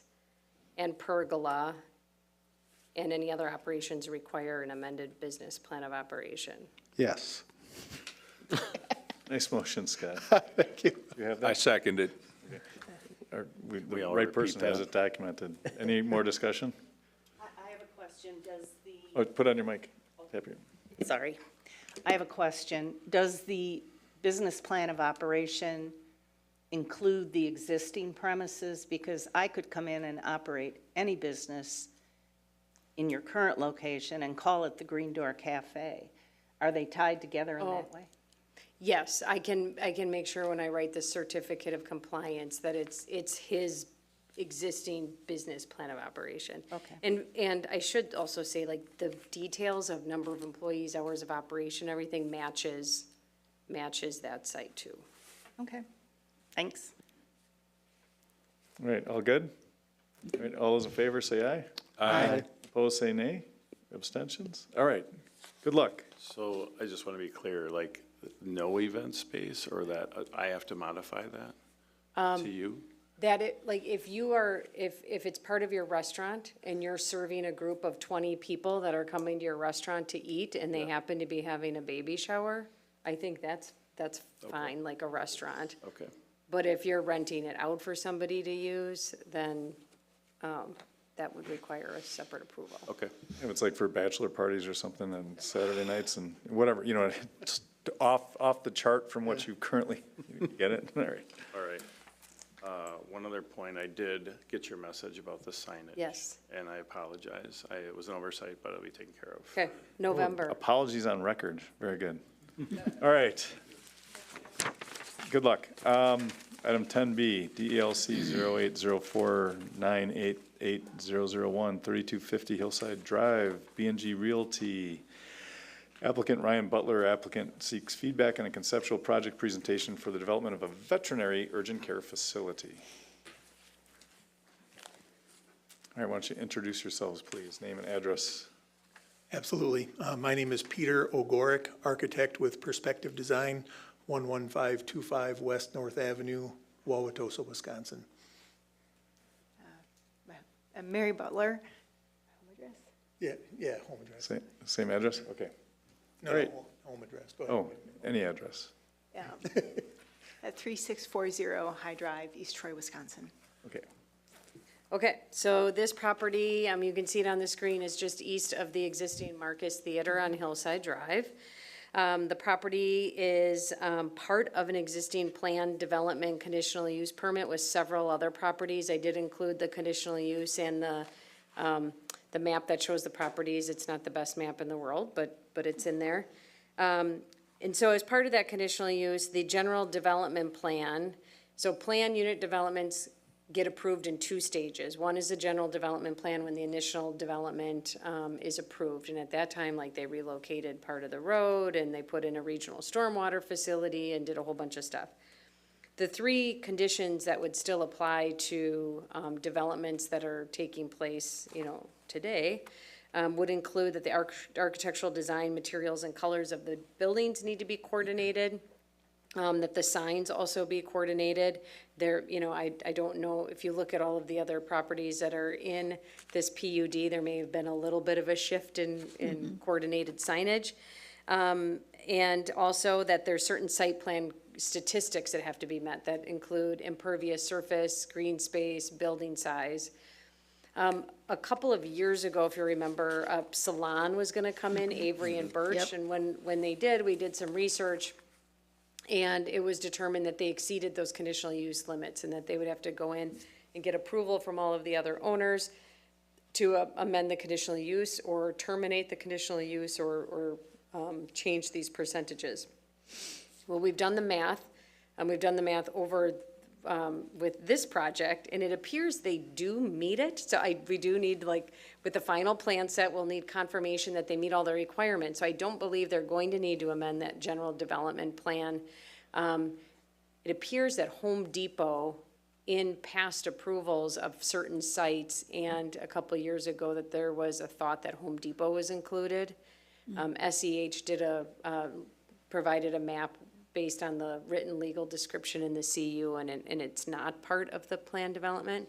and pergola, and any other operations require an amended business plan of operation. Yes. Nice motion, Scott. Thank you. You have I that? second it. Or We the all right repeat person has that. it documented. Any more discussion? I have a question. Does the, Oh, put on your mic. Tap your. sorry, I have a question. Does the business plan of operation include the existing premises? Because I could come in and operate any business in your current location and call it the Green Door Cafe. Are they tied together in that way? Yes, I can make sure when I write the certificate of compliance that it's his existing business plan of operation. Okay. And I should also say, like, the details of number of employees, hours of operation, everything matches that site too. Okay, thanks. All right, all good? All right, all those in favor say aye. Aye. Opposed, say nay. Abstentions? All right, good luck. So I just want to be clear, like, no event space, or that I have to modify that to you? That it, like, if it's part of your restaurant and you're serving a group of 20 people that are coming to your restaurant to eat and they happen to be having a baby shower, I think that's fine, like a restaurant. Okay. But if you're renting it out for somebody to use, then that would require a separate approval. Okay. If it's like for bachelor parties or something on Saturday nights and whatever, you know, it's off the chart from what you currently, you get it? All right. All right. One other point, I did get your message about the signage. Yes. And I apologize. It was an oversight, but it'll be taken care of. Okay, November. Apologies on record. Very good. All right. Good luck. Item 10B, DELC 0804988001, 3250 Hillside Drive, B&G Realty. Applicant Ryan Butler, applicant seeks feedback on a conceptual project presentation for the development of a veterinary urgent care facility. All right, why don't you introduce yourselves, please? Name and address. Absolutely. My name is Peter Ogorick, architect with Perspective Design, 11525 West North Avenue, Wauwatosa, Wisconsin. Mary Butler. Yeah, home address. Same address? Okay. No, Great. home address. Go ahead. Oh, any address. At 3640 High Drive, East Troy, Wisconsin. Okay. Okay, so this property, you can see it on the screen, is just east of the existing Marcus Theater on Hillside Drive. The property is part of an existing planned development conditional use permit with several other properties. I did include the conditional use and the map that shows the properties. It's not the best map in the world, but it's in there. And so as part of that conditional use, the general development plan, so plan unit developments get approved in two stages. One is the general development plan when the initial development is approved. And at that time, like, they relocated part of the road and they put in a regional stormwater facility and did a whole bunch of stuff. The three conditions that would still apply to developments that are taking place, today, would include that the architectural design, materials, and colors of the buildings need to be coordinated, that the signs also be coordinated. I don't know, if you look at all of the other properties that are in this PUD, there may have been a little bit of a shift in coordinated signage. And also that there's certain site plan statistics that have to be met that include impervious surface, green space, building size. A couple of years ago, if you remember, a salon was gonna come in, Avery and Birch, Yep. and when they did, we did some research, and it was determined that they exceeded those conditional use limits and that they would have to go in and get approval from all of the other owners to amend the conditional use or terminate the conditional use or change these percentages. Well, we've done the math, and we've done the math over with this project, and it appears they do meet it. So we do need, like, with the final plan set, we'll need confirmation that they meet all the requirements. So I don't believe they're going to need to amend that general development plan. It appears that Home Depot, in past approvals of certain sites, and a couple of years ago that there was a thought that Home Depot was included. SEH provided a map based on the written legal description in the CU, and it's not part of the plan development.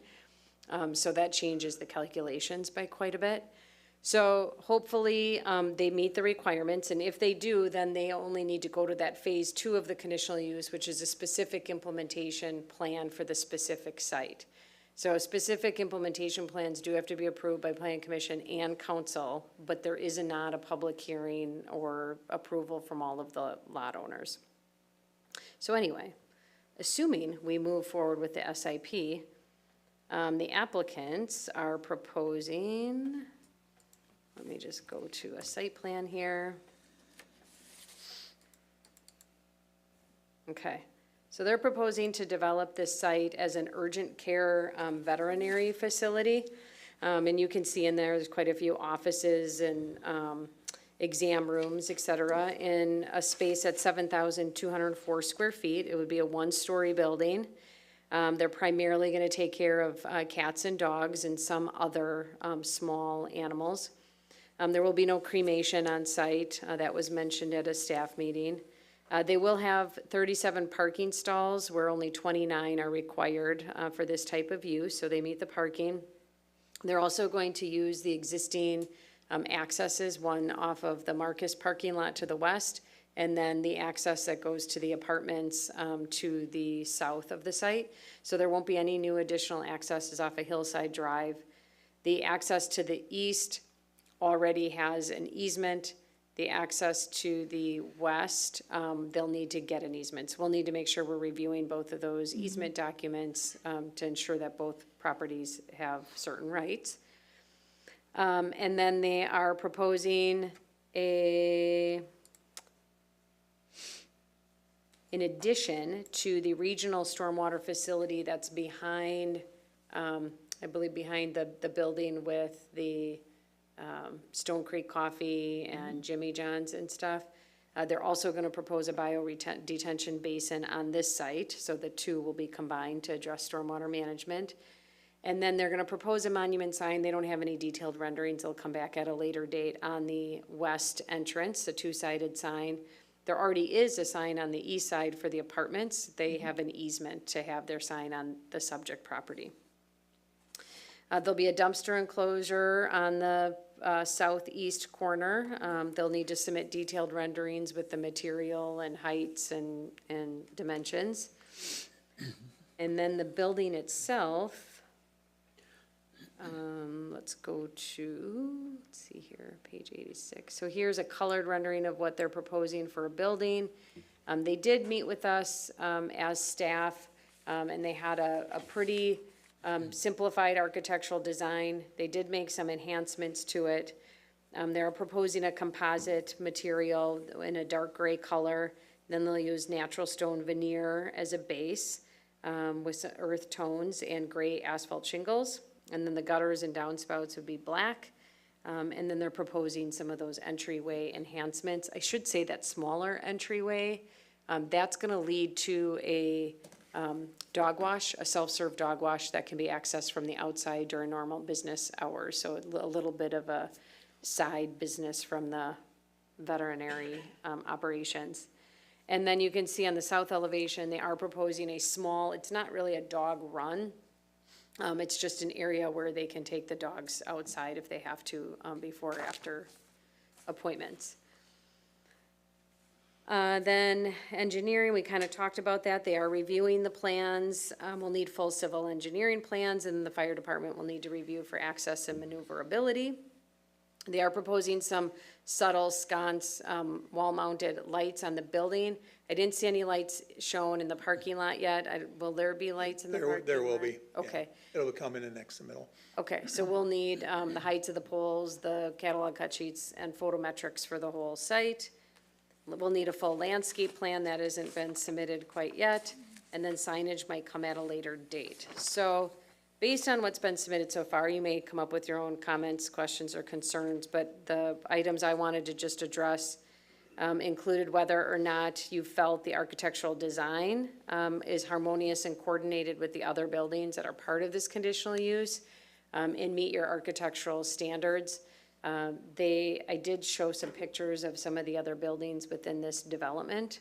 So that changes the calculations by quite a bit. So hopefully, they meet the requirements, and if they do, then they only need to go to that phase 2 of the conditional use, which is a specific implementation plan for the specific site. So specific implementation plans do have to be approved by Plan Commission and Council, but there is not a public hearing or approval from all of the lot owners. So anyway, assuming we move forward with the SIP, the applicants are proposing, let me just go to a site plan here. Okay, so they're proposing to develop this site as an urgent care veterinary facility. And you can see in there's quite a few offices and exam rooms, et cetera, in a space at 7,204 square feet. It would be a one-story building. They're primarily going to take care of cats and dogs and some other small animals. There will be no cremation on site. That was mentioned at a staff meeting. They will have 37 parking stalls where only 29 are required for this type of use, so they meet the parking. They're also going to use the existing accesses, one off of the Marcus parking lot to the west, and then the access that goes to the apartments to the south of the site. So there won't be any new additional accesses off of Hillside Drive. The access to the east already has an easement. The access to the west, they'll need to get an easement. So we'll need to make sure we're reviewing both of those easement documents to ensure that both properties have certain rights. And then they are proposing in addition to the regional stormwater facility that's behind, I believe behind the building with the Stone Creek Coffee and Jimmy John's and stuff. They're also going to propose a detention basin on this site, so the two will be combined to address stormwater management. And then they're going to propose a monument sign. They don't have any detailed renderings. They'll come back at a later date on the west entrance, a two-sided sign. There already is a sign on the east side for the apartments. They have an easement to have their sign on the subject property. There'll be a dumpster enclosure on the southeast corner. They'll need to submit detailed renderings with the material and heights and dimensions. And then the building itself, let's go to, let's see here, page 86. So here's a colored rendering of what they're proposing for a building. They did meet with us as staff, and they had a pretty simplified architectural design. They did make some enhancements to it. They're proposing a composite material in a dark gray color. Then they'll use natural stone veneer as a base. with some earth tones and gray asphalt shingles. And then the gutters and downspouts would be black. And then they're proposing some of those entryway enhancements. I should say that smaller entryway, that's gonna lead to a dog wash, a self-serve dog wash that can be accessed from the outside during normal business hours. So a little bit of a side business from the veterinary operations. And then you can see on the south elevation, they are proposing a small, it's not really a dog run. It's just an area where they can take the dogs outside if they have to, before or after appointments. Then engineering, we kind of talked about that. They are reviewing the plans. We'll need full civil engineering plans, and the fire department will need to review for access and maneuverability. They are proposing some subtle sconce, wall-mounted lights on the building. I didn't see any lights shown in the parking lot yet. Will there be lights in the parking lot? There will be. yeah. Okay. It'll come in the next submittal. Okay, so we'll need the heights of the poles, the catalog cut sheets, and photometrics for the whole site. We'll need a full landscape plan that hasn't been submitted quite yet, and then signage might come at a later date. So based on what's been submitted so far, you may come up with your own comments, questions, or concerns, but the items I wanted to just address included whether or not you felt the architectural design is harmonious and coordinated with the other buildings that are part of this conditional use and meet your architectural standards. I did show some pictures of some of the other buildings within this development.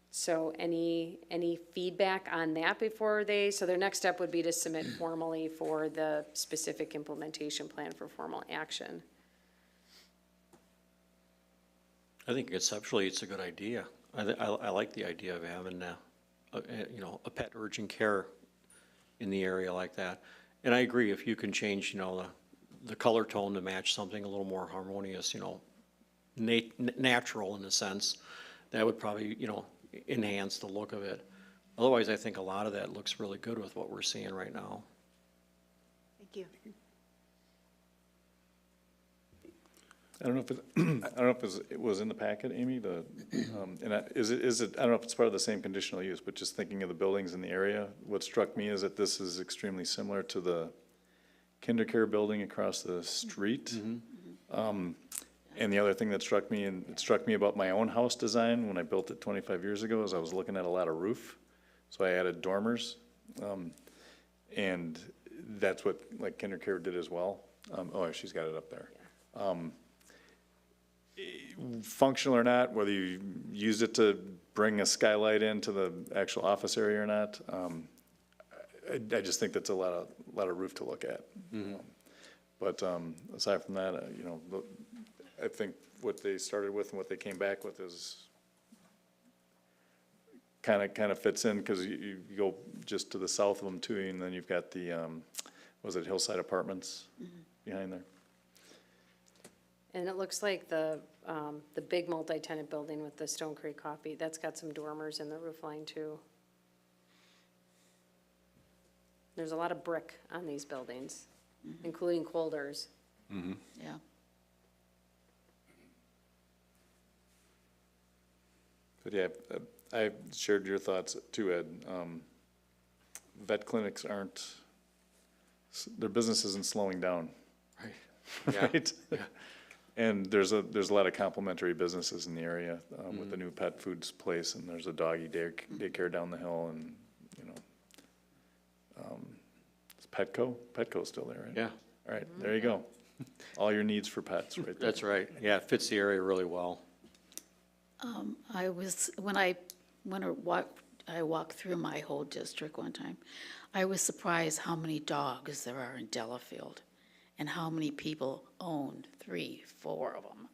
So any feedback on that before so their next step would be to submit formally for the specific implementation plan for formal action. I think conceptually, it's a good idea. I like the idea of having, a pet urgent care in the area like that. And I agree, if you can change, the color tone to match something a little more harmonious, natural in a sense, that would probably, enhance the look of it. Otherwise, I think a lot of that looks really good with what we're seeing right now. Thank you. I don't know if it was in the packet, Amy, is it, I don't know if it's part of the same conditional use, but just thinking of the buildings in the area, what struck me is that this is extremely similar to the KinderCare building across the street. And the other thing that struck me, and it struck me about my own house design when I built it 25 years ago, is I was looking at a lot of roof. So I added dormers. And that's what, like, KinderCare did as well. Oh, she's got it up there. Functional or not, whether you use it to bring a skylight into the actual office area or not, I just think that's a lot of roof to look at. But aside from that, I think what they started with and what they came back with is kind of fits in, because you go just to the south of them too, and then you've got the was it Hillside Apartments behind there. And it looks like the big multi-tenant building with the Stone Creek Coffee, that's got some dormers in the roof line too. There's a lot of brick on these buildings, including Colders. Yeah. But yeah, I shared your thoughts too, Ed. Vet clinics their business isn't slowing down. Right. Yeah. Right? Yeah. And there's a lot of complementary businesses in the area, with the new pet foods place, and there's a doggy daycare down the hill, and, it's Petco? Petco's still there, right? Yeah. All right, there you go. All your needs for pets, right there. That's right. Yeah, it fits the area really well. When I walked through my whole district one time, I was surprised how many dogs there are in Delafield and how many people own 3, 4 of them.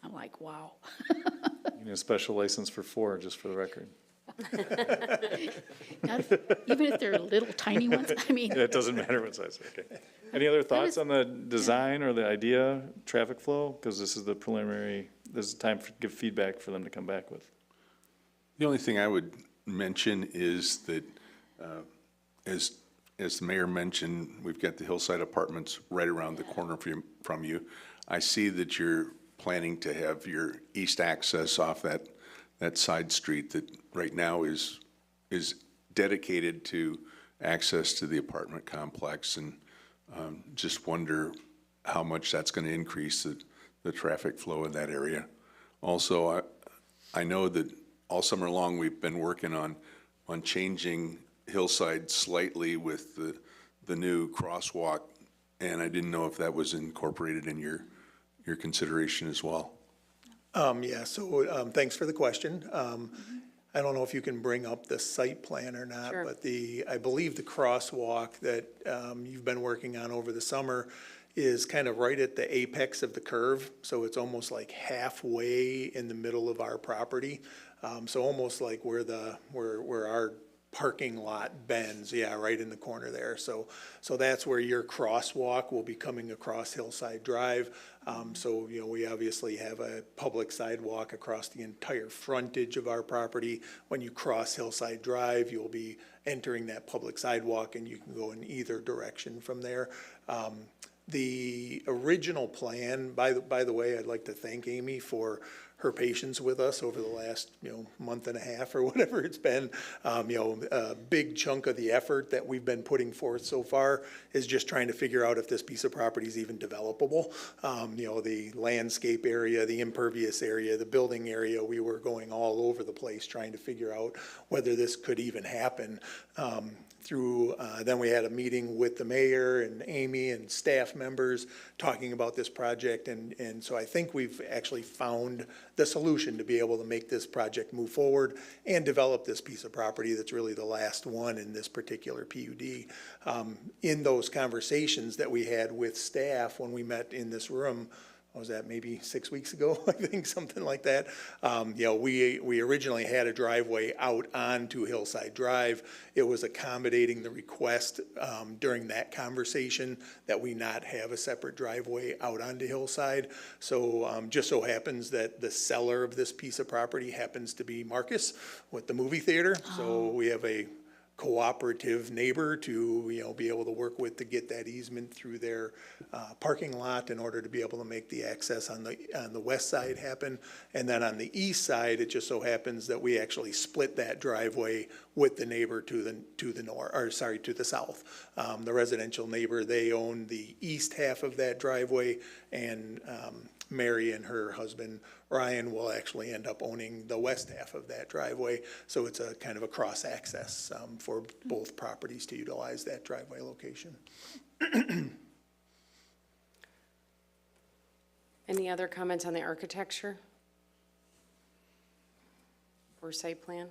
I'm like, wow. You need a special license for 4, just for the record. Even if they're little tiny ones, I mean. It doesn't matter what size, okay. Any other thoughts on the design or the idea, traffic flow? Because this is the preliminary, this is time to give feedback for them to come back with. The only thing I would mention is that, as the mayor mentioned, we've got the Hillside Apartments right around the corner from you. I see that you're planning to have your east access off that side street that right now is is dedicated to access to the apartment complex, and just wonder how much that's going to increase the traffic flow in that area. Also, I know that all summer long, we've been working on changing Hillside slightly with the new crosswalk, and I didn't know if that was incorporated in your consideration as well. Yeah, so thanks for the question. I don't know if you can bring up the site plan or not, Sure. but I believe the crosswalk that you've been working on over the summer is kind of right at the apex of the curve, so it's almost like halfway in the middle of our property. So almost like where our parking lot bends, yeah, right in the corner there. So that's where your crosswalk will be coming across Hillside Drive. So, you know, we obviously have a public sidewalk across the entire frontage of our property. When you cross Hillside Drive, you'll be entering that public sidewalk, and you can go in either direction from there. The original plan, by the way, I'd like to thank Amy for her patience with us over the last, month and a half or whatever it's been. A big chunk of the effort that we've been putting forth so far is just trying to figure out if this piece of property is even developable. The landscape area, the impervious area, the building area, we were going all over the place trying to figure out whether this could even happen. Then we had a meeting with the mayor and Amy and staff members talking about this project, and so I think we've actually found the solution to be able to make this project move forward and develop this piece of property that's really the last one in this particular PUD. In those conversations that we had with staff when we met in this room, what was that, maybe 6 weeks ago, I think, something like that. We originally had a driveway out onto Hillside Drive. It was accommodating the request during that conversation that we not have a separate driveway out onto Hillside. So just so happens that the seller of this piece of property happens to be Marcus with the movie theater. So we have a cooperative neighbor to, be able to work with to get that easement through their parking lot in order to be able to make the access on the west side happen. And then on the east side, it just so happens that we actually split that driveway with the neighbor to the south. The residential neighbor, they own the east half of that driveway, and Mary and her husband Ryan will actually end up owning the west half of that driveway. So it's a kind of a cross access for both properties to utilize that driveway location. Any other comments on the architecture or site plan?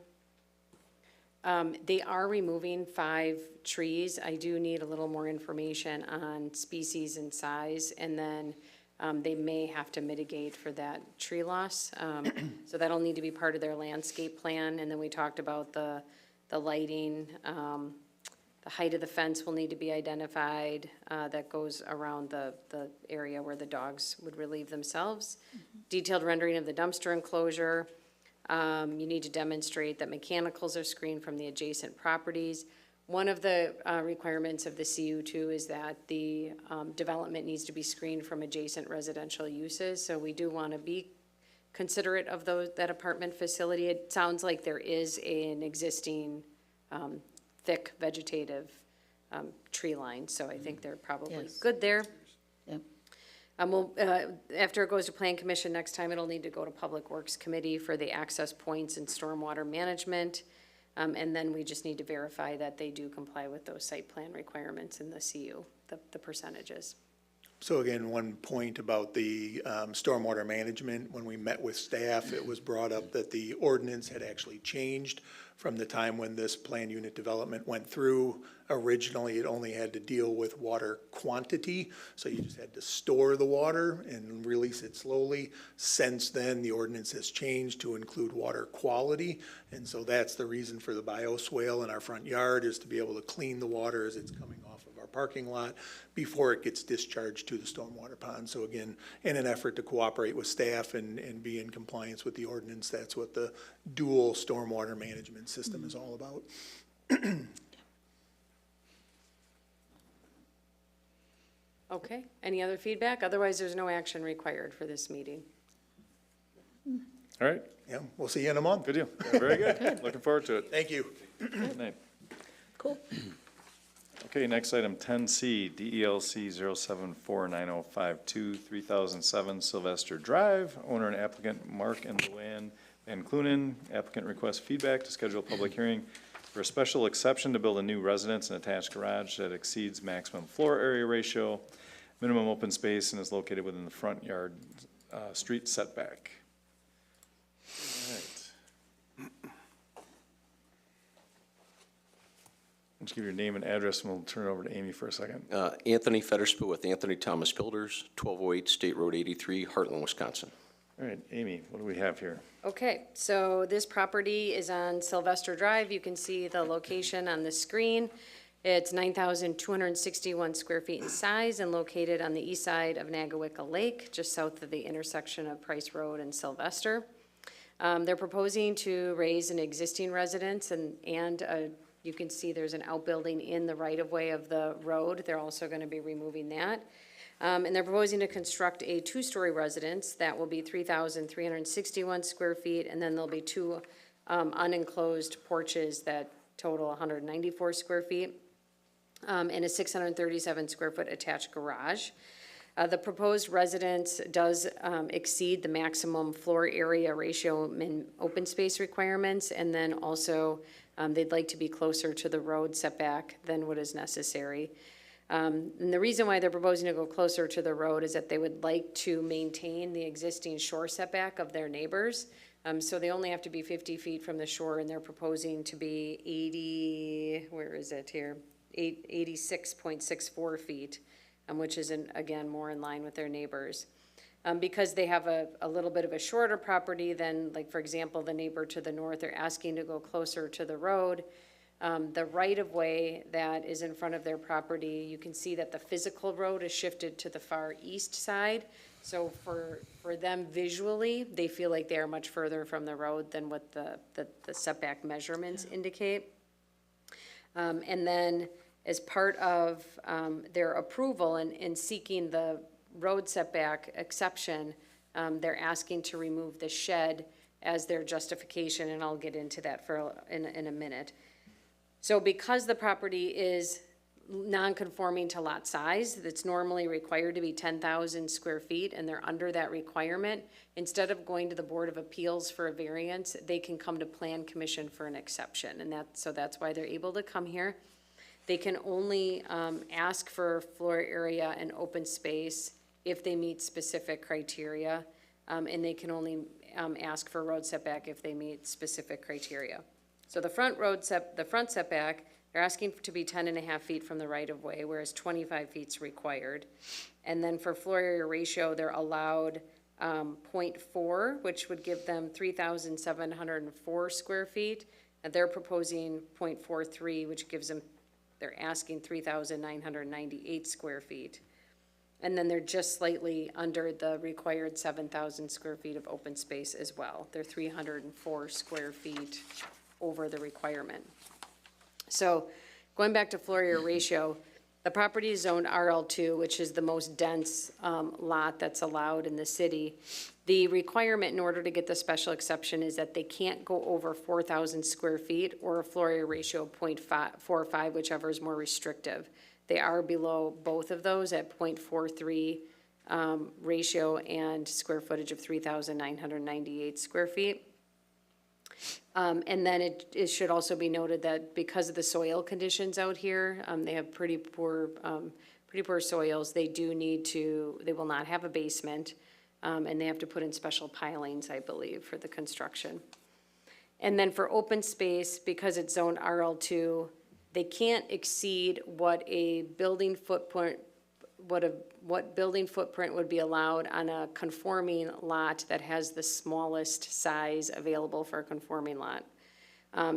They are removing 5 trees. I do need a little more information on species and size, and then they may have to mitigate for that tree loss. So that'll need to be part of their landscape plan. And then we talked about the lighting. The height of the fence will need to be identified that goes around the area where the dogs would relieve themselves. Detailed rendering of the dumpster enclosure. You need to demonstrate that mechanicals are screened from the adjacent properties. One of the requirements of the CU2 is that the development needs to be screened from adjacent residential uses. So we do want to be considerate of that apartment facility. It sounds like there is an existing thick vegetative tree line, so I think they're probably good there. Yep. After it goes to Plan Commission next time, it'll need to go to Public Works Committee for the access points and stormwater management. And then we just need to verify that they do comply with those site plan requirements in the CU, the percentages. So again, one point about the stormwater management, when we met with staff, it was brought up that the ordinance had actually changed from the time when this plan unit development went through. Originally, it only had to deal with water quantity, so you just had to store the water and release it slowly. Since then, the ordinance has changed to include water quality, and so that's the reason for the bioswale in our front yard, is to be able to clean the water as it's coming off of our parking lot before it gets discharged to the stormwater pond. So again, in an effort to cooperate with staff and be in compliance with the ordinance, that's what the dual stormwater management system is all about. Okay, any other feedback? Otherwise, there's no action required for this meeting. All right, Yeah, we'll see you in a month. good deal. Very good. Looking forward to it. Thank you. Good night. Cool. Okay, next item, 10C, DELC 0749052, 3007 Sylvester Drive. Owner and applicant Mark and Luann Van Clunen. Applicant requests feedback to schedule a public hearing for a special exception to build a new residence and attached garage that exceeds maximum floor area ratio, minimum open space, and is located within the front yard street setback. All right. Just give your name and address, and we'll turn it over to Amy for a second. Anthony Federspiel with Anthony Thomas Builders, 1208 State Road 83, Heartland, Wisconsin. All right, Amy, what do we have here? Okay, so this property is on Sylvester Drive. You can see the location on the screen. It's 9,261 square feet in size and located on the east side of Nagawicca Lake, just south of the intersection of Price Road and Sylvester. They're proposing to raise an existing residence and you can see there's an outbuilding in the right-of-way of the road. They're also going to be removing that. And they're proposing to construct a two-story residence that will be 3,361 square feet, and then there'll be two unenclosed porches that total 194 square feet, and a 637 square foot attached garage. The proposed residence does exceed the maximum floor area ratio and open space requirements, and then also they'd like to be closer to the road setback than what is necessary. And the reason why they're proposing to go closer to the road is that they would like to maintain the existing shore setback of their neighbors. So they only have to be 50 feet from the shore, and they're proposing to be 86.64 feet, which is, again, more in line with their neighbors. Because they have a little bit of a shorter property than, like, for example, the neighbor to the north, they're asking to go closer to the road. The right-of-way that is in front of their property, you can see that the physical road is shifted to the far east side. So for them visually, they feel like they are much further from the road than what the setback measurements indicate. And then as part of their approval and seeking the road setback exception, they're asking to remove the shed as their justification, and I'll get into that in a minute. So because the property is non-conforming to lot size, that's normally required to be 10,000 square feet, and they're under that requirement, instead of going to the Board of Appeals for a variance, they can come to Plan Commission for an exception, and so that's why they're able to come here. They can only ask for floor area and open space if they meet specific criteria, and they can only ask for road setback if they meet specific criteria. So the front setback, they're asking to be 10.5 feet from the right-of-way, whereas 25 feet is required. And then for floor area ratio, they're allowed 0.4, which would give them 3,704 square feet. And they're proposing 0.43, which gives them, they're asking 3,998 square feet. And then they're just slightly under the required 7,000 square feet of open space as well. They're 304 square feet over the requirement. So going back to floor area ratio, the property is zoned RL2, which is the most dense lot that's allowed in the city. The requirement in order to get the special exception is that they can't go over 4,000 square feet or a floor area ratio of 0.45, whichever is more restrictive. They are below both of those at 0.43 ratio and square footage of 3,998 square feet. And then it should also be noted that because of the soil conditions out here, they have pretty poor soils. They will not have a basement, and they have to put in special pilings, I believe, for the construction. And then for open space, because it's zoned RL2, they can't exceed what building footprint would be allowed on a conforming lot that has the smallest size available for a conforming lot.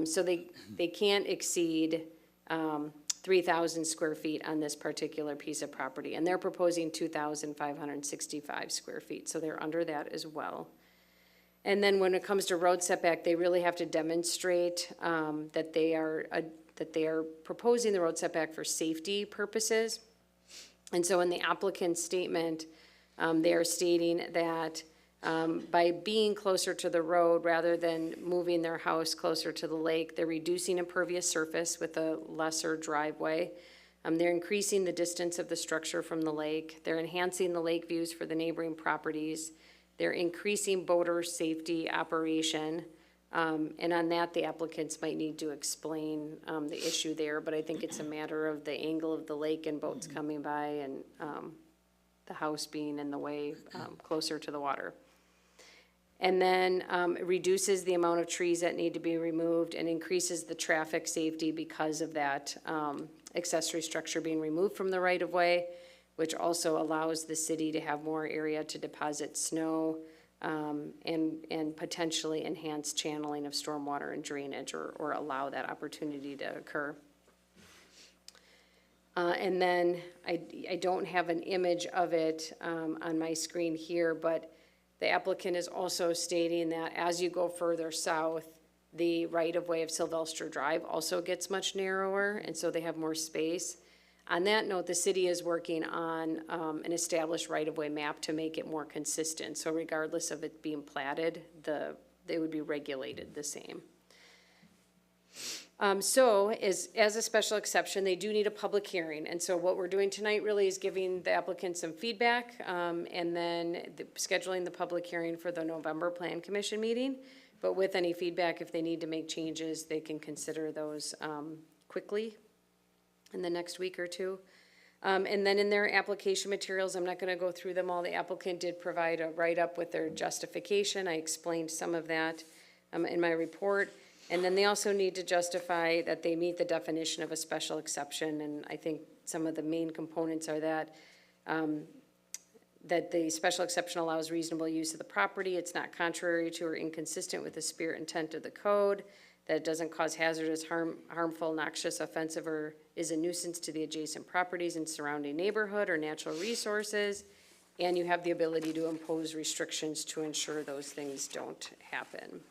So they can't exceed 3,000 square feet on this particular piece of property, and they're proposing 2,565 square feet, so they're under that as well. And then when it comes to road setback, they really have to demonstrate that they are proposing the road setback for safety purposes. And so in the applicant's statement, they are stating that By being closer to the road rather than moving their house closer to the lake, they're reducing impervious surface with a lesser driveway. They're increasing the distance of the structure from the lake. They're enhancing the lake views for the neighboring properties. They're increasing boater safety operation. And on that, the applicants might need to explain the issue there, but I think it's a matter of the angle of the lake and boats coming by and the house being in the way closer to the water. And then it reduces the amount of trees that need to be removed and increases the traffic safety because of that accessory structure being removed from the right-of-way, which also allows the city to have more area to deposit snow and potentially enhance channeling of stormwater and drainage or allow that opportunity to occur. And then I don't have an image of it on my screen here, but the applicant is also stating that as you go further south, the right-of-way of Sylvester Drive also gets much narrower, and so they have more space. On that note, the city is working on an established right-of-way map to make it more consistent. So regardless of it being platted, they would be regulated the same. So as a special exception, they do need a public hearing. And so what we're doing tonight really is giving the applicant some feedback and then scheduling the public hearing for the November Plan Commission meeting. But with any feedback, if they need to make changes, they can consider those quickly in the next week or two. And then in their application materials, I'm not going to go through them all. The applicant did provide a write-up with their justification. I explained some of that in my report. And then they also need to justify that they meet the definition of a special exception. And I think some of the main components are that that the special exception allows reasonable use of the property. It's not contrary to or inconsistent with the spirit and intent of the code, that it doesn't cause hazardous, harmful, noxious, offensive, or is a nuisance to the adjacent properties and surrounding neighborhood or natural resources, and you have the ability to impose restrictions to ensure those things don't happen.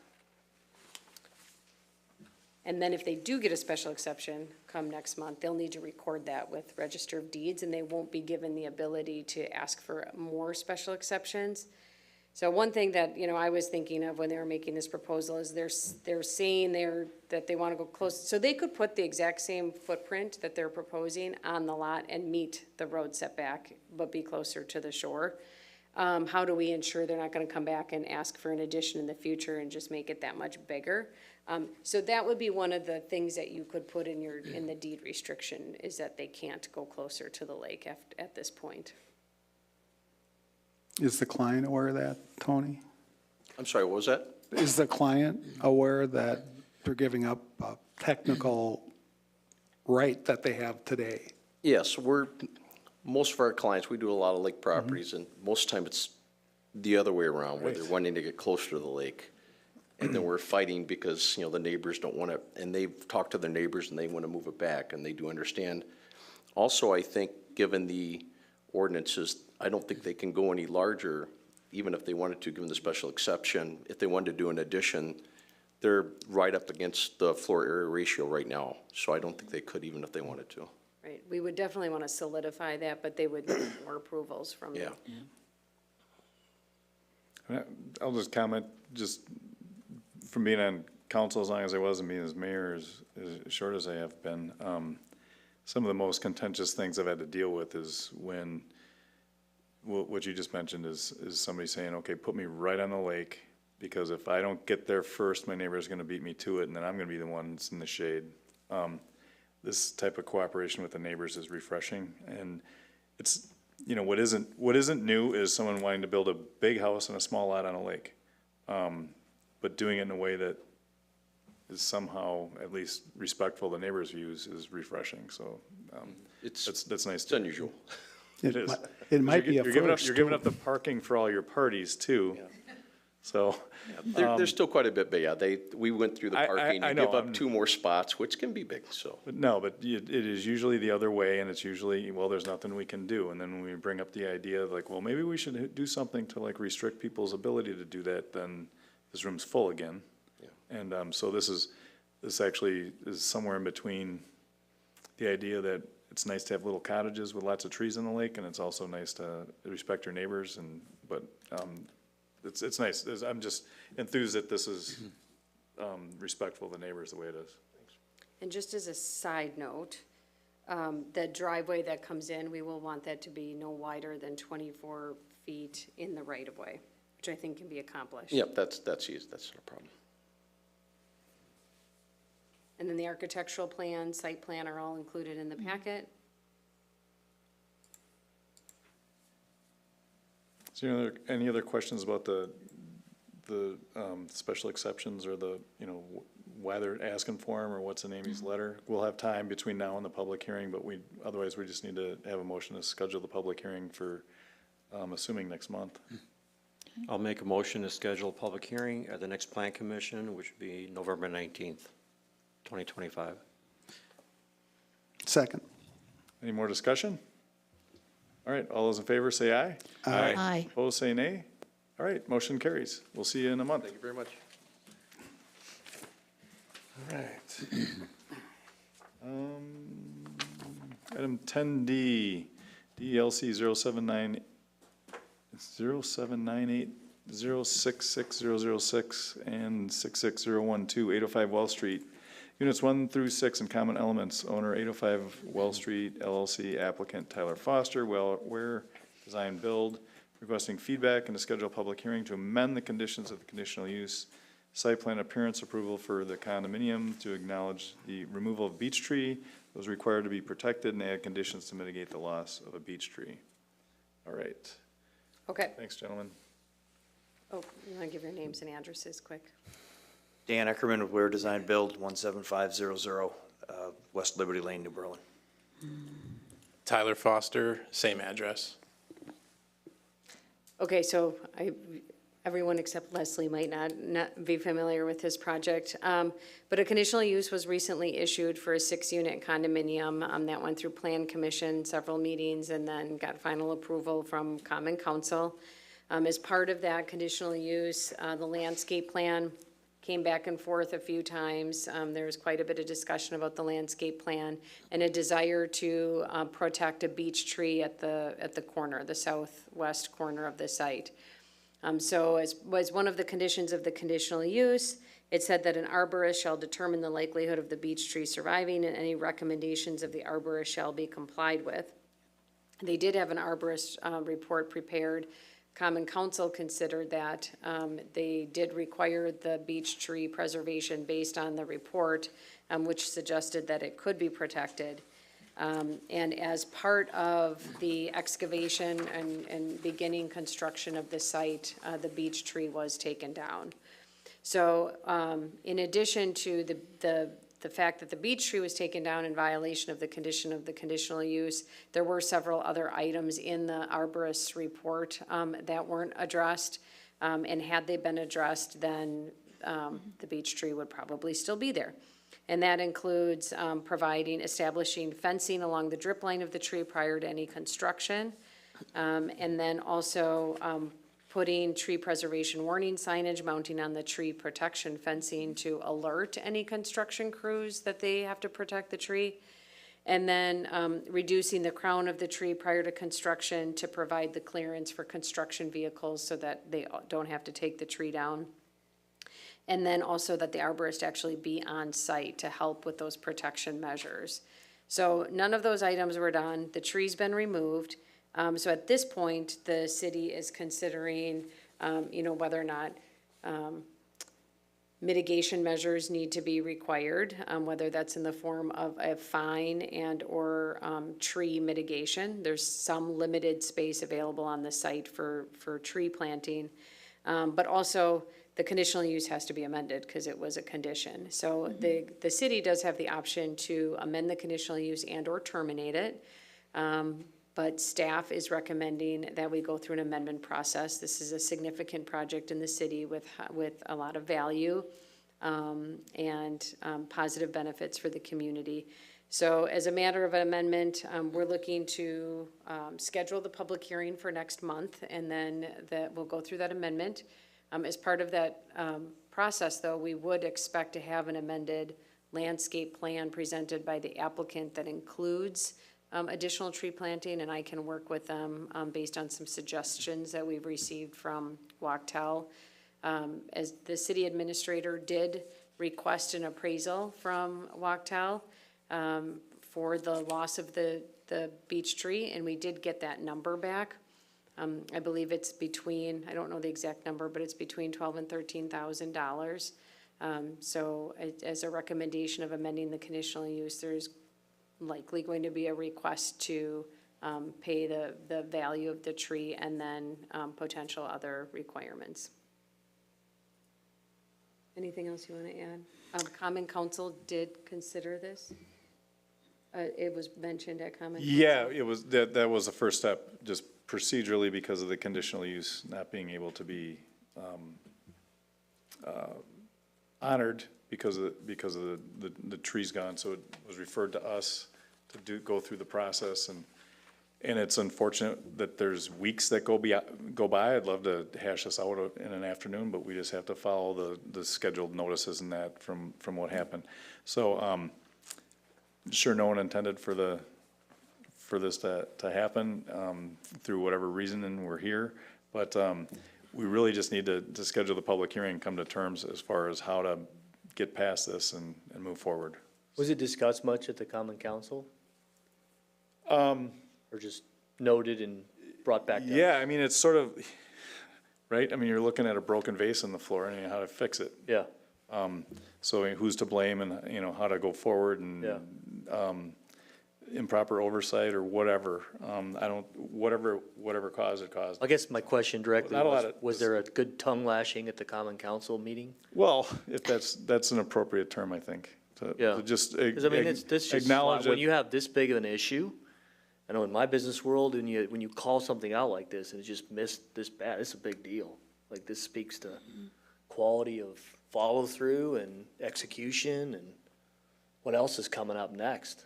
And then if they do get a special exception come next month, they'll need to record that with Register of Deeds, and they won't be given the ability to ask for more special exceptions. So one thing that, you know, I was thinking of when they were making this proposal is they're saying that they want to go close. So they could put the exact same footprint that they're proposing on the lot and meet the road setback, but be closer to the shore. How do we ensure they're not going to come back and ask for an addition in the future and just make it that much bigger? So that would be one of the things that you could put in the deed restriction, is that they can't go closer to the lake at this point. Is the client aware of that, Tony? I'm sorry, what was that? Is the client aware that they're giving up a technical right that they have today? Yes, most of our clients, we do a lot of lake properties, and most of the time it's the other way around, where they're wanting to get closer to the lake. And then we're fighting because, you know, the neighbors don't want to, and they've talked to their neighbors and they want to move it back, and they do understand. Also, I think, given the ordinances, I don't think they can go any larger, even if they wanted to, given the special exception. If they wanted to do an addition, they're right up against the floor area ratio right now, so I don't think they could, even if they wanted to. Right, we would definitely want to solidify that, but they would need more approvals from you. I'll just comment, just from being on council as long as I was and being as mayor as short as I have been, some of the most contentious things I've had to deal with is when, what you just mentioned is somebody saying, okay, put me right on the lake, because if I don't get there first, my neighbor's gonna beat me to it, and then I'm gonna be the one that's in the shade. This type of cooperation with the neighbors is refreshing, and it's, you know, what isn't new is someone wanting to build a big house and a small lot on a lake. But doing it in a way that is somehow at least respectful of the neighbors' views is refreshing, so, that's nice. It's unusual. It is. It might be a first. You're giving up the parking for all your parties too, so. There's still quite a bit, but yeah, we went through the parking, I you know, give up 2 more spots, which can be big, so. But it is usually the other way, and it's usually, well, there's nothing we can do, and then when we bring up the idea of like, well, maybe we should do something to like restrict people's ability to do that, then this room's full again. Yeah. And so this actually is somewhere in between the idea that it's nice to have little cottages with lots of trees in the lake, and it's also nice to respect your neighbors, but it's nice. I'm just enthused that this is respectful of the neighbors the way it is. And just as a side note, the driveway that comes in, we will want that to be no wider than 24 feet in the right-of-way, which I think can be accomplished. Yep, that's easy, that's not a problem. And then the architectural plan, site plan are all included in the packet. Is there any other questions about the special exceptions or the, you know, why they're asking for them or what's in Amy's letter? We'll have time between now and the public hearing, but otherwise we just need to have a motion to schedule the public hearing for, assuming next month. I'll make a motion to schedule a public hearing at the next plan commission, which would be November 19th, 2025. Second. Any more discussion? All right, all those in favor say aye. Aye. Aye. Opposed, say nay. All right, motion carries. We'll see you in a month. Thank you very much. All right. Item 10D, DLC 0798 066006 and 66012, 805 Wall Street. Units 1 through 6 in common elements. Owner 805 Wall Street LLC. Applicant Tyler Foster. Ware Design Build. Requesting feedback and to schedule a public hearing to amend the conditions of the conditional use site plan appearance approval for the condominium to acknowledge the removal of beech tree that was required to be protected and add conditions to mitigate the loss of a beech tree. All right. Okay. Thanks, gentlemen. Oh, you want to give your names and addresses quick? Dan Eckerman with Ware Design Build, 17500 West Liberty Lane, New Berlin. Tyler Foster, same address. Okay, so everyone except Leslie might not be familiar with this project. But a conditional use was recently issued for a 6-unit condominium that went through Plan Commission, several meetings, and then got final approval from Common Council. As part of that conditional use, the landscape plan came back and forth a few times. There was quite a bit of discussion about the landscape plan and a desire to protect a beech tree at the corner, the southwest corner of the site. So as was one of the conditions of the conditional use, it said that an arborist shall determine the likelihood of the beech tree surviving and any recommendations of the arborist shall be complied with. They did have an arborist report prepared. Common Council considered that. They did require the beech tree preservation based on the report, which suggested that it could be protected. And as part of the excavation and beginning construction of the site, the beech tree was taken down. So in addition to the fact that the beech tree was taken down in violation of the condition of the conditional use, there were several other items in the arborist's report that weren't addressed. And had they been addressed, then the beech tree would probably still be there. And that includes establishing fencing along the drip line of the tree prior to any construction. And then also putting tree preservation warning signage, mounting on the tree protection fencing to alert any construction crews that they have to protect the tree. And then reducing the crown of the tree prior to construction to provide the clearance for construction vehicles so that they don't have to take the tree down. And then also that the arborist actually be on site to help with those protection measures. So none of those items were done. The tree's been removed. So at this point, the city is considering, whether or not mitigation measures need to be required, whether that's in the form of a fine and/or tree mitigation. There's some limited space available on the site for tree planting, but also the conditional use has to be amended because it was a condition. So the city does have the option to amend the conditional use and/or terminate it. But staff is recommending that we go through an amendment process. This is a significant project in the city with a lot of value and positive benefits for the community. So as a matter of amendment, we're looking to schedule the public hearing for next month, and then we'll go through that amendment. As part of that process, though, we would expect to have an amended landscape plan presented by the applicant that includes additional tree planting, and I can work with them based on some suggestions that we've received from Wachtell. As the city administrator did request an appraisal from Wachtell for the loss of the beech tree, and we did get that number back. I believe it's between, I don't know the exact number, but it's between $12,000 and $13,000. So as a recommendation of amending the conditional use, there's likely going to be a request to pay the value of the tree and then potential other requirements. Anything else you want to add? Common Council did consider this? It was mentioned at Common Council? Yeah, it was, that was the first step, just procedurally because of the conditional use not being able to be honored because of the tree's gone. So it was referred to us to go through the process, and it's unfortunate that there's weeks that go by. I'd love to hash this out in an afternoon, but we just have to follow the scheduled notices and that from what happened. So, sure, no one intended for this to happen, through whatever reason, and we're here. But, we really just need to schedule the public hearing and come to terms as far as how to get past this and move forward. Was it discussed much at the Common Council? Or just noted and brought back down? Yeah, I mean, it's sort of, right? I mean, you're looking at a broken vase on the floor and how to fix it. Yeah. So who's to blame and, how to go forward and, improper oversight or whatever. Whatever cause it caused. I guess my question directly Not a lot was there a good tongue lashing at the Common Council meeting? Well, if that's an appropriate term, I think, to just 'Cause I mean, it's just, acknowledge when it. you have this big of an issue, I know in my business world, when you call something out like this and it's just missed this bad, it's a big deal. Like, this speaks to quality of follow through and execution and what else is coming up next,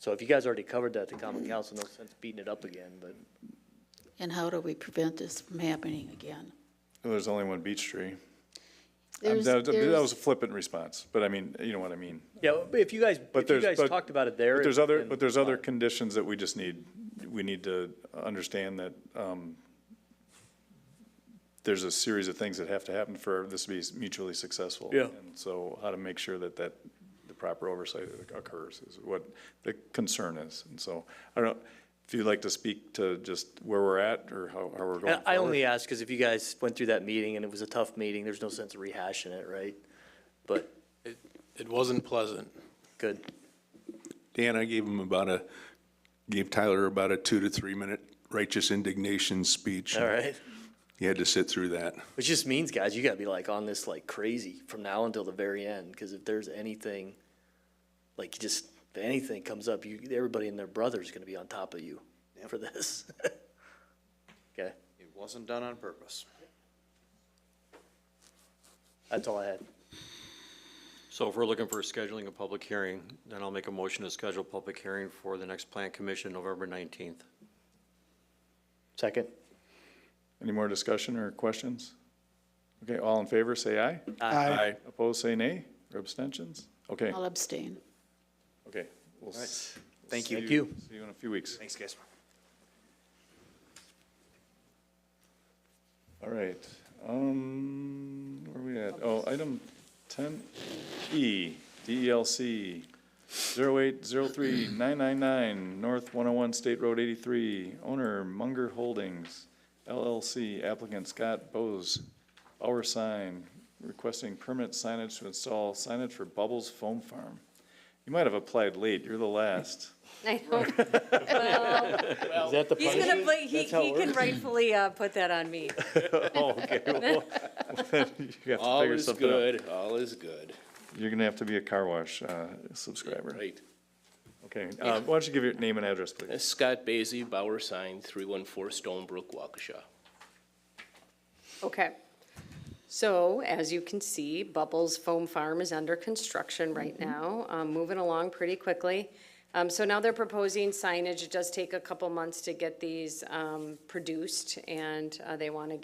So if you guys already covered that at the Common Council, no sense beating it up again, but. And how do we prevent this from happening again? Well, there's only one beech tree. There's- That there's- was a flippant response, but I mean, you know what I mean. Yeah, but if you guys talked about it there. But there's other conditions that we need to understand that, there's a series of things that have to happen for this to be mutually successful. Yeah. And so how to make sure that the proper oversight occurs is what the concern is. And so, I don't know, if you'd like to speak to just where we're at or how we're going I forward. only ask because if you guys went through that meeting and it was a tough meeting, there's no sense of rehashing it, right? But. It wasn't pleasant. Good. Dan, I gave Tyler about a 2 to 3 minute righteous indignation speech. All right. He had to sit through that. Which just means, guys, you gotta be like on this like crazy from now until the very end, because if there's anything, like if anything comes up, everybody and their brother's gonna be on top of you for this. Okay. It wasn't done on purpose. That's all I had. So if we're looking for scheduling a public hearing, then I'll make a motion to schedule a public hearing for the next Plan Commission, November 19th. Second. Any more discussion or questions? Okay, all in favor, say aye. Aye. Opposed, say nay, or abstentions? Okay, I'll abstain. okay. We'll All right. Thank you. see Thank you. See you in a few weeks. Thanks, guys. All right, where are we at? Oh, item 10E, DLC 0803999, North 101 State Road 83, owner Munger Holdings, LLC, applicant Scott Bose, Bauer Sign, requesting permanent signage to install signage for Bubbles Foam Farm. You might have applied late, you're the last. I know. Is that the He's punishment? gonna play, he That's how it can works? rightfully put that on me. Oh, okay, well, then you have to All figure is something out. good, all is good. You're gonna have to be a car wash subscriber. Right. Okay, why don't you give your name and address, please? Scott Basie, Bauer Sign, 314 Stonebrook, Waukesha. Okay. So as you can see, Bubbles Foam Farm is under construction right now, moving along pretty quickly. So now they're proposing signage. It does take a couple months to get these produced, and they want to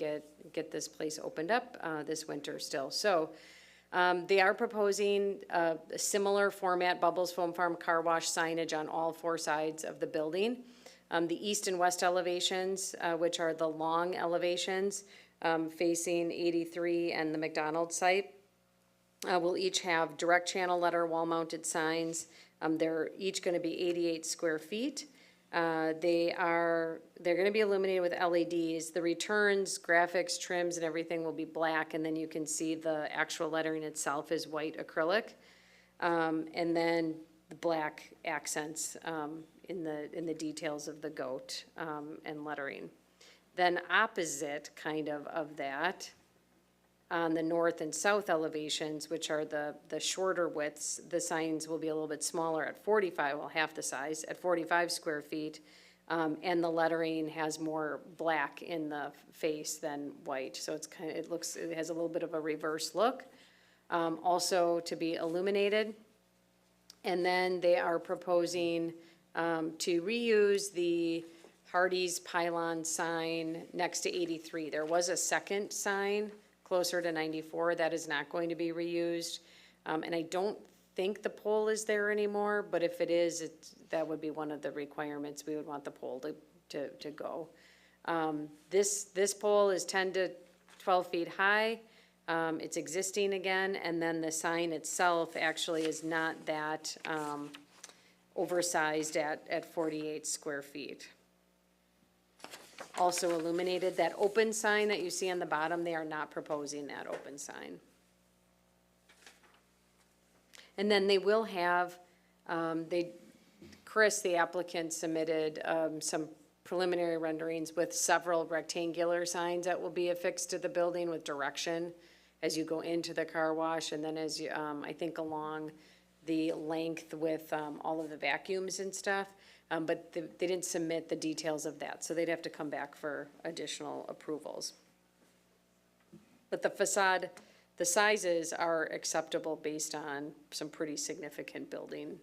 get this place opened up this winter still. So They are proposing a similar format Bubbles Foam Farm car wash signage on all four sides of the building. The east and west elevations, which are the long elevations facing 83 and the McDonald's site, will each have direct channel letter wall-mounted signs. They're each going to be 88 square feet. They're going to be illuminated with LEDs. The returns, graphics, trims, and everything will be black, and then you can see the actual lettering itself is white acrylic. And then the black accents in the details of the goat and lettering. Then opposite kind of that, on the north and south elevations, which are the shorter widths, the signs will be a little bit smaller at 45, well, half the size, at 45 square feet. And the lettering has more black in the face than white. So it's it has a little bit of a reverse look. Also to be illuminated. And then they are proposing to reuse the Hardee's pylon sign next to 83. There was a second sign closer to 94 that is not going to be reused. And I don't think the pole is there anymore, but if it is, that would be one of the requirements. We would want the pole to go. This pole is 10 to 12 feet high. It's existing again, and then the sign itself actually is not that oversized at 48 square feet. Also illuminated, that open sign that you see on the bottom, they are not proposing that open sign. And then they will have, Chris, the applicant, submitted some preliminary renderings with several rectangular signs that will be affixed to the building with direction as you go into the car wash, and then as you, I think along the length with all of the vacuums and stuff. But they didn't submit the details of that, so they'd have to come back for additional approvals. But the facade, the sizes are acceptable based on some pretty significant building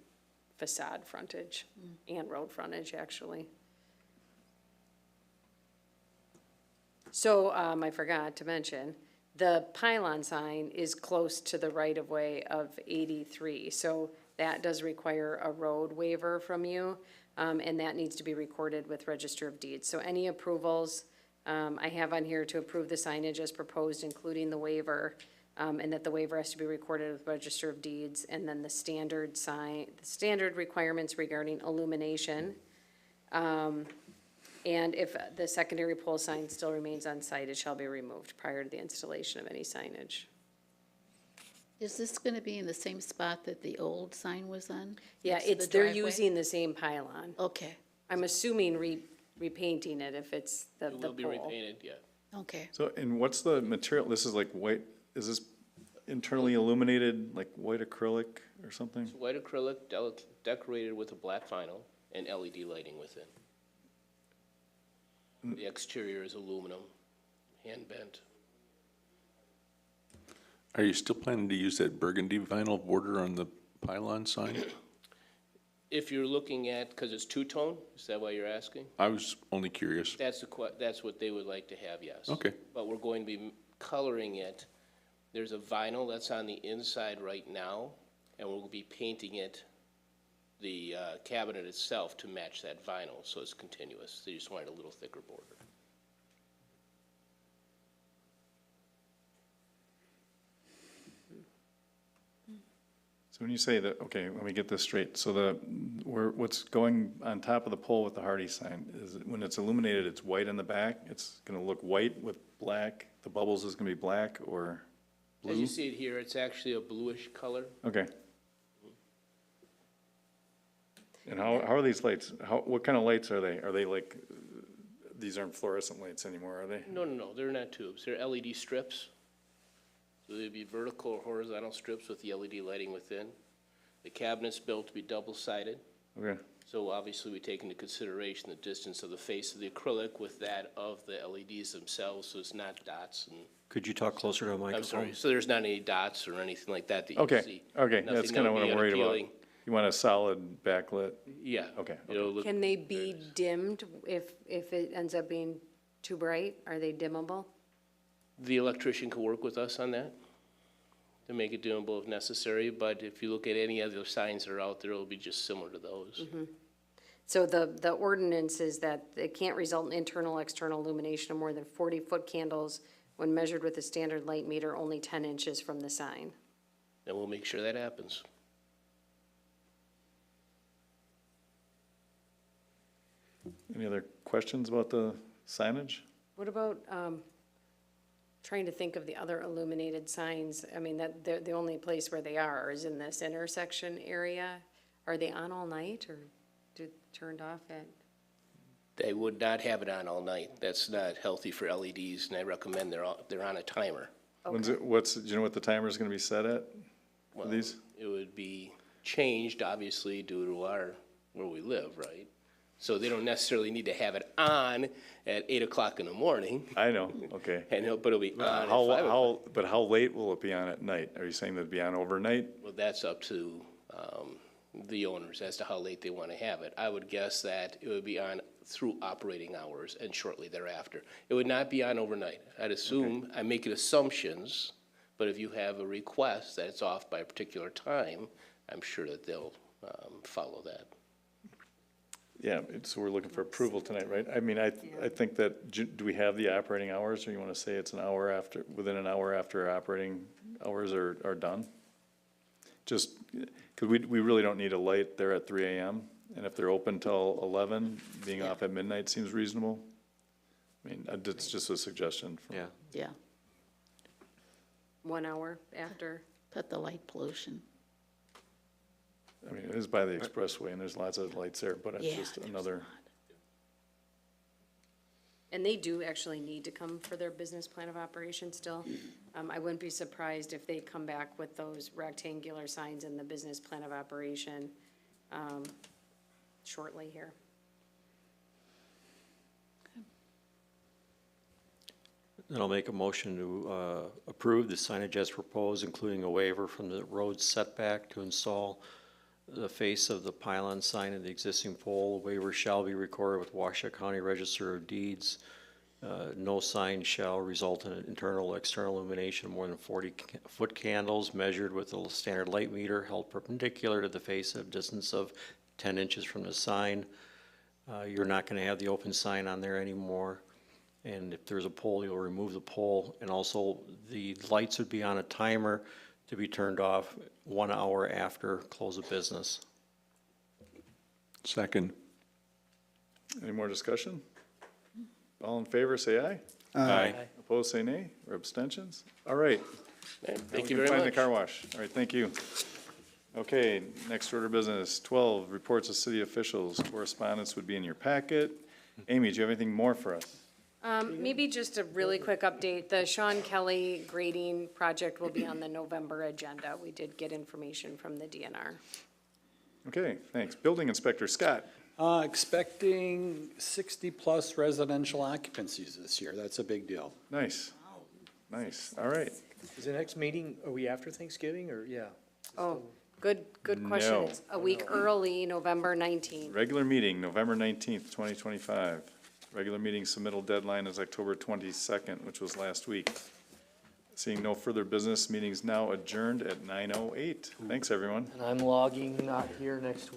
facade frontage and road frontage, actually. So I forgot to mention, the pylon sign is close to the right-of-way of 83, so that does require a road waiver from you. And that needs to be recorded with Register of Deeds. So any approvals, I have on here to approve the signage as proposed, including the waiver, and that the waiver has to be recorded with Register of Deeds, and then the standard requirements regarding illumination. And if the secondary pole sign still remains on site, it shall be removed prior to the installation of any signage. Is this going to be in the same spot that the old sign was on? Yeah, next to the they're driveway? using the same pylon. Okay, I'm assuming repainting it if it's the It will be pole. repainted, yeah. okay. So, and what's the material? This is like white, is this internally illuminated, like white acrylic or something? It's white acrylic decorated with a black vinyl and LED lighting within. The exterior is aluminum, hand bent. Are you still planning to use that burgundy vinyl border on the pylon sign? If you're looking at, because it's two-tone, is that why you're asking? I was only curious. That's what they would like to have, yes. Okay. But we're going to be coloring it. There's a vinyl that's on the inside right now, and we'll be painting it, the cabinet itself, to match that vinyl, so it's continuous. They just wanted a little thicker border. So when you say that, okay, let me get this straight. So what's going on top of the pole with the Hardy sign is when it's illuminated, it's white in the back. It's going to look white with black. The bubbles is going to be black or blue? As you see it here, it's actually a bluish color. Okay. And how are these lights? What kind of lights are they? Are they like, these aren't fluorescent lights anymore, are they? No, they're not tubes. They're LED strips. So they'd be vertical or horizontal strips with the LED lighting within. The cabinet's built to be double-sided. Okay. So obviously we take into consideration the distance of the face of the acrylic with that of the LEDs themselves, so it's not dots and. Could you talk closer to a microphone? I'm sorry, so there's not any dots or anything like that that you Okay, see. okay, Nothing that's that kind of would what be I'm worried about. unappealing. You want a solid backlit? Yeah. Okay. It'll look- Can they be dimmed if it ends up being too bright? Are they dimmable? The electrician could work with us on that. and make it doable if necessary, but if you look at any other signs that are out there, it'll be just similar to those. So the ordinance is that it can't result in internal, external illumination of more than 40-foot candles when measured with a standard light meter only 10 inches from the sign. And we'll make sure that happens. Any other questions about the signage? What about, trying to think of the other illuminated signs? I mean, that, the only place where they are is in this intersection area. Are they on all night or turned off at? They would not have it on all night. That's not healthy for LEDs, and I recommend they're on a timer. When's it, do you know what the timer is gonna be set at for these? It would be changed, obviously, due to where we live, right? So they don't necessarily need to have it on at 8 o'clock in the morning, I know, okay. but it'll be on at 5 How, o'clock. but how late will it be on at night? Are you saying that it'd be on overnight? Well, that's up to the owners as to how late they want to have it. I would guess that it would be on through operating hours and shortly thereafter. It would not be on overnight. I'd assume, I'm making assumptions, but if you have a request that it's off by a particular time, I'm sure that they'll follow that. Yeah, so we're looking for approval tonight, right? I mean, I think that, do we have the operating hours, or you wanna say it's an hour after, within an hour after operating hours are done? Just, cause we really don't need a light there at 3 AM, and if they're open till 11, being off at midnight seems reasonable. I mean, it's just a suggestion. Yeah. Yeah, 1 hour after? cut the light pollution. I mean, it is by the expressway, and there's lots of lights there, but it's Yeah, just there's another. And they do actually need to come for their business plan of operation still. I wouldn't be surprised if they come back with those rectangular signs in the business plan of operation shortly here. Then I'll make a motion to approve the signage as proposed, including a waiver from the road setback to install the face of the pylon sign in the existing pole. The waiver shall be recorded with Washoe County Register of Deeds. No sign shall result in an internal or external illumination of more than 40-foot candles measured with a standard light meter held perpendicular to the face of a distance of 10 inches from the sign. You're not going to have the open sign on there anymore. And if there's a pole, you'll remove the pole. And also, the lights would be on a timer to be turned off 1 hour after close of business. Second. Any more discussion? All in favor, say aye. Aye. Opposed, say nay, or abstentions? All right. Thank you Now we very can much. Find the car wash. All right, thank you. Okay, next order of business, 12, reports of city officials. Correspondence would be in your packet. Amy, do you have anything more for us? Maybe just a really quick update. The Sean Kelly grading project will be on the November agenda. We did get information from the DNR. Okay, thanks. Building inspector, Scott. Expecting 60-plus residential occupancies this year. That's a big deal. Nice. Nice, all right. Is the next meeting, are we after Thanksgiving, or, yeah? Oh, good question. No. It's a week early, November 19th. Regular meeting, November 19th, 2025. Regular meeting submittal deadline is October 22nd, which was last week. Seeing no further business, meeting's now adjourned at 9:08. Thanks, everyone. And I'm logging, not here next